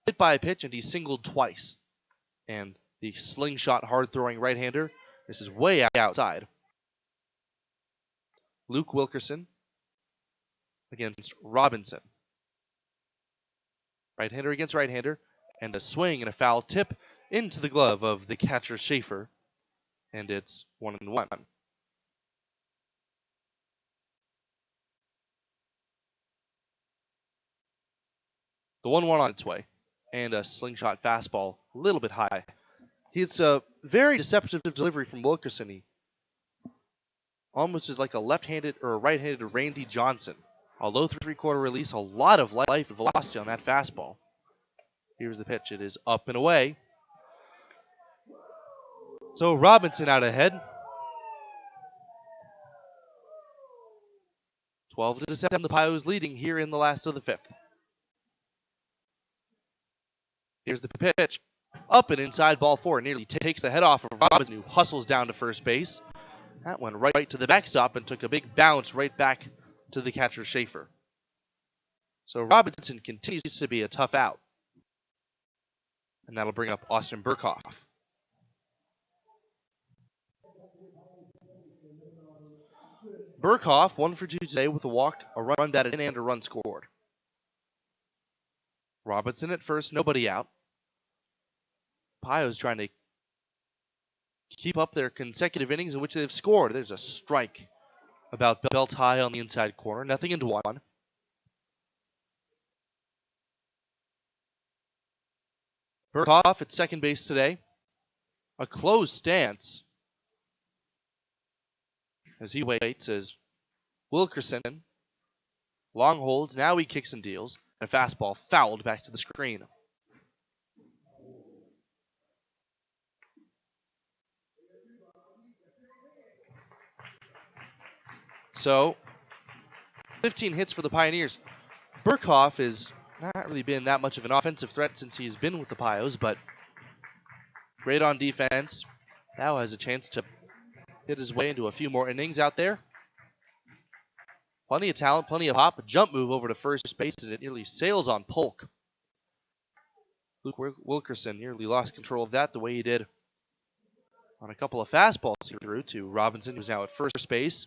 hit by a pitch, and he's singled twice. And the slingshot, hard-throwing right-hander, this is way outside. Luke Wilkerson against Robinson. Right-hander against right-hander, and a swing and a foul tip into the glove of the catcher Schaefer, and it's 1-1. The 1-1 on its way, and a slingshot fastball a little bit high. It's a very deceptive delivery from Wilkerson. He almost is like a left-handed or a right-handed Randy Johnson. A low 3/4 release, a lot of life and velocity on that fastball. Here's the pitch. It is up and away. So Robinson out ahead. 12-7, the Pios leading here in the last of the fifth. Here's the pitch. Up and inside, ball 4. Nearly takes the head off of Robinson, who hustles down to first base. That went right to the backstop and took a big bounce right back to the catcher Schaefer. So Robinson continues to be a tough out. And that'll bring up Austin Burkhoff. Burkhoff, 1 for 2 today with a walk, a run batted in, and a run scored. Robinson at first, nobody out. Pios trying to keep up their consecutive innings in which they've scored. There's a strike about belt high on the inside corner. Nothing into 1. Burkhoff at second base today. A closed stance as he waits as Wilkerson Long holds, now he kicks and deals. And a fastball fouled back to the screen. So, 15 hits for the Pioneers. Burkhoff has not really been that much of an offensive threat since he's been with the Pios, but great on defense. Now has a chance to hit his way into a few more innings out there. Plenty of talent, plenty of hop. A jump move over to first base, and it nearly sails on Polk. Luke Wilkerson nearly lost control of that the way he did on a couple of fastballs he threw to Robinson, who's now at first base.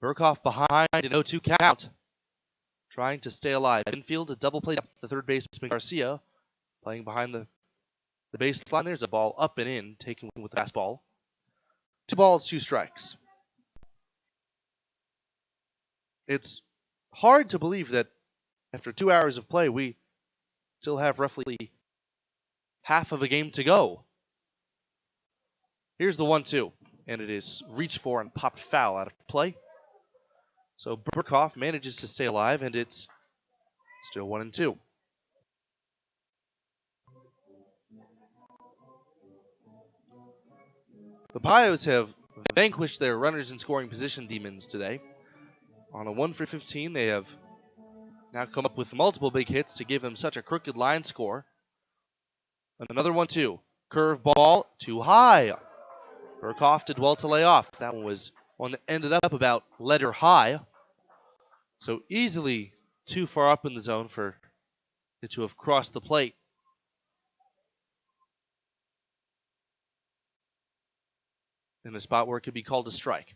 Burkhoff behind an 0-2 count, trying to stay alive. Infield, a double play up the third baseman Garcia, playing behind the baseline. There's a ball up and in, taken with the fastball. 2 balls, 2 strikes. It's hard to believe that after 2 hours of play, we still have roughly half of a game to go. Here's the 1-2, and it is reached for and popped foul out of play. So Burkhoff manages to stay alive, and it's still 1-2. The Pios have vanquished their runners in scoring position demons today. On a 1-for-15, they have now come up with multiple big hits to give them such a crooked line score. And another 1-2. Curve ball, too high. Burkhoff did well to lay off. That one was one that ended up about letter high. So easily too far up in the zone for it to have crossed the plate. In a spot where it could be called a strike.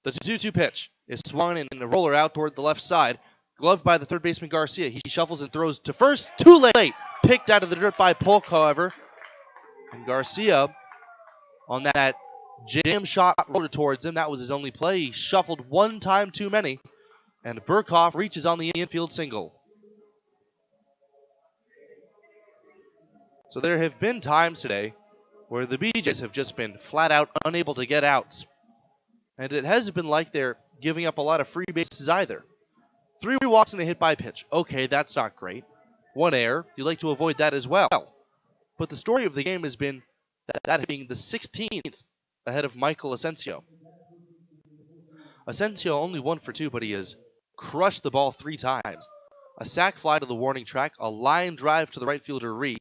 The 2-2 pitch is swung in a roller out toward the left side. Gloved by the third baseman Garcia. He shuffles and throws to first. Too late. Picked out of the dirt by Polk, however. And Garcia, on that jam shot roller towards him, that was his only play. He shuffled one time too many. And Burkhoff reaches on the infield single. So there have been times today where the BJs have just been flat out unable to get outs. And it hasn't been like they're giving up a lot of free bases either. 3 walks and a hit by pitch. Okay, that's not great. 1 error. You'd like to avoid that as well. But the story of the game has been that being the 16th ahead of Michael Asensio. Asensio only 1 for 2, but he has crushed the ball 3 times. A sac fly to the warning track, a line drive to the right fielder Ree,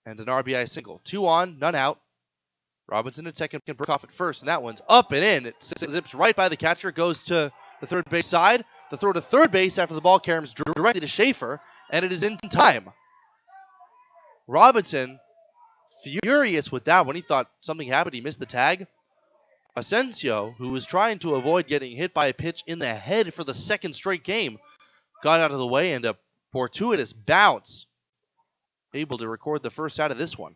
and an RBI single. 2 on, none out. Robinson at second, Burkhoff at first, and that one's up and in. It zips right by the catcher, goes to the third base side. The throw to third base after the ball caroms directly to Schaefer, and it is in time. Robinson, furious with that one. He thought something happened. He missed the tag. Asensio, who was trying to avoid getting hit by a pitch in the head for the second straight game, got out of the way, and a fortuitous bounce, able to record the first out of this one.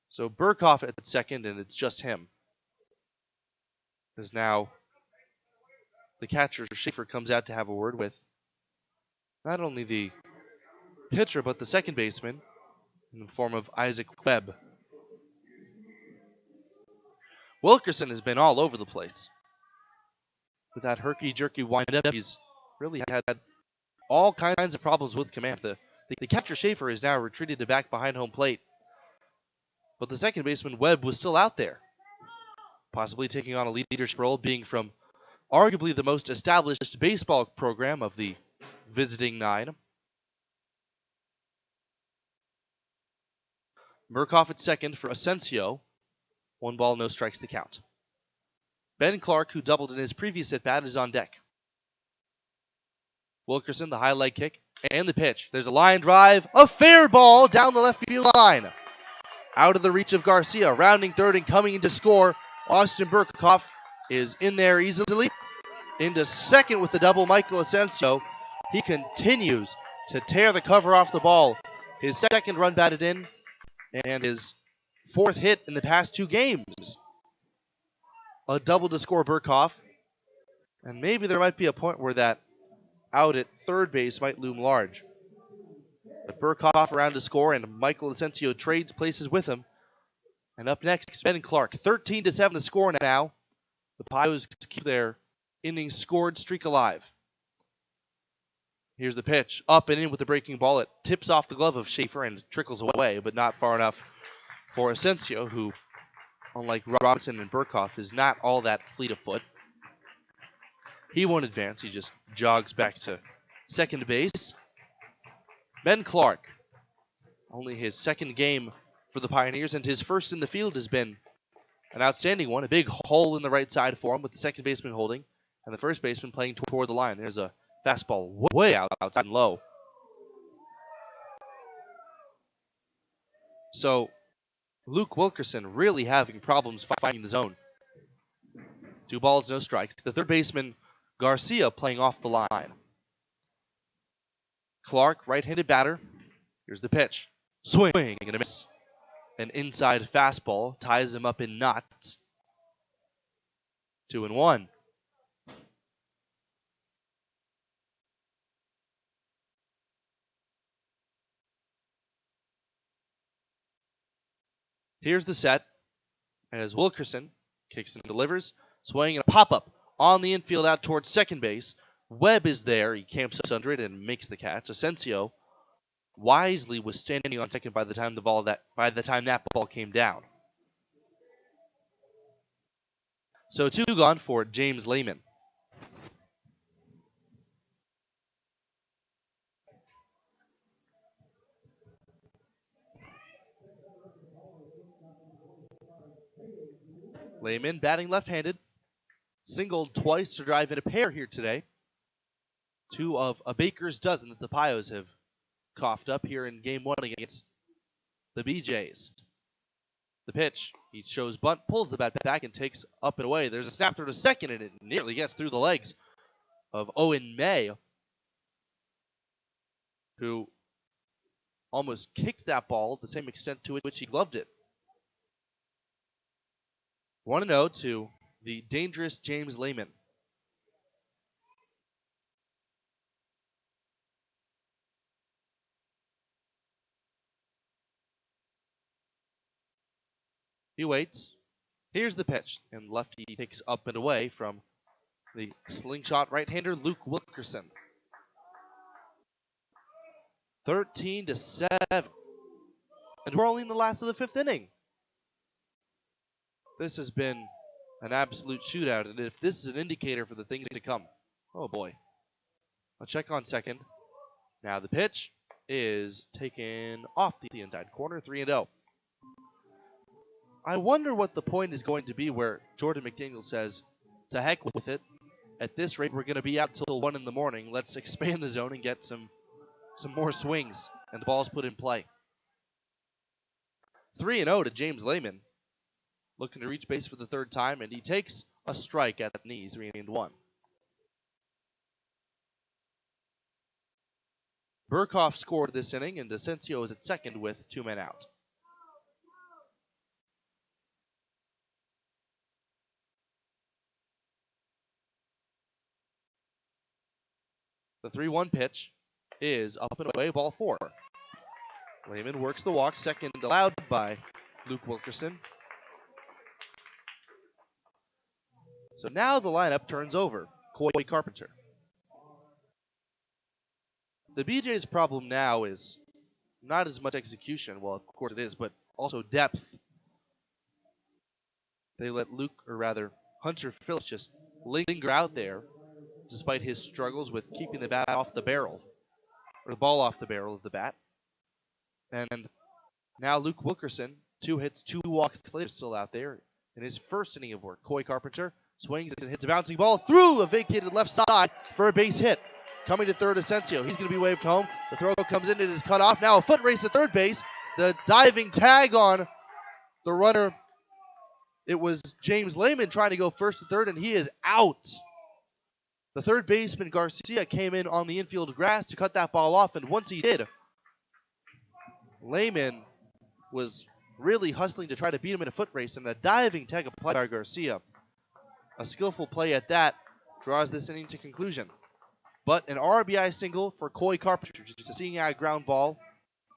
So Burkhoff at second, and it's just him. As now the catcher, Schaefer, comes out to have a word with not only the pitcher, but the second baseman in the form of Isaac Webb. Wilkerson has been all over the place. With that herky-jerky wind-up, he's really had all kinds of problems with command. The catcher, Schaefer, is now retreated to back behind home plate. But the second baseman, Webb, was still out there, possibly taking on a leadership role, being from arguably the most established baseball program of the visiting 9. Burkhoff at second for Asensio. 1 ball, no strikes the count. Ben Clark, who doubled in his previous at-bat, is on deck. Wilkerson, the high leg kick, and the pitch. There's a line drive, a fair ball down the left field line. Out of the reach of Garcia, rounding third and coming in to score. Austin Burkhoff is in there easily. Into second with the double, Michael Asensio. He continues to tear the cover off the ball. His second run batted in, and his 4th hit in the past 2 games. A double to score Burkhoff. And maybe there might be a point where that out at third base might loom large. But Burkhoff around to score, and Michael Asensio trades places with him. And up next, Ben Clark. 13-7 to score now. The Pios keep their innings scored streak alive. Here's the pitch. Up and in with the breaking ball. It tips off the glove of Schaefer and trickles away, but not far enough for Asensio, who, unlike Robinson and Burkhoff, is not all that fleet of foot. He won't advance. He just jogs back to second base. Ben Clark, only his second game for the Pioneers, and his first in the field has been an outstanding one. A big hole in the right side for him with the second baseman holding, and the first baseman playing toward the line. There's a fastball way outside and low. So Luke Wilkerson really having problems finding the zone. 2 balls, no strikes. The third baseman, Garcia, playing off the line. Clark, right-handed batter. Here's the pitch. Swing and a miss. An inside fastball ties him up in knots. 2-1. Here's the set as Wilkerson kicks and delivers. Swing and a pop-up on the infield out towards second base. Webb is there. He camps under it and makes the catch. Asensio wisely was standing on second by the time that ball came down. So 2 gone for James Lehman. Lehman batting left-handed. Singled twice to drive in a pair here today. 2 of a baker's dozen that the Pios have coughed up here in game 1 against the BJs. The pitch. He shows bunt, pulls the bat back, and takes up and away. There's a snap through to second, and it nearly gets through the legs of Owen May, who almost kicked that ball the same extent to which he gloved it. 1-0 to the dangerous James Lehman. He waits. Here's the pitch, and lefty takes up and away from the slingshot right-hander Luke Wilkerson. 13-7. And we're only in the last of the 5th inning. This has been an absolute shootout, and if this is an indicator for the things to come, oh boy. I'll check on second. Now the pitch is taken off the inside corner, 3-0. I wonder what the point is going to be where Jordan McDaniel says, to heck with it. At this rate, we're going to be out till 1 in the morning. Let's expand the zone and get some more swings and the balls put in play. 3-0 to James Lehman. Looking to reach base for the 3rd time, and he takes a strike at the knees, 3-1. Burkhoff scored this inning, and Asensio is at second with 2 men out. The 3-1 pitch is up and away, ball 4. Lehman works the walk, second allowed by Luke Wilkerson. So now the lineup turns over. Coy Carpenter. The BJ's problem now is not as much execution, well, of course it is, but also depth. They let Hunter Phillips just linger out there, despite his struggles with keeping the bat off the barrel, or the ball off the barrel of the bat. And now Luke Wilkerson, 2 hits, 2 walks later, still out there in his first inning of work. Coy Carpenter swings and hits a bouncing ball through a vacated left side for a base hit. Coming to third, Asensio. He's going to be waved home. The throw comes in. It is cut off. Now a foot race at third base. The diving tag on the runner. It was James Lehman trying to go first to third, and he is out. The third baseman, Garcia, came in on the infield grass to cut that ball off, and once he did, Lehman was really hustling to try to beat him in a foot race, and a diving tag applied by Garcia. A skillful play at that draws this inning to conclusion. But an RBI single for Coy Carpenter, just a seeing eye ground ball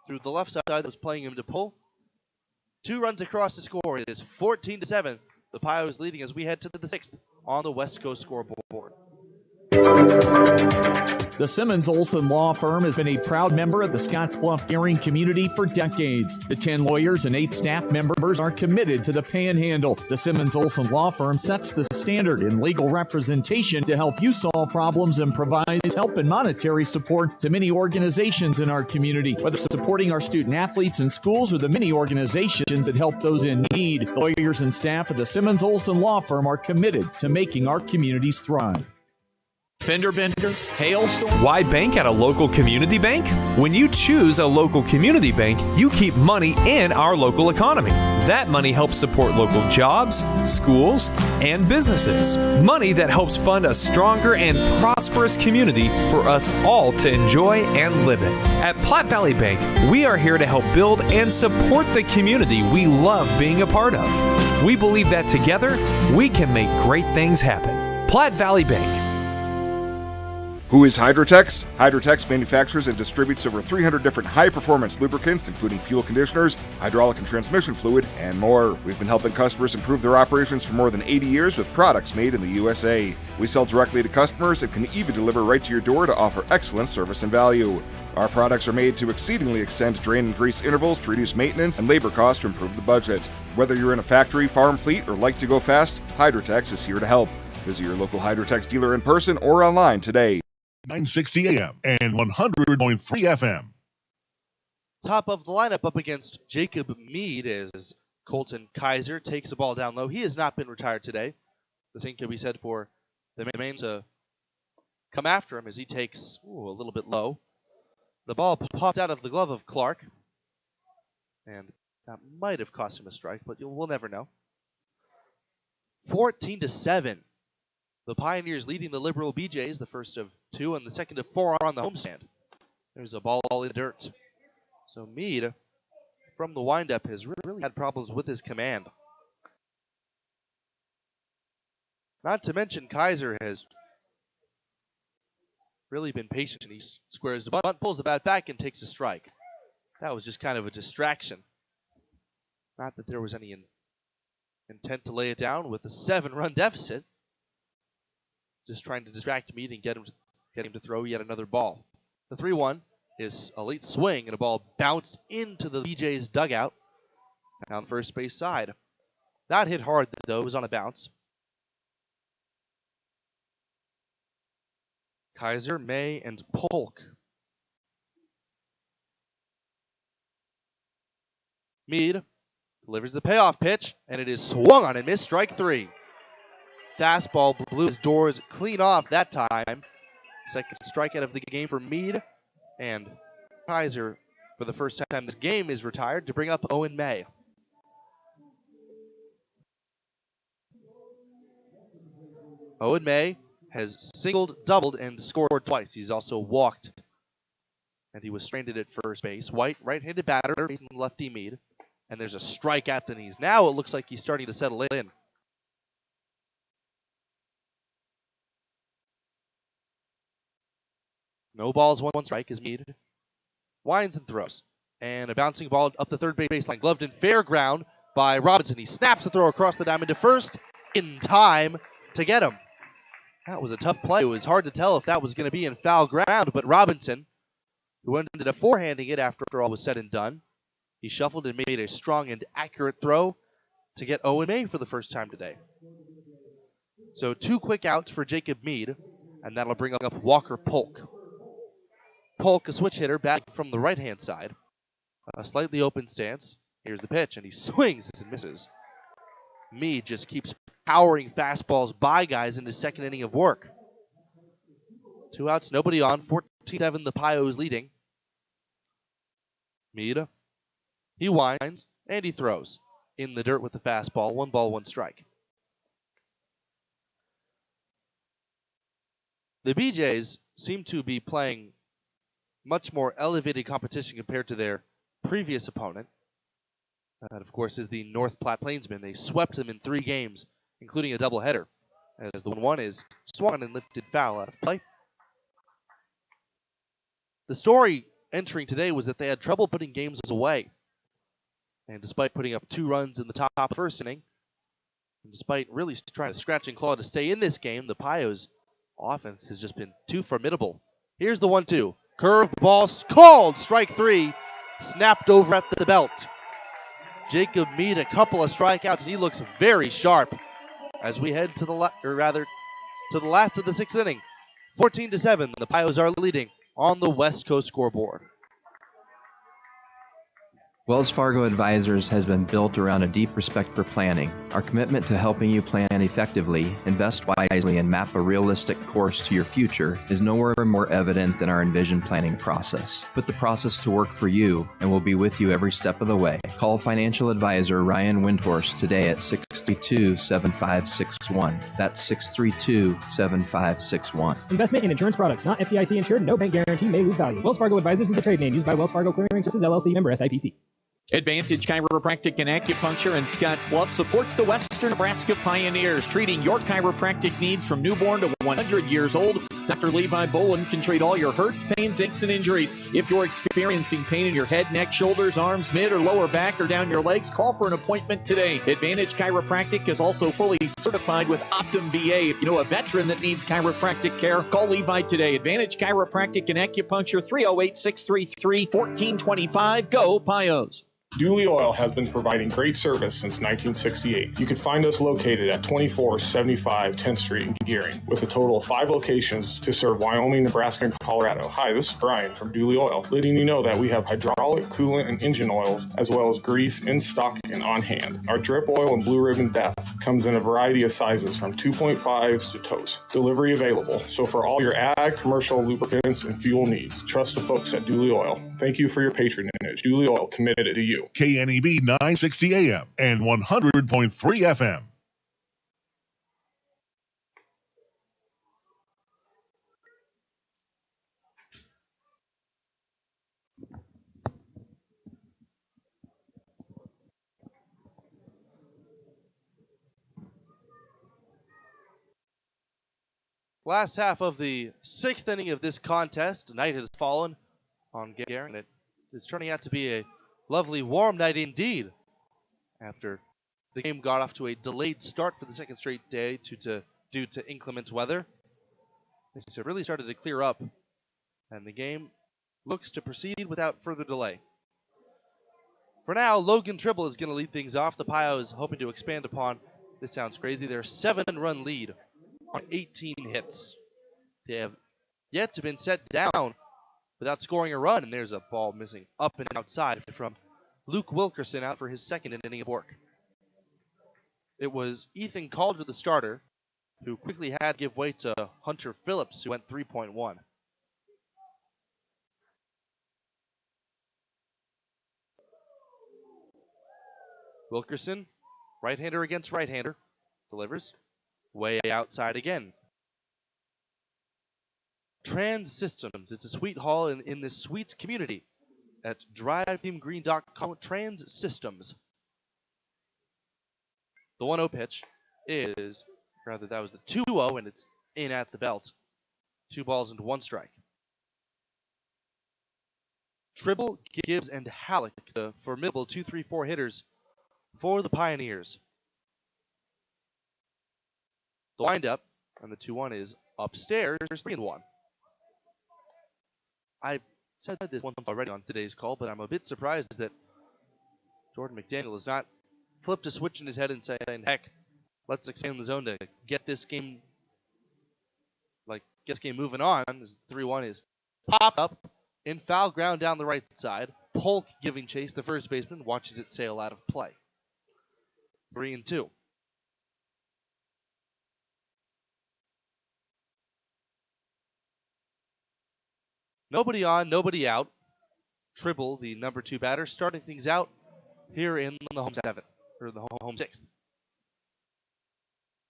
through the left side that was playing him to pull. 2 runs across the score. It is 14-7. The Pios leading as we head to the 6th on the West Coast scoreboard. The Simmons Olson Law Firm has been a proud member of the Scottsbluff Gearing community for decades. The 10 lawyers and 8 staff members are committed to the Panhandle. The Simmons Olson Law Firm sets the standard in legal representation to help you solve problems and provides help and monetary support to many organizations in our community, whether supporting our student athletes in schools or the many organizations that help those in need. The lawyers and staff of the Simmons Olson Law Firm are committed to making our communities thrive. Fender bender, hailstorm. Why bank at a local community bank? When you choose a local community bank, you keep money in our local economy. That money helps support local jobs, schools, and businesses. Money that helps fund a stronger and prosperous community for us all to enjoy and live in. At Platte Valley Bank, we are here to help build and support the community we love being a part of. We believe that together, we can make great things happen. Platte Valley Bank. Who is Hydrotex? Hydrotex manufactures and distributes over 300 different high-performance lubricants, including fuel conditioners, hydraulic and transmission fluid, and more. We've been helping customers improve their operations for more than 80 years with products made in the USA. We sell directly to customers and can even deliver right to your door to offer excellent service and value. Our products are made to exceedingly extend drain and grease intervals to reduce maintenance and labor costs to improve the budget. Whether you're in a factory, farm fleet, or like to go fast, Hydrotex is here to help. Visit your local Hydrotex dealer in person or online today. 960 AM and 100.3 FM. Top of the lineup up against Jacob Mead is Colton Kaiser. Takes the ball down low. He has not been retired today. The same can be said for the main to come after him as he takes a little bit low. The ball popped out of the glove of Clark. And that might have cost him a strike, but we'll never know. 14-7. The Pioneers leading the Liberal BJs, the first of 2 and the second of 4 on the homestand. There's a ball in the dirt. So Mead, from the windup, has really had problems with his command. Not to mention Kaiser has really been patient. He squares the bunt, pulls the bat back, and takes a strike. That was just kind of a distraction. Not that there was any intent to lay it down with a 7-run deficit. Just trying to distract Mead and get him to throw yet another ball. The 3-1 is a late swing, and a ball bounced into the BJ's dugout down the first base side. That hit hard, though. It was on a bounce. Kaiser, May, and Polk. Mead delivers the payoff pitch, and it is swung on and missed. Strike 3. Fastball blew his doors clean off that time. Second strikeout of the game for Mead. And Kaiser, for the first time this game, is retired to bring up Owen May. Owen May has singled, doubled, and scored twice. He's also walked. And he was stranded at first base. White, right-handed batter, facing lefty Mead. And there's a strike at the knees. Now it looks like he's starting to settle in. No balls, 1 strike is Mead. Winds and throws. And a bouncing ball up the third baseline. Gloved in fair ground by Robinson. He snaps the throw across the diamond to first in time to get him. That was a tough play. It was hard to tell if that was going to be in foul ground, but Robinson, who ended up forehanding it after all was said and done, he shuffled and made a strong and accurate throw to get Owen May for the first time today. So 2 quick outs for Jacob Mead, and that'll bring up Walker Polk. Polk, a switch hitter, batting from the right-hand side. A slightly open stance. Here's the pitch, and he swings and misses. Mead just keeps powering fastballs by guys in his second inning of work. 2 outs, nobody on. 14-7, the Pios leading. Mead, he winds, and he throws. In the dirt with the fastball. 1 ball, 1 strike. The BJs seem to be playing much more elevated competition compared to their previous opponent. That, of course, is the North Platte Plainsmen. They swept them in 3 games, including a doubleheader, as the 1-1 is swung and lifted foul out of play. The story entering today was that they had trouble putting games away. And despite putting up 2 runs in the top of the first inning, And despite really trying to scratch and claw to stay in this game, the Pios offense has just been too formidable. Here's the 1-2. Curve ball called. Strike 3. Snapped over at the belt. Jacob Mead a couple of strikeouts, and he looks very sharp as we head to the last of the 6th inning. 14-7, the Pios are leading on the West Coast scoreboard. Wells Fargo Advisors has been built around a deep respect for planning. Our commitment to helping you plan effectively, invest wisely, and map a realistic course to your future is nowhere more evident than our Envision planning process. Put the process to work for you, and we'll be with you every step of the way. Call financial advisor Ryan Windhorst today at 632-7561. That's 632-7561. Investment in insurance products not FDIC insured. No bank guarantee may lose value. Wells Fargo Advisors is a trade name used by Wells Fargo Clearing Services LLC, member SIPC. Advantage Chiropractic and Acupuncture in Scottsbluff supports the Western Nebraska Pioneers, treating your chiropractic needs from newborn to 100 years old. Dr. Levi Boland can treat all your hurts, pains, aches, and injuries. If you're experiencing pain in your head, neck, shoulders, arms, mid, or lower back, or down your legs, call for an appointment today. Advantage Chiropractic is also fully certified with Optum VA. If you know a veteran that needs chiropractic care, call Levi today. Advantage Chiropractic and Acupuncture, 308-633-1425. Go Pios. Dooley Oil has been providing great service since 1968. You can find us located at 2475 10th Street in Gearing, with a total of 5 locations to serve Wyoming, Nebraska, and Colorado. Hi, this is Brian from Dooley Oil, letting you know that we have hydraulic, coolant, and engine oils, as well as grease in stock and on hand. Our drip oil and blue ribbon death comes in a variety of sizes from 2.5s to totes. Delivery available. So for all your ag, commercial, lubricants, and fuel needs, trust the folks at Dooley Oil. Thank you for your patronage. Dooley Oil, committed to you. KNEB 960 AM and 100.3 FM. Last half of the 6th inning of this contest. Night has fallen on Garen. It is turning out to be a lovely warm night indeed, after the game got off to a delayed start for the 2nd straight day due to inclement weather. It really started to clear up, and the game looks to proceed without further delay. For now, Logan Tribble is going to lead things off. The Pios hoping to expand upon, this sounds crazy, their 7-run lead on 18 hits. They have yet to been set down without scoring a run, and there's a ball missing up and outside from Luke Wilkerson, out for his 2nd inning of work. It was Ethan Calder, the starter, who quickly had to give way to Hunter Phillips, who went 3.1. Wilkerson, right-hander against right-hander, delivers way outside again. Trans Systems, it's a suite hall in this suites community at driveteamgreen.com. Trans Systems. The 1-0 pitch is, rather that was the 2-0, and it's in at the belt. 2 balls and 1 strike. Tribble, Gibbs, and Halleck, the formidable 2-3-4 hitters for the Pioneers. The windup, and the 2-1 is upstairs, 3-1. I said this once already on today's call, but I'm a bit surprised that Jordan McDaniel has not flipped a switch in his head and saying, heck, let's expand the zone to get this game moving on. This 3-1 is popped up in foul ground down the right side. Polk giving chase. The first baseman watches it sail out of play. 3-2. Nobody on, nobody out. Tribble, the number 2 batter, starting things out here in the home 7th, or the home 6th.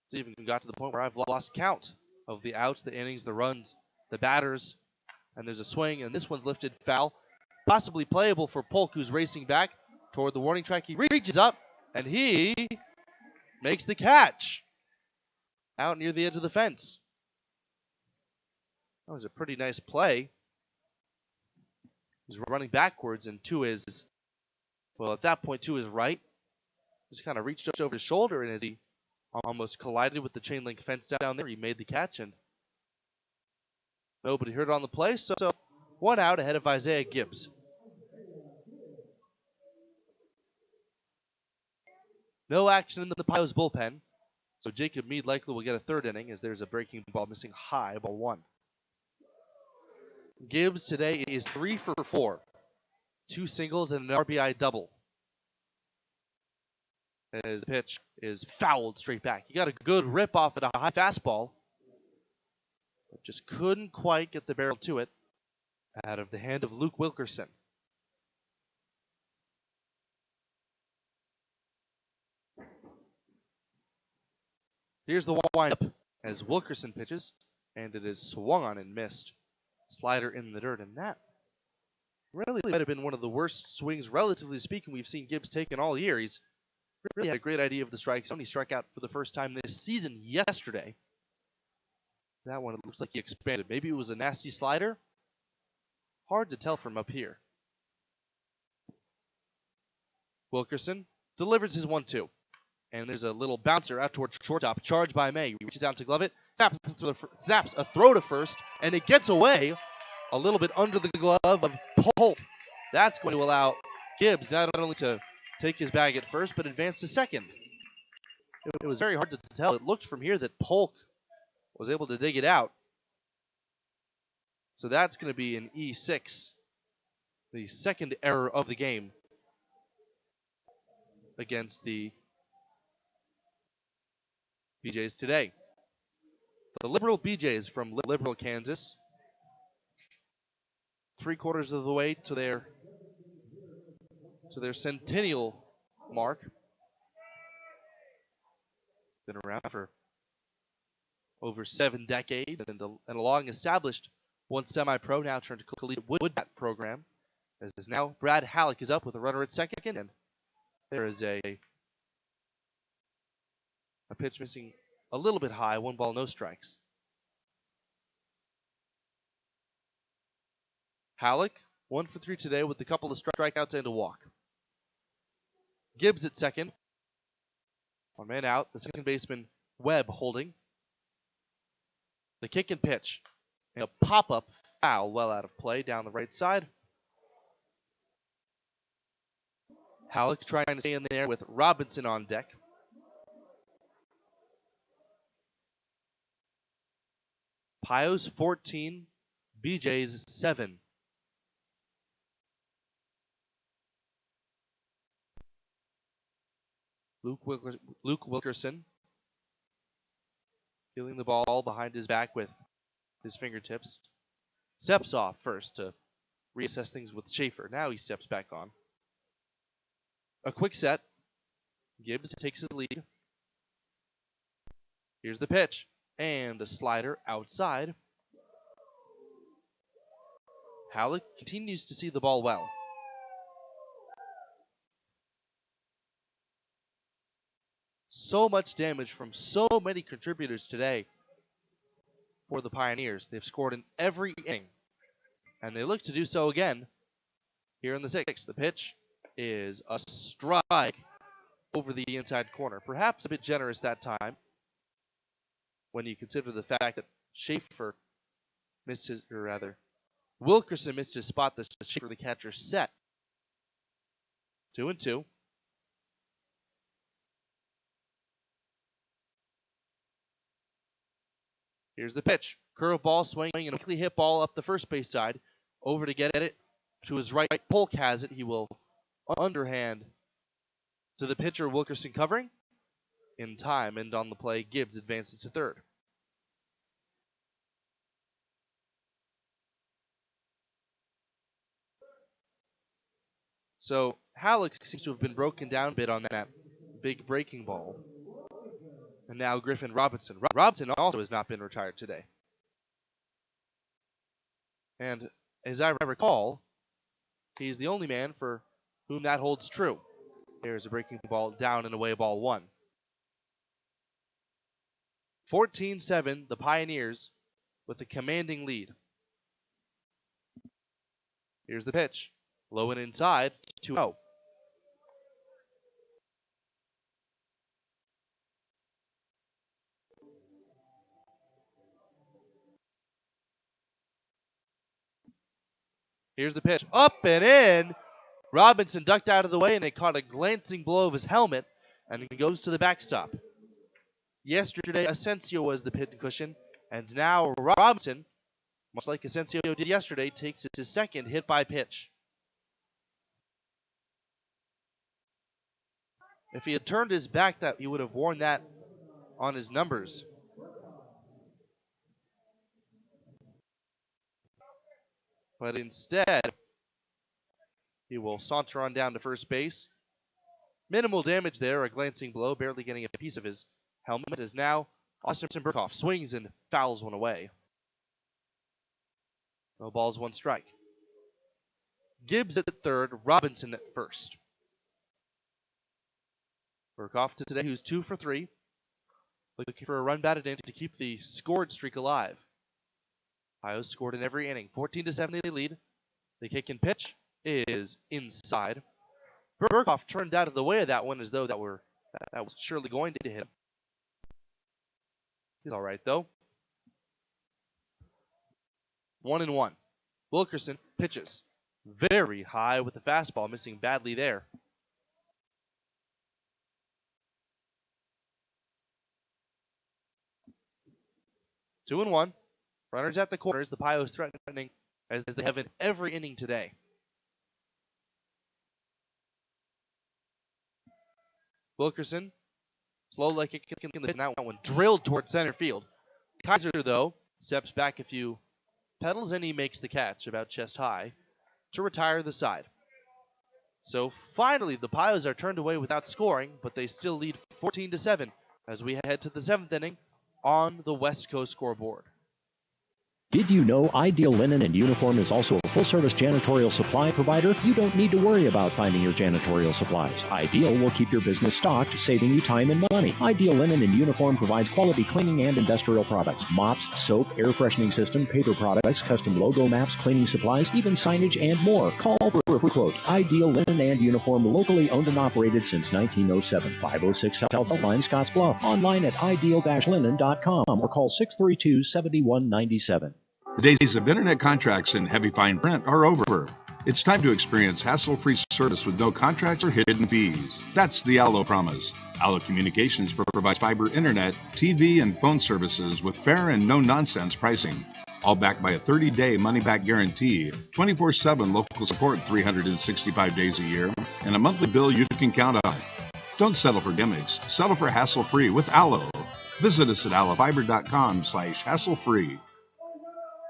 It's even got to the point where I've lost count of the outs, the innings, the runs, the batters, and there's a swing, and this one's lifted foul, possibly playable for Polk, who's racing back toward the warning track. He reaches up, and he makes the catch out near the edge of the fence. That was a pretty nice play. He's running backwards, and at that point, to his right, just kind of reached over his shoulder, and as he almost collided with the chain link fence down there. He made the catch, and nobody hurt on the play, so 1 out ahead of Isaiah Gibbs. No action in the Pios bullpen, so Jacob Mead likely will get a third inning as there's a breaking ball missing high, ball 1. Gibbs today is 3 for 4. 2 singles and an RBI double. As the pitch is fouled straight back. He got a good rip off at a high fastball, but just couldn't quite get the barrel to it out of the hand of Luke Wilkerson. Here's the windup as Wilkerson pitches, and it is swung on and missed. Slider in the dirt, and that really might have been one of the worst swings, relatively speaking, we've seen Gibbs taken all year. He's really had a great idea of the strike zone. He struck out for the first time this season yesterday. That one, it looks like he expanded. Maybe it was a nasty slider. Hard to tell from up here. Wilkerson delivers his 1-2. And there's a little bouncer out towards shortstop. Charged by May. He reaches out to glove it. Zaps a throw to first. And it gets away a little bit under the glove of Polk. That's going to allow Gibbs not only to take his bag at first, but advance to second. It was very hard to tell. It looked from here that Polk was able to dig it out. So that's going to be an E6. The second error of the game against the BJs today. The Liberal BJs from Liberal, Kansas. 3/4 of the way to their centennial mark. Been around for over 7 decades and a long-established once semi-pro, now turned to collegiate wood bat program. As now Brad Halleck is up with a runner at second, and there is a pitch missing a little bit high, 1 ball, no strikes. Halleck, 1 for 3 today with a couple of strikeouts and a walk. Gibbs at second. 1 man out. The second baseman, Webb, holding. The kick and pitch. And a pop-up foul well out of play down the right side. Halleck trying to stay in there with Robinson on deck. Pios 14, BJ's 7. Luke Wilkerson feeling the ball behind his back with his fingertips. Steps off first to reassess things with Schaefer. Now he steps back on. A quick set. Gibbs takes his lead. Here's the pitch. And a slider outside. Halleck continues to see the ball well. So much damage from so many contributors today for the Pioneers. They've scored in every inning, and they look to do so again here in the 6th. The pitch is a strike over the inside corner. Perhaps a bit generous that time when you consider the fact that Wilkerson missed his spot that Schaefer, the catcher, set. 2-2. Here's the pitch. Curveball swinging and a quickly hit ball up the first base side. Over to get it to his right. Polk has it. He will underhand to the pitcher, Wilkerson covering in time, and on the play, Gibbs advances to third. So Halleck seems to have been broken down a bit on that big breaking ball. And now Griffin Robinson. Robinson also has not been retired today. And as I recall, he's the only man for whom that holds true. There's a breaking ball down and away, ball 1. 14-7, the Pioneers with a commanding lead. Here's the pitch. Low and inside, 2-0. Here's the pitch. Up and in. Robinson ducked out of the way, and it caught a glancing blow of his helmet, and he goes to the backstop. Yesterday, Asensio was the pin cushion, and now Robinson, much like Asensio did yesterday, takes his second hit by pitch. If he had turned his back, that he would have worn that on his numbers. But instead, he will saunter on down to first base. Minimal damage there, a glancing blow, barely getting a piece of his helmet, as now Austin Burkhoff swings and fouls one away. No balls, one strike. Gibbs at third, Robinson at first. Burkhoff today, who's 2 for 3. Looking for a run batted in to keep the scored streak alive. Ohio's scored in every inning. 14-7 they lead. The kick and pitch is inside. Burkhoff turned out of the way of that one as though that was surely going to hit him. He's all right, though. 1-1. Wilkerson pitches very high with the fastball, missing badly there. Two and one. Runners at the corners. The Pios threatening as they have in every inning today. Wilkerson, slow like a kick in that one, drilled towards center field. Kaiser, though, steps back a few pedals and he makes the catch about chest high to retire the side. So finally, the Pios are turned away without scoring, but they still lead 14-7 as we head to the 7th inning on the West Coast scoreboard. Did you know Ideal Linen and Uniform is also a full-service janitorial supply provider? You don't need to worry about finding your janitorial supplies. Ideal will keep your business stocked, saving you time and money. Ideal Linen and Uniform provides quality cleaning and industrial products, mops, soap, air freshening system, paper products, custom logo maps, cleaning supplies, even signage, and more. Call for a free quote. Ideal Linen and Uniform, locally owned and operated since 1907. 506 South Line, Scottsbluff. Online at ideal-linen.com or call 632-7197. The days of internet contracts and heavy fine print are over. It's time to experience hassle-free service with no contracts or hidden fees. That's the Allo promise. Allo Communications provides fiber internet, TV, and phone services with fair and no-nonsense pricing. All backed by a 30-day money-back guarantee, 24/7 local support 365 days a year, and a monthly bill you can count on. Don't settle for gimmicks. Settle for hassle-free with Allo. Visit us at allofiber.com/hassle-free.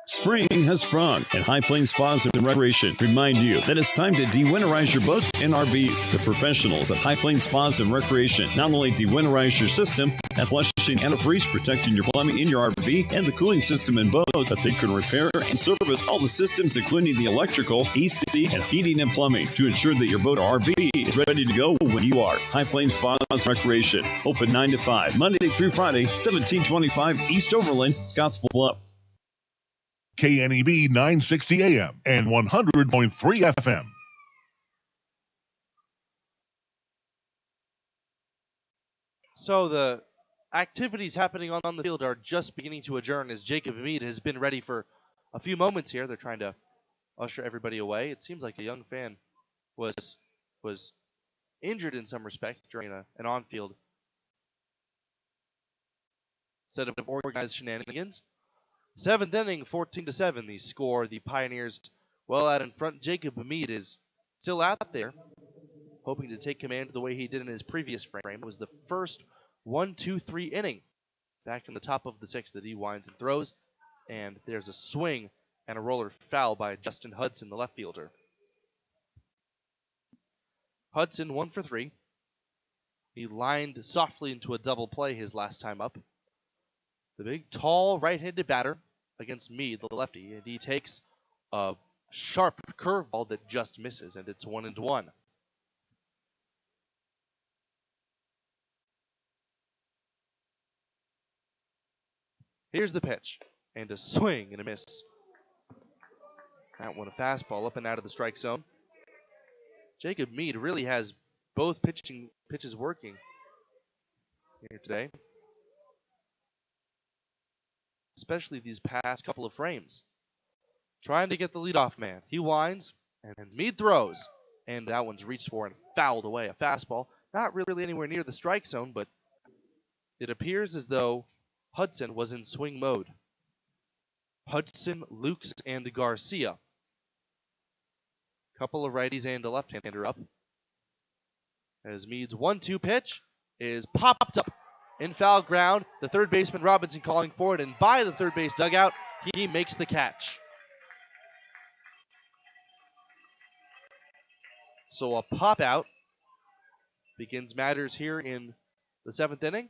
Spring has sprung, and High Plains Spas and Recreation remind you that it's time to de-winterize your boats and RVs. The professionals at High Plains Spas and Recreation not only de-winterize your system and flushing antifreeze, protecting your plumbing in your RV and the cooling system in boat, but they can repair and service all the systems, including the electrical, AC, and heating and plumbing, to ensure that your boat or RV is ready to go when you are. High Plains Spas and Recreation, open 9 to 5, Monday through Friday, 1725 East Overland, Scottsbluff. KNEB 960 AM and 100.3 FM. So the activities happening on the field are just beginning to adjourn as Jacob Mead has been ready for a few moments here. They're trying to usher everybody away. It seems like a young fan was injured in some respect during an on-field set of organized shenanigans. 7th inning, 14-7, the score. The Pioneers well out in front. Jacob Mead is still out there, hoping to take command the way he did in his previous frame. It was the first 1-2-3 inning. Back in the top of the 6th that he winds and throws, and there's a swing and a roller foul by Justin Hudson, the left fielder. Hudson 1 for 3. He lined softly into a double play his last time up. The big, tall, right-handed batter against Mead, the lefty, and he takes a sharp curveball that just misses, and it's 1-1. Here's the pitch, and a swing and a miss. That one a fastball up and out of the strike zone. Jacob Mead really has both pitches working here today, especially these past couple of frames. trying to get the leadoff man. He winds, and Meade throws. And that one's reached for and fouled away. A fastball. Not really anywhere near the strike zone, but it appears as though Hudson was in swing mode. Hudson, Lukes, and Garcia. Couple of righties and a left-hander up. As Meade's 1-2 pitch is popped up in foul ground. The third baseman Robinson calling for it, and by the third base dugout, he makes the catch. So a pop out begins matters here in the 7th inning.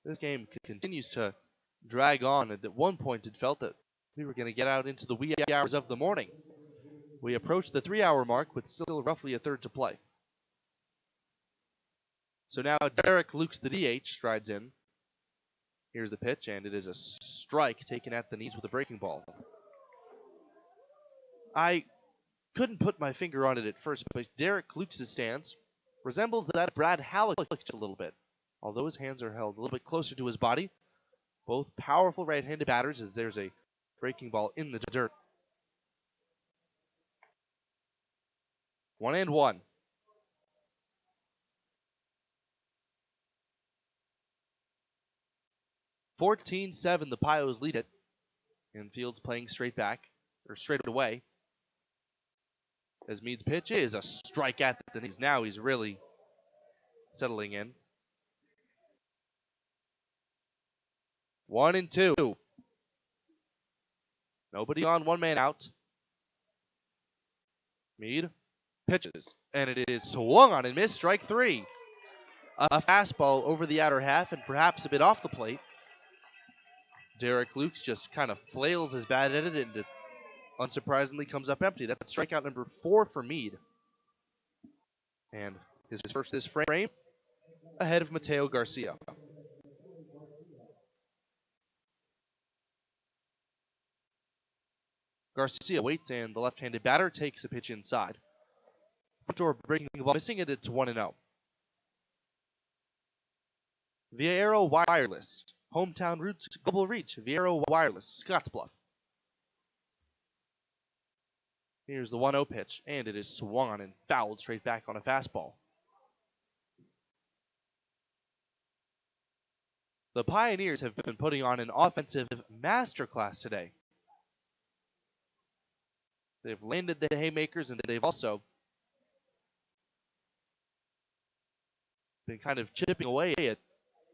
This game continues to drag on, and at one point it felt that we were going to get out into the wee hours of the morning. We approach the 3-hour mark with still roughly a third to play. So now Derek Lukes, the DH, strides in. Here's the pitch, and it is a strike taken at the knees with a breaking ball. I couldn't put my finger on it at first, but Derek Lukes' stance resembles that of Brad Halleck just a little bit. Although his hands are held a little bit closer to his body, both powerful right-handed batters as there's a breaking ball in the dirt. 1-1. (14-7), the Pios lead it. And Fields playing straight away. As Meade's pitch is a strike at the knees. Now he's really settling in. 1-2. Nobody on, one man out. Meade pitches, and it is swung on and missed, strike 3. A fastball over the outer half and perhaps a bit off the plate. Derek Lukes just kind of flails his bat at it, and it unsurprisingly comes up empty. That's strikeout number 4 for Meade. And his first this frame, ahead of Mateo Garcia. Garcia waits, and the left-handed batter takes a pitch inside. Front door breaking the ball, missing it, it's 1-0. Viaero Wireless. Hometown roots, global reach. Viaero Wireless, Scottsbluff. Here's the 1-0 pitch, and it is swung on and fouled straight back on a fastball. The Pioneers have been putting on an offensive masterclass today. They've landed the haymakers, and they've also been kind of chipping away at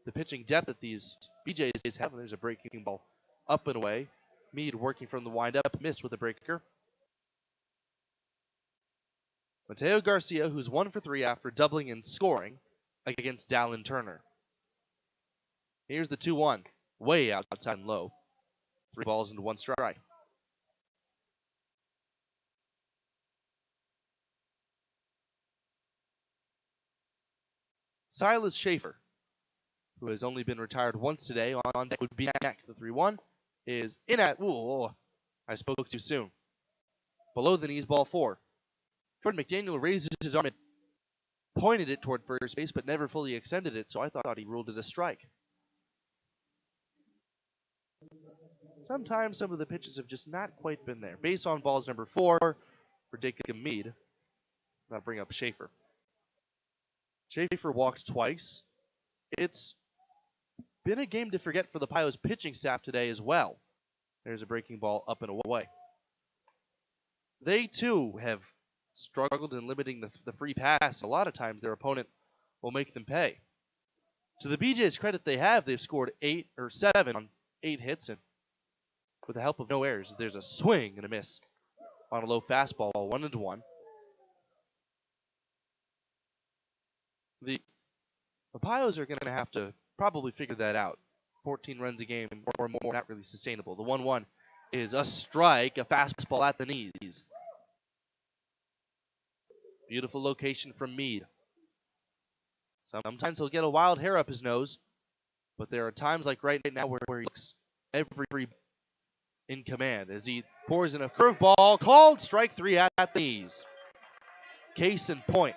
the pitching depth that these BJs have. There's a breaking ball up and away. Meade working from the windup, missed with a breaker. Mateo Garcia, who's 1 for 3 after doubling and scoring against Dallin Turner. Here's the 2-1, way outside and low. 3 balls and 1 strike. Silas Schaefer, who has only been retired once today, on deck would be next. The 3-1 is in at, I spoke too soon. Below the knees, ball 4. Jordan McDaniel raises his arm and pointed it toward first base, but never fully extended it, so I thought he ruled it a strike. Sometimes some of the pitches have just not quite been there. Base on balls number 4 for Jacob Meade. That'll bring up Schaefer. Schaefer walked twice. It's been a game to forget for the Pios pitching staff today as well. There's a breaking ball up and away. They too have struggled in limiting the free pass. A lot of times their opponent will make them pay. To the BJ's credit, they've scored 8 or 7 on 8 hits, and with the help of no errors, there's a swing and a miss on a low fastball, 1-1. The Pios are going to have to probably figure that out. 14 runs a game or more, not really sustainable. The 1-1 is a strike, a fastball at the knees. Beautiful location from Meade. Sometimes he'll get a wild hair up his nose, but there are times like right now where he looks every in command as he pours in a curveball, called strike 3 at the knees. Case in point.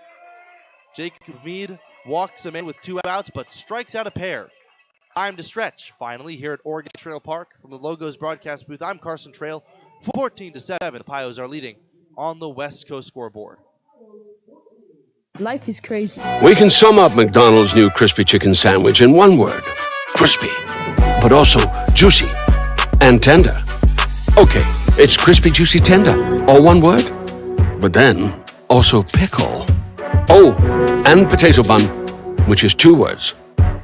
Jacob Meade walks him in with 2 outs, but strikes out a pair. Time to stretch. Finally, here at Oregon Trail Park from the Logos broadcast booth, I'm Carson Trail 14-7, the Pios are leading on the West Coast scoreboard. Life is crazy. We can sum up McDonald's new crispy chicken sandwich in one word. Crispy. But also juicy and tender. Okay, it's crispy, juicy, tender. All one word? But then, also pickle. Oh, and potato bun, which is 2 words.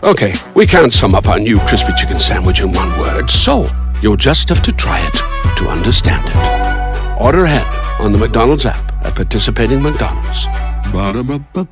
Okay, we can't sum up our new crispy chicken sandwich in one word, so you'll just have to try it to understand it. Order ahead on the McDonald's app at participating McDonald's. Ba-da-ba-ba-ba.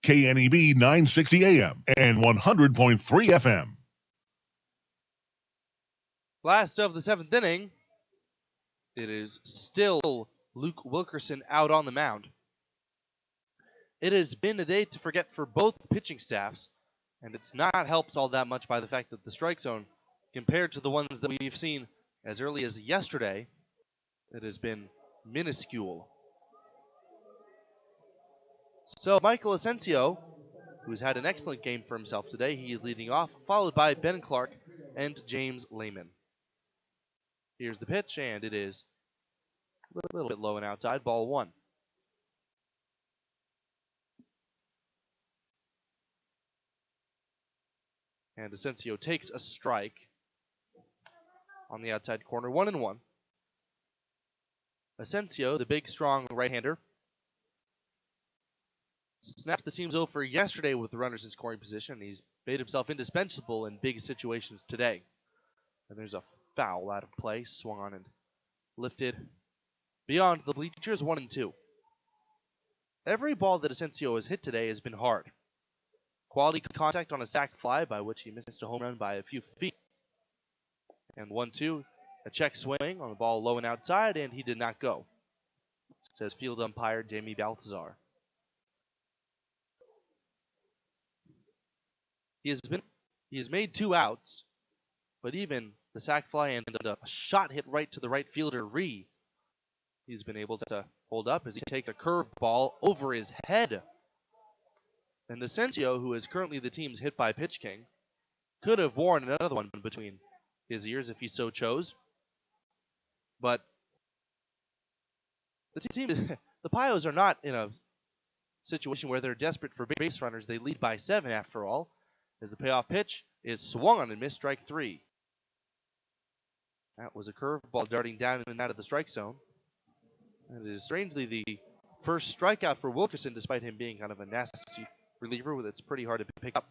KNEB 960 AM and 100.3 FM. Last of the 7th inning. It is still Luke Wilkerson out on the mound. It has been a day to forget for both pitching staffs, and it's not helped all that much by the fact that the strike zone, compared to the ones that we've seen as early as yesterday, it has been minuscule. So Michael Asensio, who's had an excellent game for himself today, he is leading off, followed by Ben Clark and James Lehman. Here's the pitch, and it is a little bit low and outside, ball 1. And Asensio takes a strike on the outside corner, 1-1. Asensio, the big, strong right-hander, snapped the team's over yesterday with the runners in scoring position. He's made himself indispensable in big situations today. And there's a foul out of play, swung on and lifted beyond the bleachers, 1-2. Every ball that Asensio has hit today has been hard. Quality contact on a sac fly, by which he missed a home run by a few feet. And 1-2, a check swing on the ball low and outside, and he did not go, says field umpire Jamie Baltazar. He has made 2 outs, but even the sac fly and a shot hit right to the right fielder he's been able to hold up as he takes a curve ball over his head. And Asensio, who is currently the team's hit by pitch king, could have worn another one between his ears if he so chose. But the the Pios are not in a situation where they're desperate for base runners. They lead by 7 after all, as the payoff pitch is swung on and missed, strike 3. That was a curveball darting down in and out of the strike zone. And it is strangely the first strikeout for Wilkerson, despite him being kind of a nasty reliever that's pretty hard to pick up.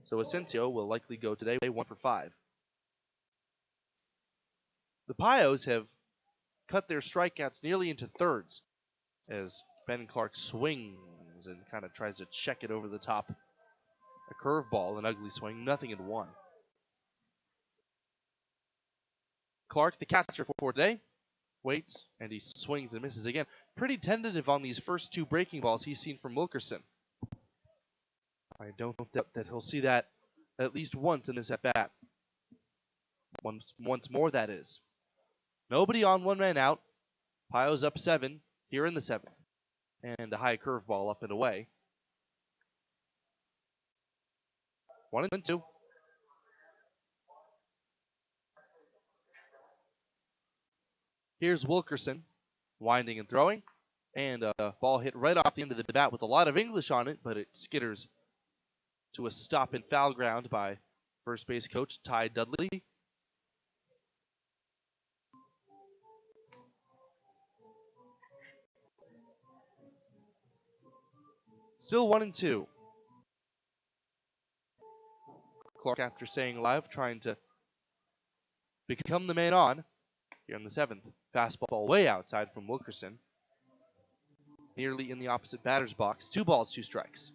So Asensio will likely go today 1 for 5. The Pios have cut their strikeouts nearly into thirds as Ben Clark swings and kind of tries to check it over the top. A curveball, an ugly swing, nothing in 1. Clark, the catcher for today, waits, and he swings and misses again. Pretty tentative on these first 2 breaking balls he's seen from Wilkerson. I don't doubt that he'll see that at least once in this at-bat. Once more, that is. Nobody on, 1 man out. Pios up 7 here in the 7th. And a high curveball up and away. 1-2. Here's Wilkerson, winding and throwing, and a ball hit right off the end of the bat with a lot of English on it, but it skitters to a stop in foul ground by first base coach Ty Dudley. Still 1-2. Clark, after staying alive, trying to become the man on here in the 7th. Fastball way outside from Wilkerson. Nearly in the opposite batter's box. 2 balls, 2 strikes.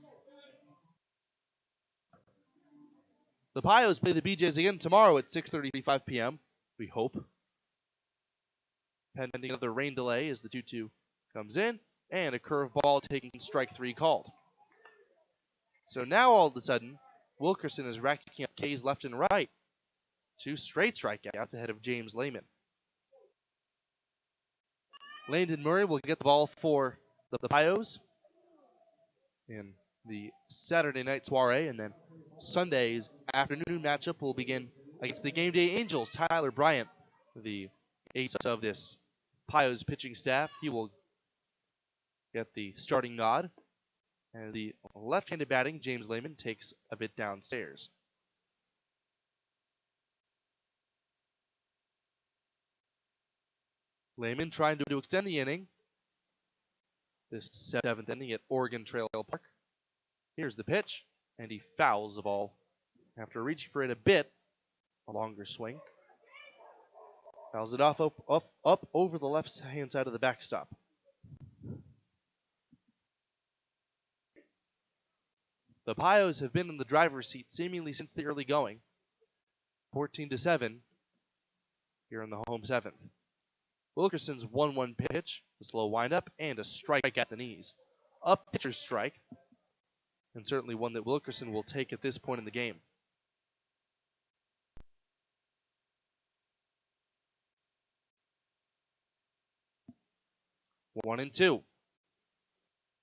The Pios play the BJs again tomorrow at 6:35 p.m. We hope. Pending another rain delay as the 2-2 comes in, and a curveball taking strike 3 called. So now all of a sudden, Wilkerson is racking up Ks left and right. 2 straight strikeouts ahead of James Lehman. Landon Murray will get the ball for the Pios in the Saturday night soiree, and then Sunday's afternoon matchup will begin against the Game Day Angels. Tyler Bryant, the ace of this Pios pitching staff, he will get the starting nod as the left-handed batting James Lehman takes a bit downstairs. Lehman trying to extend the inning. This 7th inning at Oregon Trail Park. Here's the pitch, and he fouls the ball after reaching for it a bit. A longer swing. Fouls it off up over the left-hand side of the backstop. The Pios have been in the driver's seat seemingly since the early going. 14-7 here in the home 7th. Wilkerson's 1-1 pitch, a slow windup, and a strike at the knees. A pitcher's strike, and certainly one that Wilkerson will take at this point in the game. One and 2.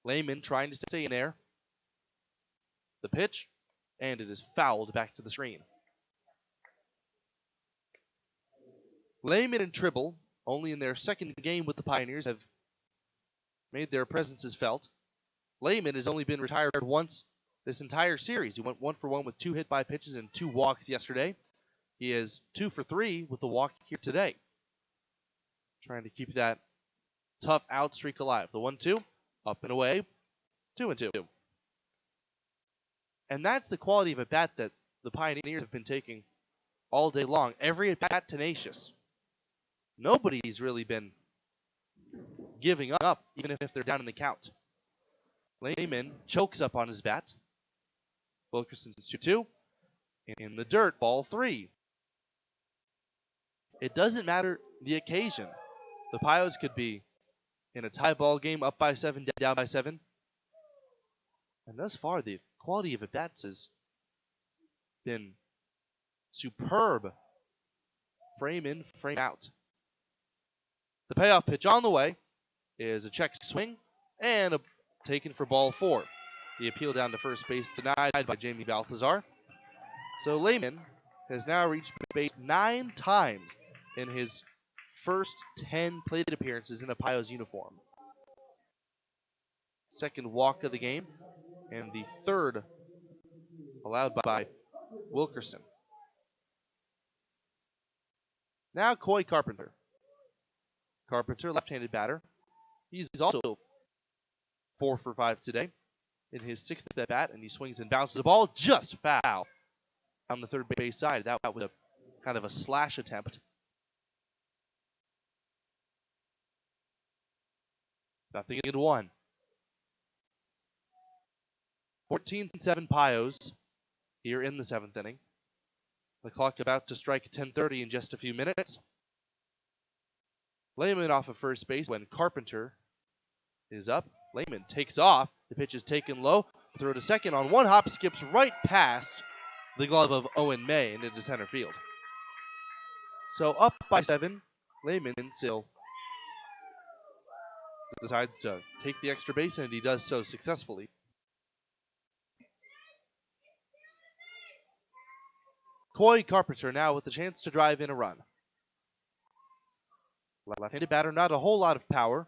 Lehman trying to stay in there. The pitch, and it is fouled back to the screen. Lehman and Tribble, only in their second game with the Pioneers, have made their presences felt. Lehman has only been retired once this entire series. He went 1-for-1 with 2 hit by pitches and 2 walks yesterday. He is 2-for-3 with the walk here today. Trying to keep that tough out streak alive. The 1-2, up and away, 2-2. And that's the quality of a bat that the Pioneers have been taking all day long. Every at bat tenacious. Nobody's really been giving up, even if they're down in the count. Lehman chokes up on his bat. Wilkerson's 2-2. In the dirt, ball 3. It doesn't matter the occasion. The Pios could be in a tie ball game, up by 7, down by 7. And thus far, the quality of at-bats has been superb. Frame in, frame out. The payoff pitch on the way is a check swing and taken for ball 4. The appeal down to first base denied by Jamie Balthazar. So Lehman has now reached base 9 times in his first 10 plate appearances in a Pios uniform. Second walk of the game, and the third allowed by Wilkerson. Now Coy Carpenter. Carpenter, left-handed batter. He's also 4-for-5 today in his 6th at bat, and he swings and bounces the ball just foul on the third base side. That was a kind of a slash attempt. Nothing in 1. 14-7 Pios here in the 7th inning. The clock about to strike 10:30 in just a few minutes. Lehman off of first base when Carpenter is up. Lehman takes off. The pitch is taken low. Throw to second on one hop, skips right past the glove of Owen May and into center field. So up by 7. Lehman still decides to take the extra base, and he does so successfully. Coy Carpenter now with the chance to drive in a run. Left-handed batter, not a whole lot of power.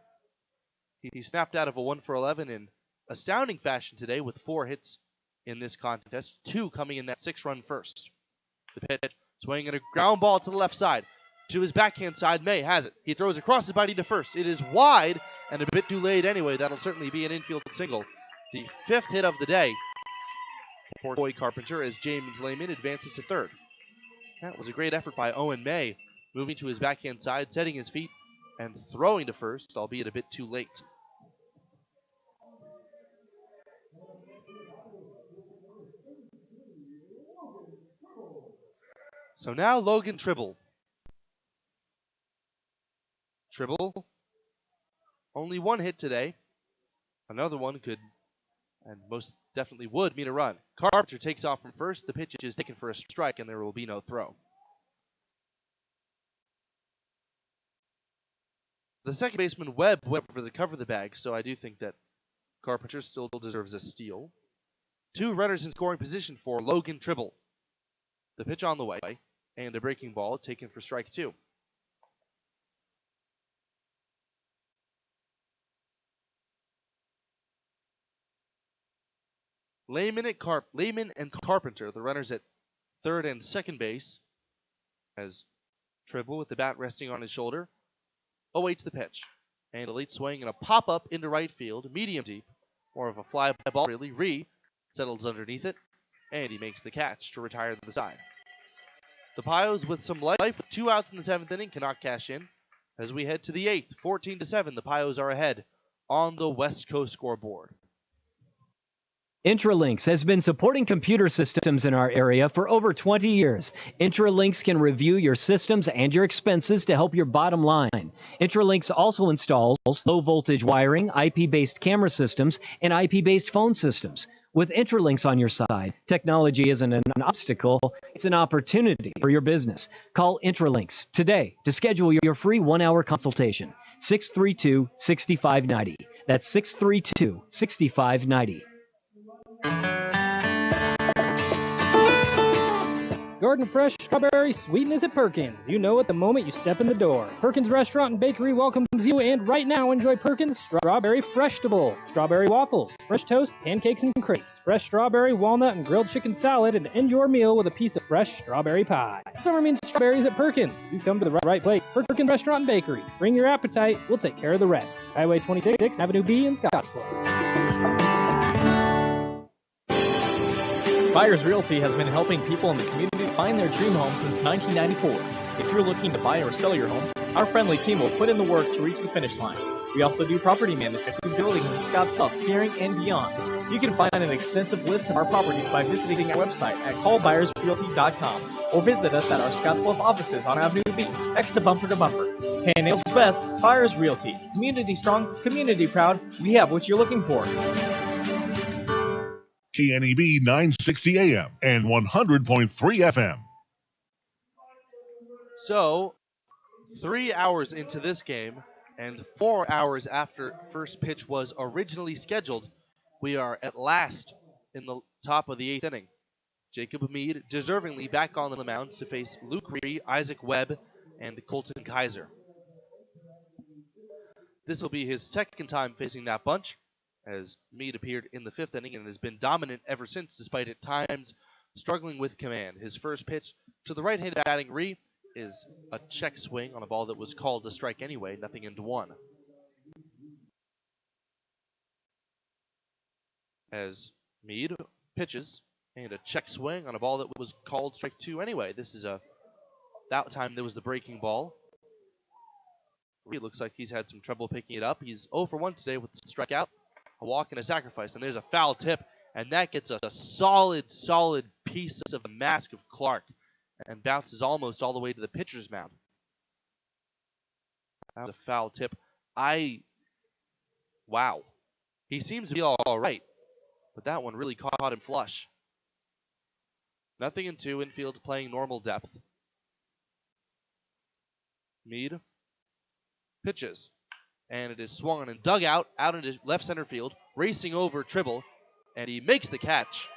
He snapped out of a 1-for-11 in astounding fashion today with 4 hits in this contest, 2 coming in that 6-run first. The pitch, swinging a ground ball to the left side. To his backhand side, May has it. He throws across his body to first. It is wide and a bit too late anyway. That'll certainly be an infield single. the 5th hit of the day for Coy Carpenter as James Lehman advances to third. That was a great effort by Owen May, moving to his backhand side, setting his feet, and throwing to first, albeit a bit too late. So now Logan Tribble. Tribble, only one hit today. Another one could, and most definitely would, mean a run. Carpenter takes off from first. The pitch is taken for a strike, and there will be no throw. The second baseman, Webb, went for the cover of the bag, so I do think that Carpenter still deserves a steal. 2 runners in scoring position for Logan Tribble. The pitch on the way, and a breaking ball taken for strike 2. Lehman and Carpenter, the runners at third and second base, as Tribble with the bat resting on his shoulder, awaits the pitch. And a late swing and a pop-up into right field, medium deep, more of a fly ball really. Ree settles underneath it, and he makes the catch to retire to the side. The Pios with some life, with 2 outs in the 7th inning, cannot cash in. As we head to the 8th, 14-7, the Pios are ahead on the West Coast scoreboard. Intralinks has been supporting computer systems in our area for over 20 years. Intralinks can review your systems and your expenses to help your bottom line. Intralinks also installs low-voltage wiring, IP-based camera systems, and IP-based phone systems. With Intralinks on your side, technology isn't an obstacle, it's an opportunity for your business. Call Intralinks today to schedule your free 1-hour consultation. 632-6590. That's 632-6590. Garden fresh strawberry sweetness at Perkins. You know it the moment you step in the door. Perkins Restaurant and Bakery welcomes you, and right now enjoy Perkins Strawberry Freshable. Strawberry waffles, fresh toast, pancakes, and crepes. Fresh strawberry, walnut, and grilled chicken salad, and end your meal with a piece of fresh strawberry pie. Summer means strawberries at Perkins. You come to the right place. Perkins Restaurant and Bakery. Bring your appetite. We'll take care of the rest. Highway 26, Avenue B in Scottsbluff. Buyers Realty has been helping people in the community find their dream home since 1994. If you're looking to buy or sell your home, our friendly team will put in the work to reach the finish line. We also do property management for buildings in Scottsbluff, Gearing, and beyond. You can find an extensive list of our properties by visiting our website at callbuyersrealty.com or visit us at our Scottsbluff offices on Avenue B, next to Bumper. Panhandle's best, Buyers Realty. Community strong, community proud. We have what you're looking for. KNEB 960 AM and 100.3 FM. So, 3 hours into this game and 4 hours after first pitch was originally scheduled, we are at last in the top of the 8th inning. Jacob Mead deservingly back on the mound to face Luke Ree, Isaac Webb, and Colton Kaiser. This will be his second time facing that bunch, as Mead appeared in the 5th inning and has been dominant ever since, despite at times struggling with command. His first pitch to the right-handed batting Ree is a check swing on a ball that was called a strike anyway, nothing into 1. As Mead pitches, and a check swing on a ball that was called strike 2 anyway. That time there was the breaking ball. Ree looks like he's had some trouble picking it up. He's 0 for 1 today with the strikeout. A walk and a sacrifice, and there's a foul tip, and that gets us a solid piece of the mask of Clark, and bounces almost all the way to the pitcher's mound. That was a foul tip. Wow. He seems to be all right, but that one really caught him flush. Nothing in 2, infield playing normal depth. Mead pitches. And it is swung and dug out into left center field, racing over Tribble, and he makes the catch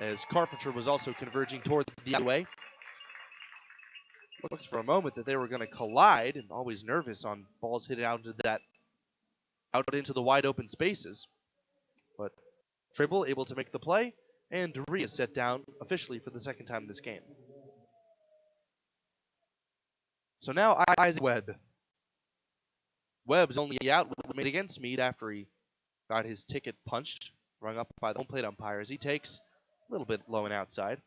as Carpenter was also converging toward the other way. Looks for a moment that they were going to collide, and always nervous on balls hit out into the wide open spaces. But Tribble able to make the play, and Ree is set down officially for the second time this game. So now Isaac Webb. Webb's only out made against Mead after he got his ticket punched rung up by the home plate umpire as he takes a little bit low and outside.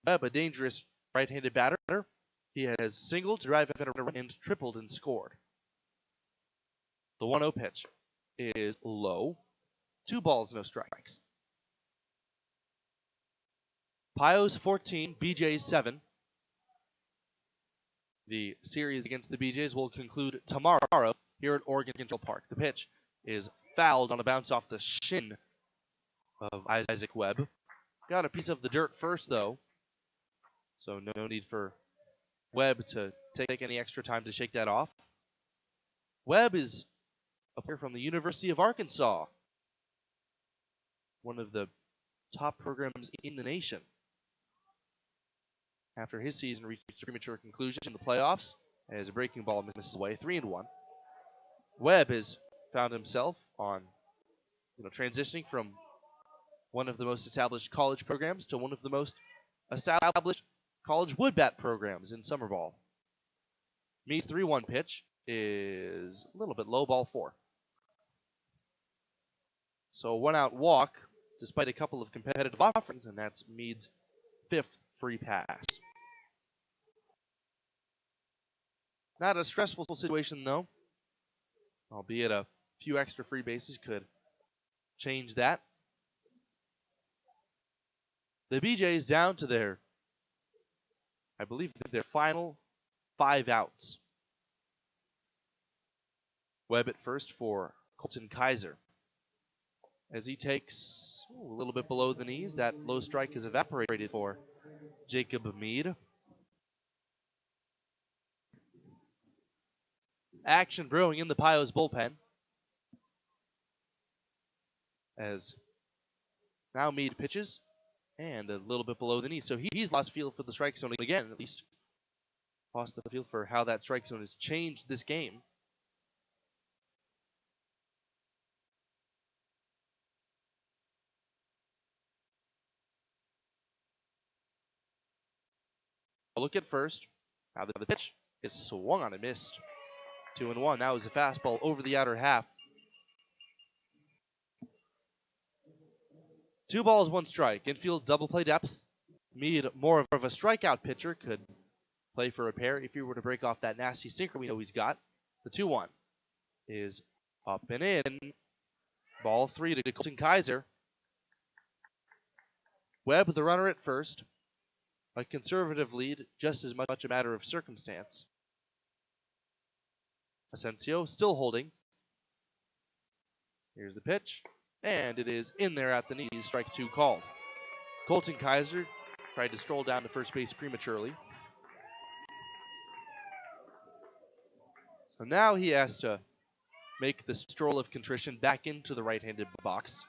Webb, a dangerous right-handed batter. He has singled, drive and tripled and scored. The 1-0 pitch is low. 2 balls, no strikes. Pios 14, BJ's 7. The series against the BJs will conclude tomorrow here at Oregon Control Park. The pitch is fouled on a bounce off the shin of Isaac Webb. Got a piece of the dirt first, though, so no need for Webb to take any extra time to shake that off. Webb is a player from the University of Arkansas, one of the top programs in the nation. After his season reached a premature conclusion in the playoffs, as a breaking ball misses away, 3-1. Webb has found himself on, transitioning from one of the most established college programs to one of the most established college wood bat programs in summer ball. Mead's 3-1 pitch is a little bit low, ball 4. So 1-out walk, despite a couple of competitive offerings, and that's Mead's 5th free pass. Not a stressful situation, though, albeit a few extra free bases could change that. The BJs down to their final 5 outs. Webb at first for Colton Kaiser. As he takes a little bit below the knees, that low strike is evaporated for Jacob Mead. Action brewing in the Pios bullpen. As now Mead pitches, and a little bit below the knee. So he's lost feel for the strike zone again, at least lost the feel for how that strike zone has changed this game. A look at first. Now the pitch is swung on and missed. 2-1. That was a fastball over the outer half. 2 balls, 1 strike. Infield double play depth. Mead, more of a strikeout pitcher, could play for a pair if he were to break off that nasty sinker we know he's got. The 2-1 is up and in. Ball 3 to Colton Kaiser. Webb, the runner at first. A conservative lead, just as much a matter of circumstance. Asensio still holding. Here's the pitch, and it is in there at the knees. Strike 2 called. Colton Kaiser tried to stroll down to first base prematurely. So now he has to make the stroll of contrition back into the right-handed box.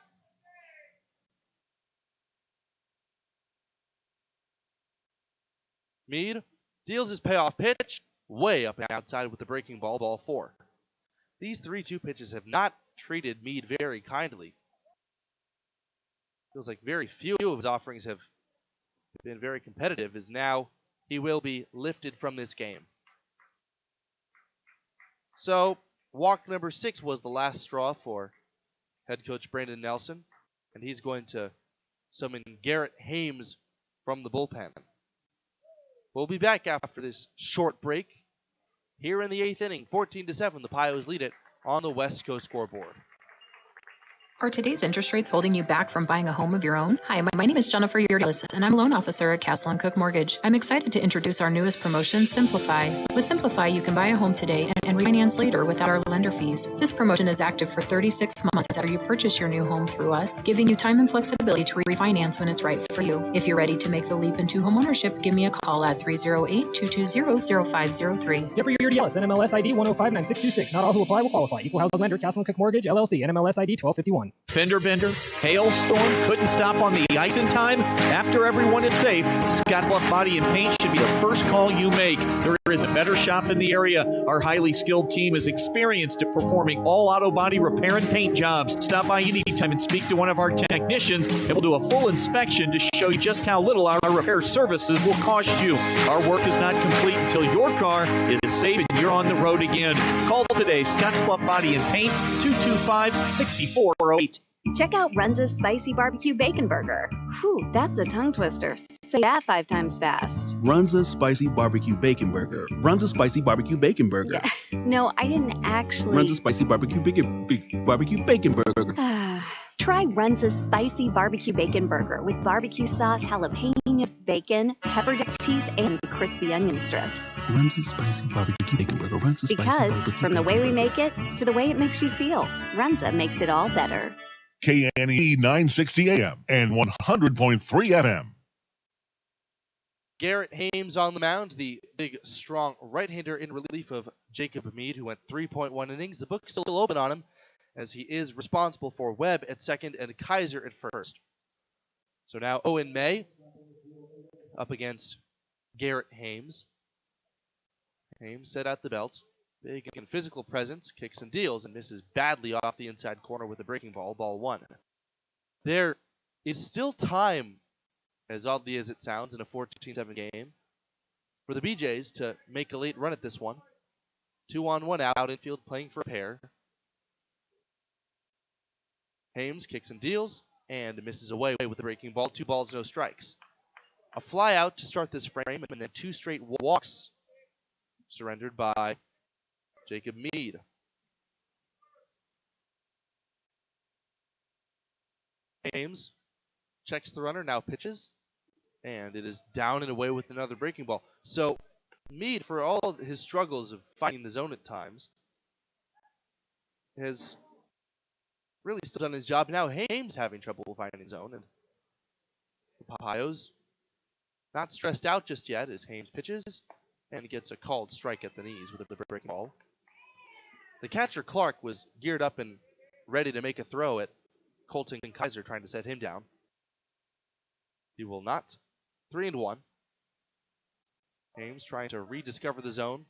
Mead deals his payoff pitch way up and outside with the breaking ball, ball 4. These 3-2 pitches have not treated Mead very kindly. Feels like very few of his offerings have been very competitive, as now he will be lifted from this game. So, walk number 6 was the last straw for head coach Brandon Nelson, and he's going to summon Garrett Hames from the bullpen. We'll be back after this short break. Here in the 8th inning, 14-7, the Pios lead it on the West Coast scoreboard. Are today's interest rates holding you back from buying a home of your own? Hi, my name is Jennifer Yurdelis, and I'm a loan officer at Castle & Cook Mortgage. I'm excited to introduce our newest promotion, Simplify. With Simplify, you can buy a home today and refinance later without our lender fees. This promotion is active for 36 months after you purchase your new home through us, giving you time and flexibility to refinance when it's right for you. If you're ready to make the leap into home ownership, give me a call at 308-220-0503. Jennifer Yurdelis, NMLS ID 1059626. Not all who apply will qualify. Equal housing lender, Castle & Cook Mortgage, LLC, NMLS ID 1251. Fender bender, hailstorm, couldn't stop on the ice in time. After everyone is safe, Scott Bluff Body and Paint should be the first call you make. There is a better shop in the area. Our highly skilled team is experienced at performing all auto body repair and paint jobs. Stop by anytime and speak to one of our technicians, and we'll do a full inspection to show you just how little our repair services will cost you. Our work is not complete until your car is safe and you're on the road again. Call today, Scottsbluff Body and Paint, 225-6408. Check out Runza's Spicy Barbecue Bacon Burger. Whew, that's a tongue twister. Say that 5 times fast. Runza's Spicy Barbecue Bacon Burger. Runza's Spicy Barbecue Bacon Burger. No, I didn't actually. Runza's Spicy Barbecue Bacon Burger. Try Runza's Spicy Barbecue Bacon Burger with barbecue sauce, jalapenos, bacon, pepper dipped cheese, and crispy onion strips. Runza's Spicy Barbecue Bacon Burger. Runza's Spicy Because Barbecue from the way Bacon we Burger. make it to the way it makes you feel, Runza makes it all better. KNE 960 AM and 100.3 FM. Garrett Hames on the mound, the big, strong right-hander in relief of Jacob Mead, who went 3.1 innings. The book's still open on him, as he is responsible for Webb at second and Kaiser at first. So now Owen May up against Garrett Hames. Hames set out the belt. Big and physical presence, kicks and deals, and misses badly off the inside corner with a breaking ball, ball 1. There is still time, as oddly as it sounds, in a 14-7 game, for the BJs to make a late run at this one. 2-on-1 out infield, playing for a pair. Hames kicks and deals, and misses away with the breaking ball. 2 balls, no strikes. A fly out to start this frame, and then 2 straight walks surrendered by Jacob Mead. Hames checks the runner, now pitches, and it is down and away with another breaking ball. So Mead, for all of his struggles of finding the zone at times, has really still done his job. Now Hames having trouble finding his zone, and the Papayos not stressed out just yet as Hames pitches and gets a called strike at the knees with a breaking ball. The catcher, Clark, was geared up and ready to make a throw at Colton Kaiser, trying to set him down. He will not. 3-1. Hames trying to rediscover the zone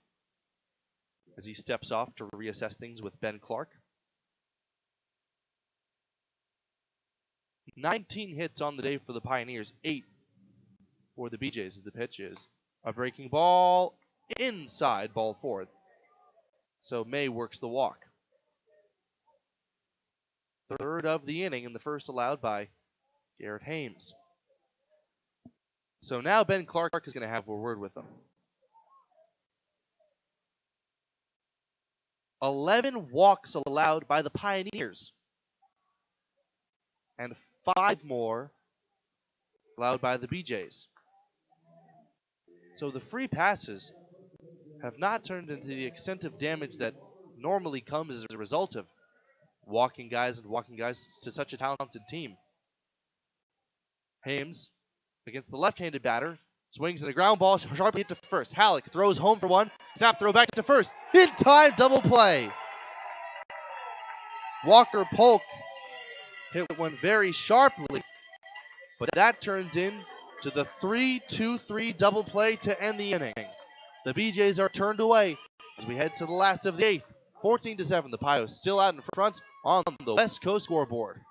as he steps off to reassess things with Ben Clark. 19 hits on the day for the Pioneers, 8 for the BJs as the pitch is a breaking ball inside, ball 4. So May works the walk. Third of the inning, and the first allowed by Garrett Hames. So now Ben Clark is going to have a word with them. 11 walks allowed by the Pioneers, and 5 more allowed by the BJs. So the free passes have not turned into the extent of damage that normally comes as a result of walking guys to such a talented team. Hames against the left-handed batter, swings in a ground ball, sharply hit to first. Halleck throws home for one, snap throw back to first. In time, double play. Walker Polk hit one very sharply, but that turns into the 3-2-3 double play to end the inning. The BJs are turned away as we head to the last of the 8th. 14-7, the Pios still out in front on the West Coast scoreboard.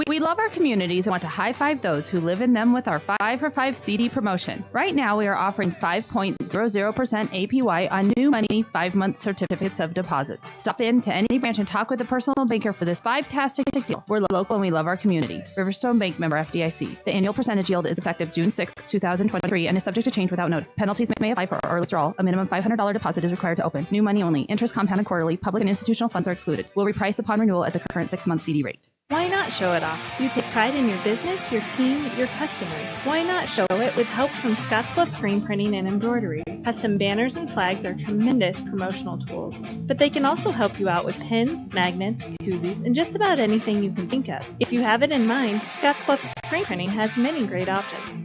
We love our communities and want to high-five those who live in them with our 5 for 5 CD promotion. Right now, we are offering 5.00% APY on new money 5-month certificates of deposit. Stop in to any branch and talk with a personal banker for this fantastic deal. We're local and we love our community. Riverstone Bank, member FDIC. The annual percentage yield is effective June 6, 2023 and is subject to change without notice. Penalties may apply for early withdrawal. A minimum $500 deposit is required to open. New money only. Interest compounded quarterly. Public and institutional funds are excluded. Will reprice upon renewal at the current 6-month CD rate. Why not show it off? You take pride in your business, your team, your customers. Why not show it with help from Scottsbluff Screen Printing and Embroidery? Custom banners and flags are tremendous promotional tools, but they can also help you out with pins, magnets, koozies, and just about anything you can think of. If you have it in mind, Scottsbluff Screen Printing has many great options.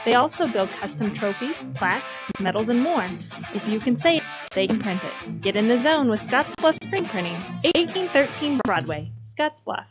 They also build custom trophies, plaques, medals, and more. If you can say it, they can print it. Get in the zone with Scottsbluff Screen Printing, 1813 Broadway, Scottsbluff.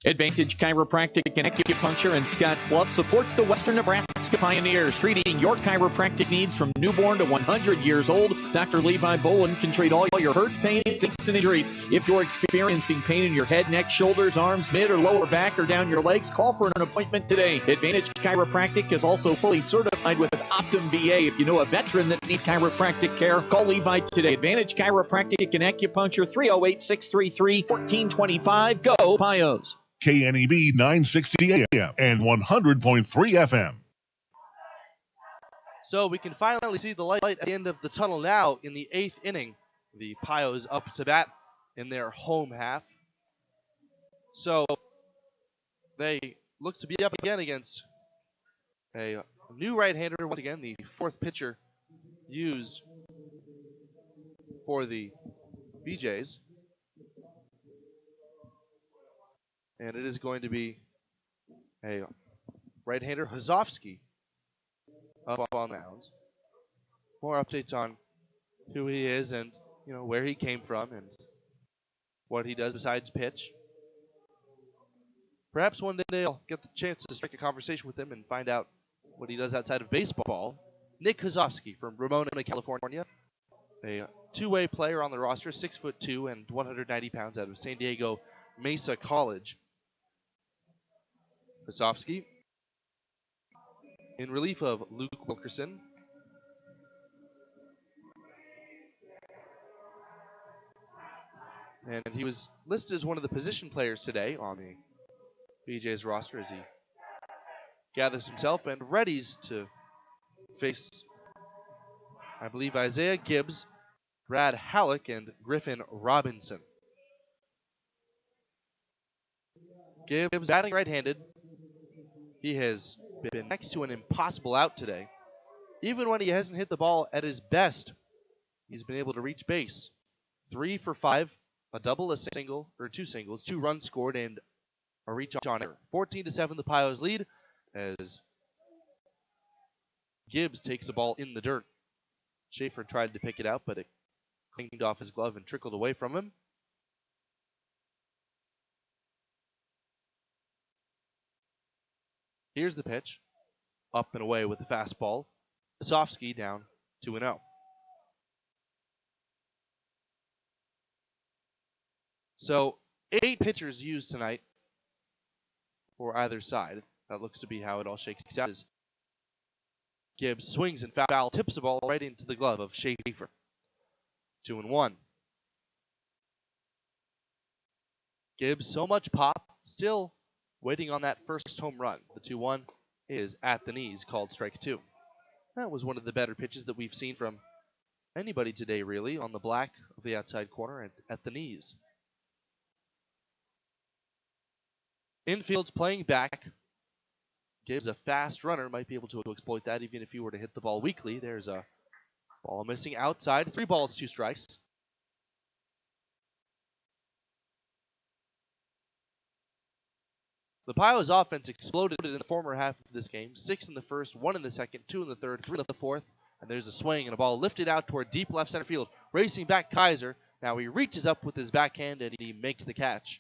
Advantage Chiropractic and Acupuncture in Scottsbluff supports the Western Nebraska Pioneers, treating your chiropractic needs from newborn to 100 years old. Dr. Levi Bolin can treat all your hurts, pains, aches, and injuries. If you're experiencing pain in your head, neck, shoulders, arms, mid or lower back, or down your legs, call for an appointment today. Advantage Chiropractic is also fully certified with Optum VA. If you know a veteran that needs chiropractic care, call Levi today. Advantage Chiropractic and Acupuncture, 308-633-1425. Go Pios. KNEB 960 AM and 100.3 FM. So we can finally see the light at the end of the tunnel now in the 8th inning. The Pios up to bat in their home half. So they look to be up again against a new right-hander. Once again, the 4th pitcher used for the BJs. And it is going to be a right-hander, Hozovsky, up on the mound. More updates on who he is and, where he came from and what he does besides pitch. Perhaps one day I'll get the chance to strike a conversation with him and find out what he does outside of baseball. Nick Hozovsky from Ramona, California. A two-way player on the roster, 6'2" and 190 pounds, out of San Diego Mesa College. Hozovsky in relief of Luke Wilkerson. And he was listed as one of the position players today on the BJ's roster as he gathers himself and readies to face, I believe, Isaiah Gibbs, Brad Halleck, and Griffin Robinson. Gibbs batting right-handed. He has been next to an impossible out today. Even when he hasn't hit the ball at his best, he's been able to reach base. 3 for 5, a double, a single, or 2 singles, 2 runs scored, and a reach on error. 14-7 the Pios lead as Gibbs takes the ball in the dirt. Schaefer tried to pick it out, but it clinged off his glove and trickled away from him. Here's the pitch. Up and away with the fastball. Hozovsky down 2-0. So 8 pitchers used tonight for either side. That looks to be how it all shakes out. As Gibbs swings and foul, tips the ball right into the glove of Schaefer. 2-1. Gibbs, so much pop, still waiting on that first home run. The 2-1 is at the knees, called strike 2. That was one of the better pitches that we've seen from anybody today, really, on the black of the outside corner and at the knees. Infield's playing back. Gibbs, a fast runner, might be able to exploit that even if he were to hit the ball weakly. There's a ball missing outside. 3 balls, 2 strikes. The Pios offense exploded in the former half of this game. 6 in the first, 1 in the second, 2 in the third, 3 in the fourth. And there's a swing and a ball lifted out toward deep left center field. Racing back Kaiser. Now he reaches up with his backhand and he makes the catch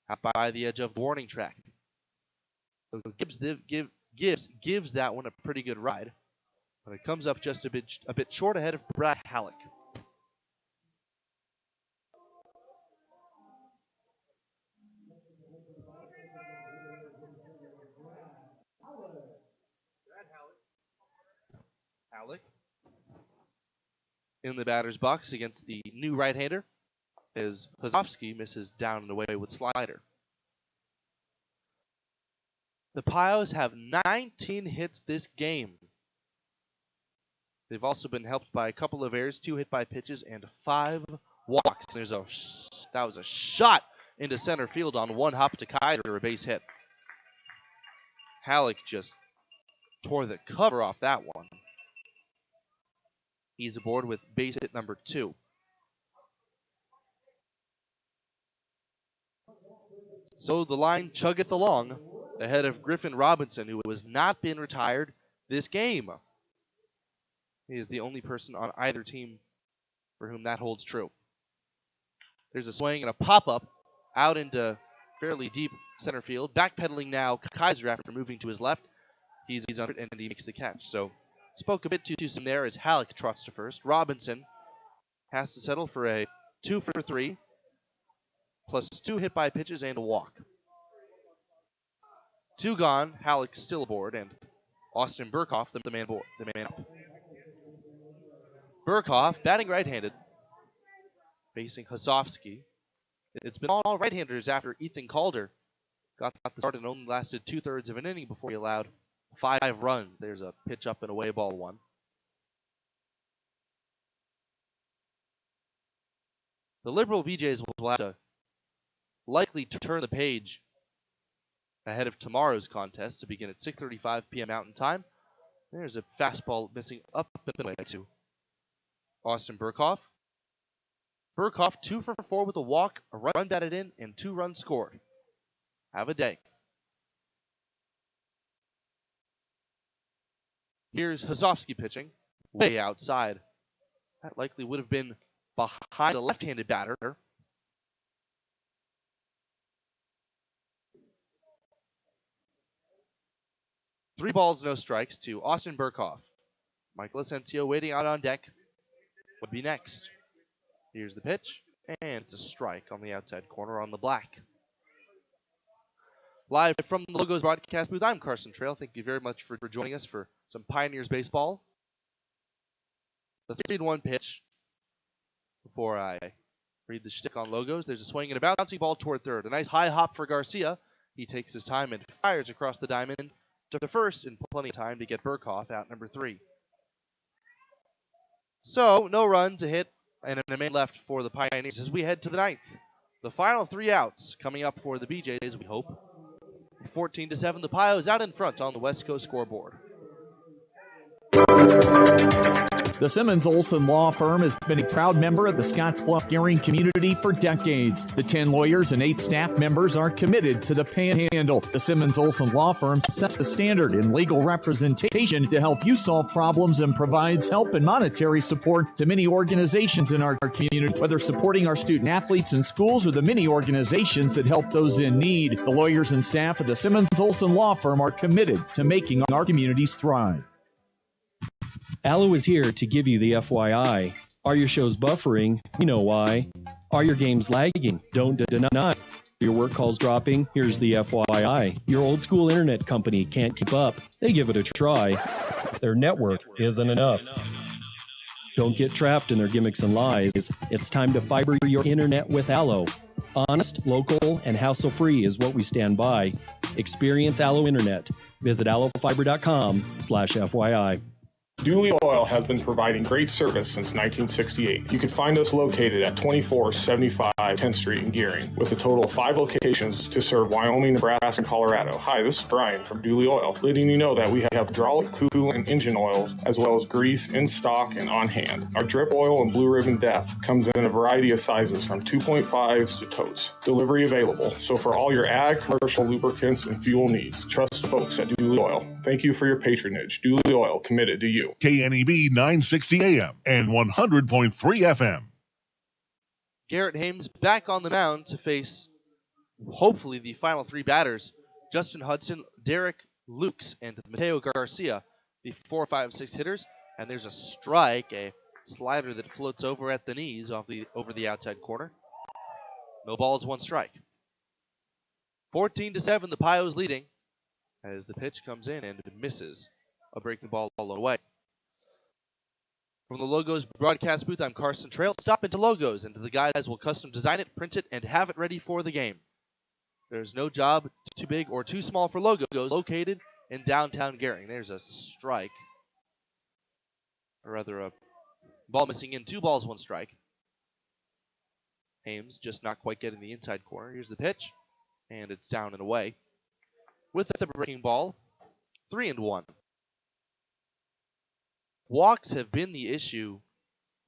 out by the edge of the warning track. So Gibbs gives that one a pretty good ride. But it comes up just a bit short ahead of Brad Halleck. Halleck in the batter's box against the new right-hander as Hozovsky misses down and away with slider. The Pios have 19 hits this game. They've also been helped by a couple of errors, 2 hit by pitches, and 5 walks. That was a shot into center field on one hop to Kaiser, a base hit. Halleck just tore the cover off that one. He's aboard with base hit number 2. So the line chuggeth along ahead of Griffin Robinson, who has not been retired this game. He is the only person on either team for whom that holds true. There's a swing and a pop-up out into fairly deep center field. Backpedaling now, Kaiser after moving to his left. He's under it, and he makes the catch. So, spoke a bit too soon there as Halleck trots to first. Robinson has to settle for a 2 for 3, plus 2 hit by pitches and a walk. 2 gone, Halleck still aboard, and Austin Burkhoff, the man up. Burkhoff, batting right-handed, facing Hosofsky. It's been all right-handers after Ethan Calder got the start and only lasted 2/3 of an inning before he allowed 5 runs. There's a pitch up and away, ball 1. The Liberal BJs will have to likely turn the page ahead of tomorrow's contest to begin at 6:35 p.m. Mountain Time. There's a fastball missing up and away to Austin Burkhoff. Burkhoff 2 for 4 with a walk, a run batted in, and 2 runs scored. Have a day. Here's Hosofsky pitching, way outside. That likely would have been behind a left-handed batter. 3 balls, no strikes to Austin Burkhoff. Michael Asensio waiting out on deck. Would be next. Here's the pitch, and it's a strike on the outside corner on the black. Live from the Logos broadcast booth, I'm Carson Trail. Thank you very much for joining us for some Pioneers baseball. The 3-1 pitch. Before I read the shtick on Logos, there's a swing and a bouncing ball toward third. A nice high hop for Garcia. He takes his time and fires across the diamond to the first in plenty of time to get Burkhoff out number 3. So, no runs, a hit, and a man left for the Pioneers as we head to the 9th. The final 3 outs coming up for the BJs, we hope. 14-7, the Pios out in front on the West Coast scoreboard. The Simmons-Olson Law Firm has been a proud member of the Scottsbluff-Gearing community for decades. The 10 lawyers and 8 staff members are committed to the Panhandle. The Simmons-Olson Law Firm sets the standard in legal representation to help you solve problems and provides help and monetary support to many organizations in our community, whether supporting our student athletes in schools or the many organizations that help those in need. The lawyers and staff of the Simmons-Olson Law Firm are committed to making our communities thrive. Allo is here to give you the FYI. Are your shows buffering? You know why. Are your games lagging? Don't deny. Your work calls dropping? Here's the FYI. Your old school internet company can't keep up. They give it a try. Their network isn't enough. Don't get trapped in their gimmicks and lies. It's time to fiber your internet with Allo. Honest, local, and hassle-free is what we stand by. Experience Allo Internet. Visit allofibra.com/FYI. Dooley Oil has been providing great service since 1968. You can find us located at 2475 10th Street in Gearing, with a total of 5 locations to serve Wyoming, Nebraska, and Colorado. Hi, this is Brian from Dooley Oil, letting you know that we have hydraulic, coolant, and engine oils, as well as grease in stock and on hand. Our drip oil and Blue Ribbon Death comes in a variety of sizes from 2.5s to totes. Delivery available. So for all your ag, commercial lubricants, and fuel needs, trust the folks at Dooley Oil. Thank you for your patronage. Dooley Oil, committed to you. KNEB 960 AM and 100.3 FM. Garrett Hames back on the mound to face, hopefully, the final 3 batters. Justin Hudson, Derek Lukes, and Mateo Garcia, the 4, 5, 6 hitters. And there's a strike, a slider that floats over at the knees over the outside corner. No balls, 1 strike. 14-7, the Pios leading as the pitch comes in and misses. A breaking ball all the way. From the Logos broadcast booth, I'm Carson Trail. Stop into Logos, and the guys will custom design it, print it, and have it ready for the game. There's no job too big or too small for Logos, located in downtown Gearing. There's a strike. Or rather, a ball missing in. 2 balls, 1 strike. Hames just not quite getting the inside corner. Here's the pitch, and it's down and away. With the breaking ball, 3-1. Walks have been the issue,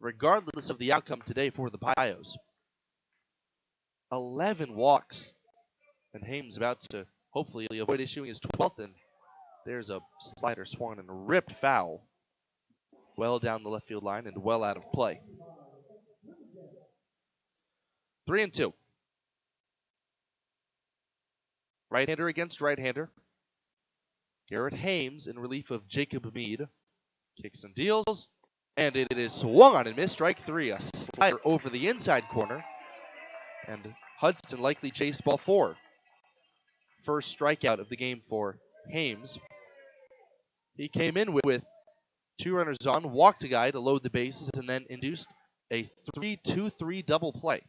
regardless of the outcome today for the Pios. 11 walks, and Hames about to hopefully avoid issuing his 12th, and there's a slider swung and ripped foul. Well down the left field line and well out of play. 3-2. Right-hander against right-hander. Garrett Hames in relief of Jacob Mead. Kicks and deals. And it is swung on and missed. Strike 3. A slider over the inside corner. And Hudson likely chased ball 4. First strikeout of the game for Hames. He came in with 2 runners on, walked a guy to load the bases, and then induced a 3-2-3 double play.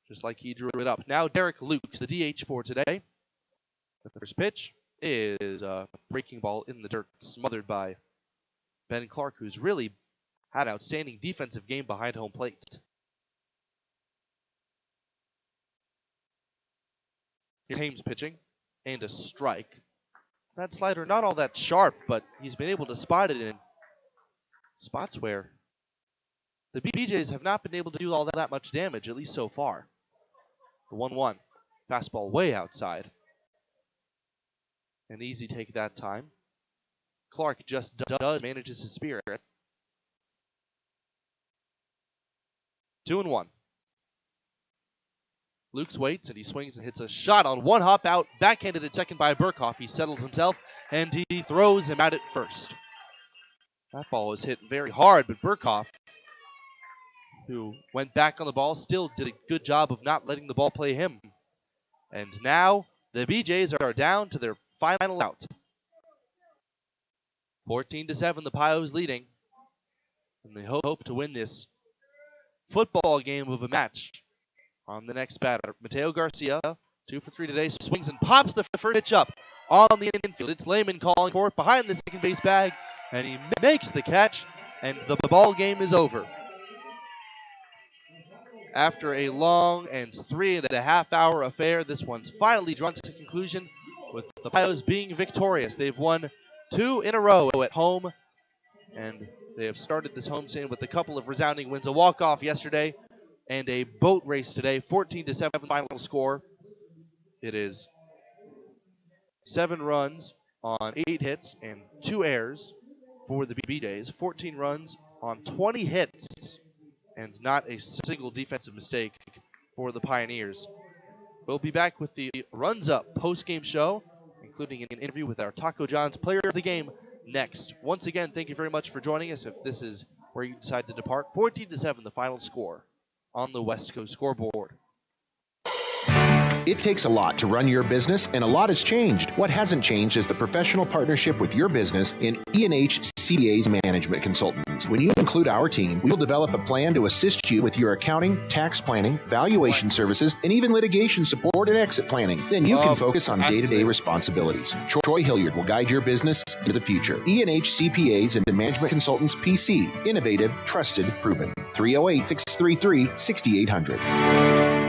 Just like he drew it up. Now Derek Lukes, the DH for today. The first pitch is a breaking ball in the dirt, smothered by Ben Clark, who's really had an outstanding defensive game behind home plate. Here's Hames pitching, and a strike. That slider not all that sharp, but he's been able to spot it in spots where the BJs have not been able to do all that much damage, at least so far. The 1-1. Fastball way outside. An easy take that time. Clark just manages his spirit. 2-1. Lukes waits, and he swings and hits a shot on one hop out, backhanded at second by Burkhoff. He settles himself, and he throws him out at first. That ball was hit very hard, but Burkhoff, who went back on the ball, still did a good job of not letting the ball play him. And now the BJs are down to their final out. 14-7, the Pios leading. And they hope to win this football game of a match. On the next batter, Mateo Garcia, 2 for 3 today, swings and pops the first pitch up on the infield. It's Lehman calling for it behind the second base bag, and he makes the catch, and the ball game is over. After a long and 3.5-hour affair, this one's finally drawn to conclusion with the Pios being victorious. They've won 2 in a row at home, and they have started this homestand with a couple of resounding wins, a walk-off yesterday and a boat race today. 14-7 final score. It is 7 runs on 8 hits and 2 errors for the BJs. 14 runs on 20 hits and not a single defensive mistake for the Pioneers. We'll be back with the Runs Up post-game show, including an interview with our Taco John's player of the game next. Once again, thank you very much for joining us. If this is where you decide to depart, 14-7 the final score on the West Coast scoreboard. It takes a lot to run your business, and a lot has changed. What hasn't changed is the professional partnership with your business in E&H CPA's management consultants. When you include our team, we will develop a plan to assist you with your accounting, tax planning, valuation services, and even litigation support and exit planning. Then you can focus on day-to-day responsibilities. Troy Hilliard will guide your business into the future. E&H CPAs and Management Consultants PC. Innovative, trusted, proven. 308-633-6800.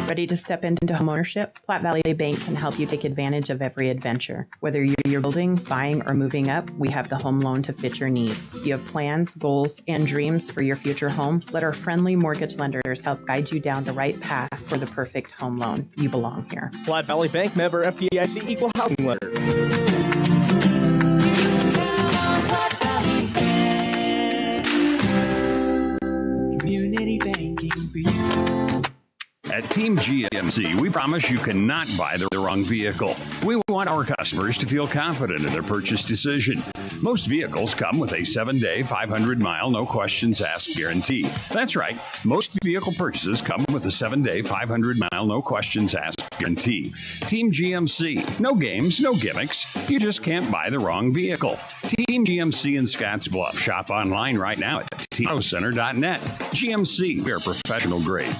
Ready to step into homeownership? Platte Valley Bank can help you take advantage of every adventure. Whether you're building, buying, or moving up, we have the home loan to fit your needs. You have plans, goals, and dreams for your future home? Let our friendly mortgage lenders help guide you down the right path for the perfect home loan. You belong here. Platte Valley Bank, member FDIC, equal housing lender. Community banking for you. At Team GMC, we promise you cannot buy the wrong vehicle. We want our customers to feel confident in their purchase decision. Most vehicles come with a 7-day, 500-mile, no questions asked guarantee. That's right. Most vehicle purchases come with a 7-day, 500-mile, no questions asked guarantee. Team GMC. No games, no gimmicks. You just can't buy the wrong vehicle. Team GMC in Scottsbluff. Shop online right now at tmocenter.net. GMC, we are professional grade.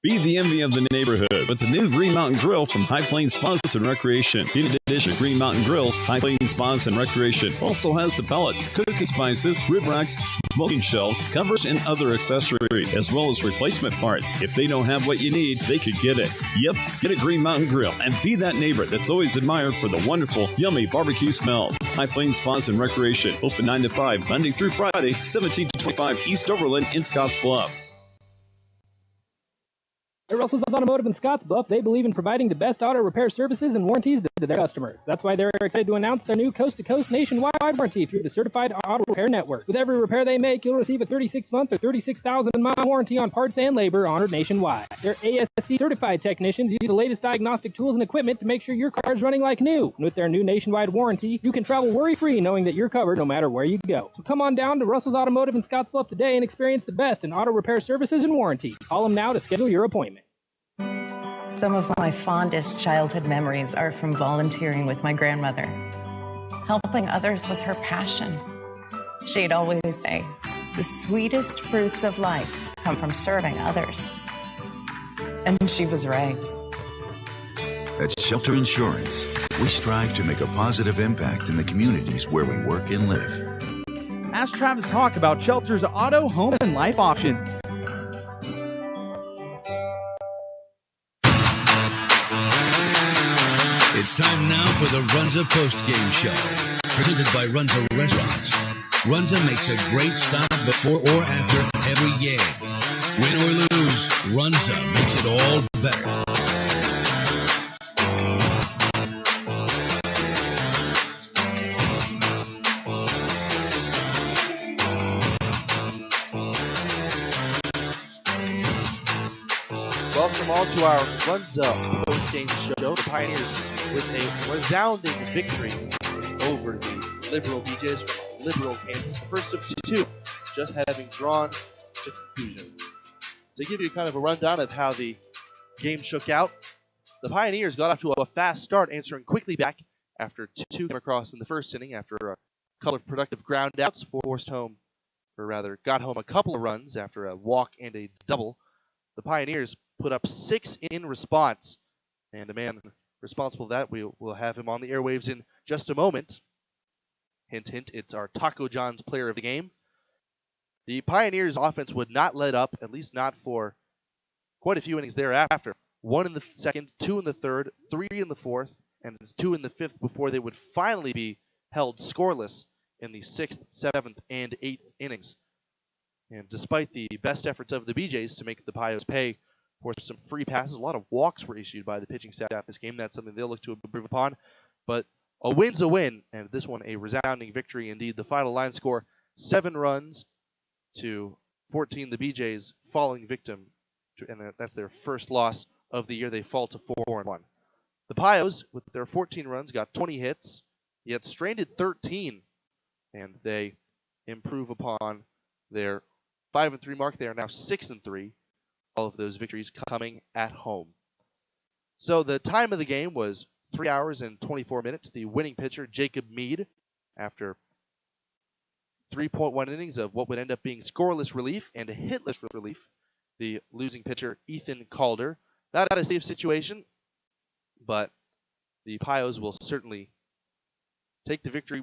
Be the envy of the neighborhood with the new Green Mountain Grill from High Plains Spas and Recreation. In addition, Green Mountain Grill's High Plains Spas and Recreation also has the pellets, cooking spices, rib racks, smoking shelves, covers, and other accessories, as well as replacement parts. If they don't have what you need, they could get it. Yep, get a Green Mountain Grill and be that neighbor that's always admired for the wonderful, yummy barbecue smells. High Plains Spas and Recreation, open 9 to 5, Monday through Friday, 17 to 25 East Overland in Scottsbluff. At Russell's Automotive in Scottsbluff, they believe in providing the best auto repair services and warranties to their customers. That's why they're excited to announce their new coast-to-coast nationwide warranty through the Certified Auto Repair Network. With every repair they make, you'll receive a 36-month or 36,000-mile warranty on parts and labor honored nationwide. Their ASC certified technicians use the latest diagnostic tools and equipment to make sure your car is running like new. And with their new nationwide warranty, you can travel worry-free knowing that you're covered no matter where you go. So come on down to Russell's Automotive in Scottsbluff today and experience the best in auto repair services and warranty. Call them now to schedule your appointment. Some of my fondest childhood memories are from volunteering with my grandmother. Helping others was her passion. She'd always say, the sweetest fruits of life come from serving others. And she was right. At Shelter Insurance, we strive to make a positive impact in the communities where we work and live. Ask Travis Hawk about Shelter's auto, home, and life options. It's time now for the Runza Postgame Show, presented by Runza Restaurants. Runza makes a great stop before or after every game. Win or lose, Runza makes it all better. Welcome all to our Runza post-game show. The Pioneers with a resounding victory over the Liberal BJs from Liberal, Kansas. The first of two, just having drawn to conclusion. To give you kind of a rundown of how the game shook out, the Pioneers got off to a fast start, answering quickly back after two came across in the first inning after a couple of productive groundouts, got home a couple of runs after a walk and a double. The Pioneers put up 6 in response, and a man responsible for that, we will have him on the airwaves in just a moment. Hint, hint, it's our Taco John's player of the game. The Pioneers offense would not let up, at least not for quite a few innings thereafter. 1 in the second, 2 in the third, 3 in the fourth, and 2 in the fifth before they would finally be held scoreless in the 6th, 7th, and 8th innings. And despite the best efforts of the BJs to make the Pios pay for some free passes, a lot of walks were issued by the pitching staff this game. That's something they'll look to improve upon. But a win's a win, and this one a resounding victory indeed. The final line score, 7 runs to 14. The BJs falling victim, and that's their first loss of the year. They fall to 4-1. The Pios, with their 14 runs, got 20 hits, yet stranded 13, and they improve upon their 5-3 mark. They are now 6-3. All of those victories coming at home. So the time of the game was 3 hours and 24 minutes. The winning pitcher, Jacob Mead, after 3.1 innings of what would end up being scoreless relief and a hitless relief. The losing pitcher, Ethan Calder. Not a safe situation, but the Pios will certainly take the victory,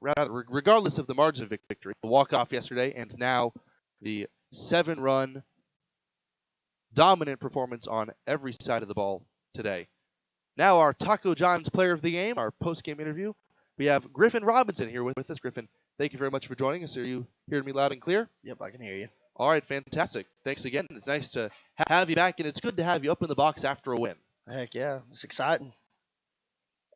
regardless of the margin of victory. The walk-off yesterday, and now the 7-run dominant performance on every side of the ball today. Now our Taco John's player of the game, our post-game interview. We have Griffin Robinson here with us. Griffin, thank you very much for joining us. Are you hearing me loud and clear? Yep, I can hear you. All right, fantastic. Thanks again. It's nice to have you back, and it's good to have you up in the box after a win. Heck yeah, it's exciting.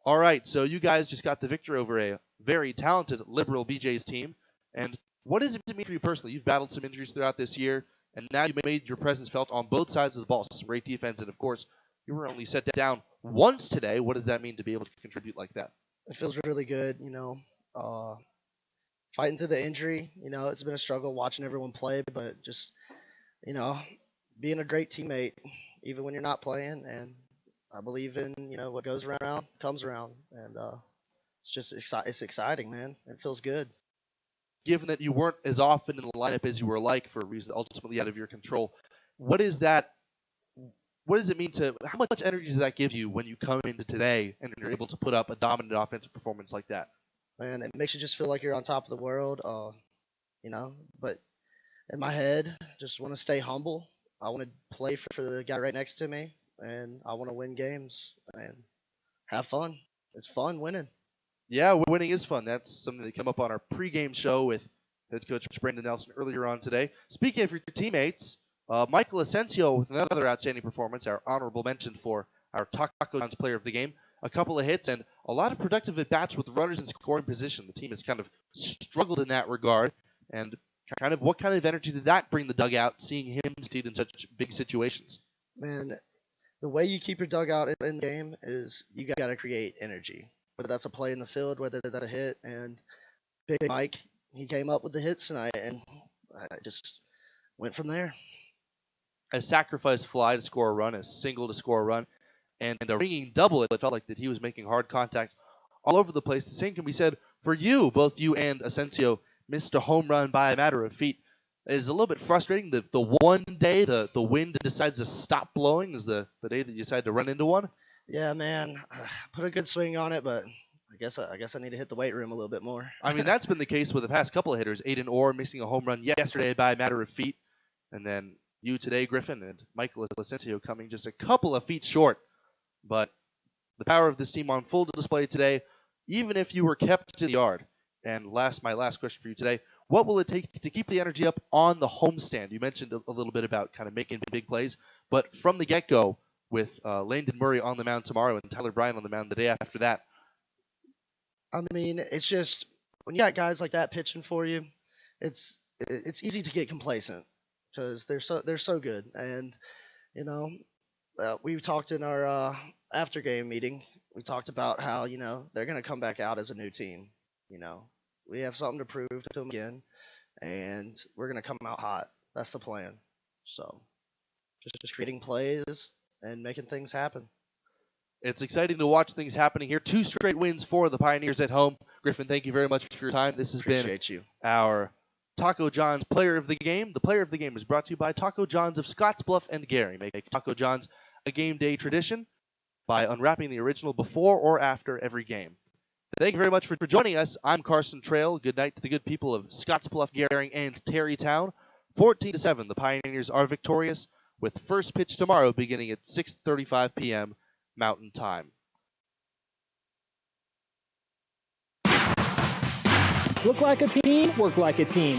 All right, so you guys just got the victory over a very talented Liberal BJ's team. And what does it mean for you personally? You've battled some injuries throughout this year, and now you've made your presence felt on both sides of the ball. Some great defense, and of course, you were only set down once today. What does that mean to be able to contribute like that? It feels really good, fighting through the injury. It's been a struggle watching everyone play, but just, being a great teammate, even when you're not playing. And I believe in, what goes around comes around. And it's exciting, man. It feels good. Given that you weren't as often in the lineup as you were like for a reason ultimately out of your control, what does it mean how much energy does that give you when you come into today and you're able to put up a dominant offensive performance like that? Man, it makes you just feel like you're on top of the world, but in my head, just want to stay humble. I want to play for the guy right next to me, and I want to win games and have fun. It's fun winning. Yeah, winning is fun. That's something that came up on our pregame show with head coach Brandon Nelson earlier on today. Speaking of your teammates, Michael Asensio with another outstanding performance, our honorable mention for our Taco John's player of the game. A couple of hits and a lot of productive at-bats with runners in scoring position. The team has kind of struggled in that regard. And what kind of energy did that bring the dugout, seeing him succeed in such big situations? Man, the way you keep your dugout in the game is you got to create energy. Whether that's a play in the field, whether that's a hit. And Big Mike, he came up with the hits tonight, and I just went from there. A sacrifice fly to score a run, a single to score a run, and a ringing double. It felt like that he was making hard contact all over the place. The same can be said for you. Both you and Asensio missed a home run by a matter of feet. It is a little bit frustrating that the one day the wind decides to stop blowing is the day that you decide to run into one. Yeah, man. Put a good swing on it, but I guess I need to hit the weight room a little bit more. I mean, that's been the case with the past couple of hitters. Aiden Orr missing a home run yesterday by a matter of feet, and then you today, Griffin, and Michael Asensio coming just a couple of feet short. But the power of this team on full display today, even if you were kept in the yard. And my last question for you today, what will it take to keep the energy up on the homestand? You mentioned a little bit about kind of making big plays, but from the get-go, with Landon Murray on the mound tomorrow and Tyler Bryan on the mound the day after that. I mean, it's just when you got guys like that pitching for you, it's easy to get complacent because they're so good. And we talked in our after game meeting. We talked about how they're going to come back out as a new team. We have something to prove to them again, and we're going to come out hot. That's the plan. So just creating plays and making things happen. It's exciting to watch things happening here. 2 straight wins for the Pioneers at home. Griffin, thank you very much for your time. This has been our Taco John's Player of the Game. The Player of the Game is brought to you by Taco John's of Scottsbluff and Gary. Make Taco John's a game day tradition by unwrapping the original before or after every game. Thank you very much for joining us. I'm Carson Trail. Good night to the good people of Scottsbluff, Gary, and Terrytown. 14-7, the Pioneers are victorious, with first pitch tomorrow beginning at 6:35 p.m. Mountain Time. Look like a team, work like a team.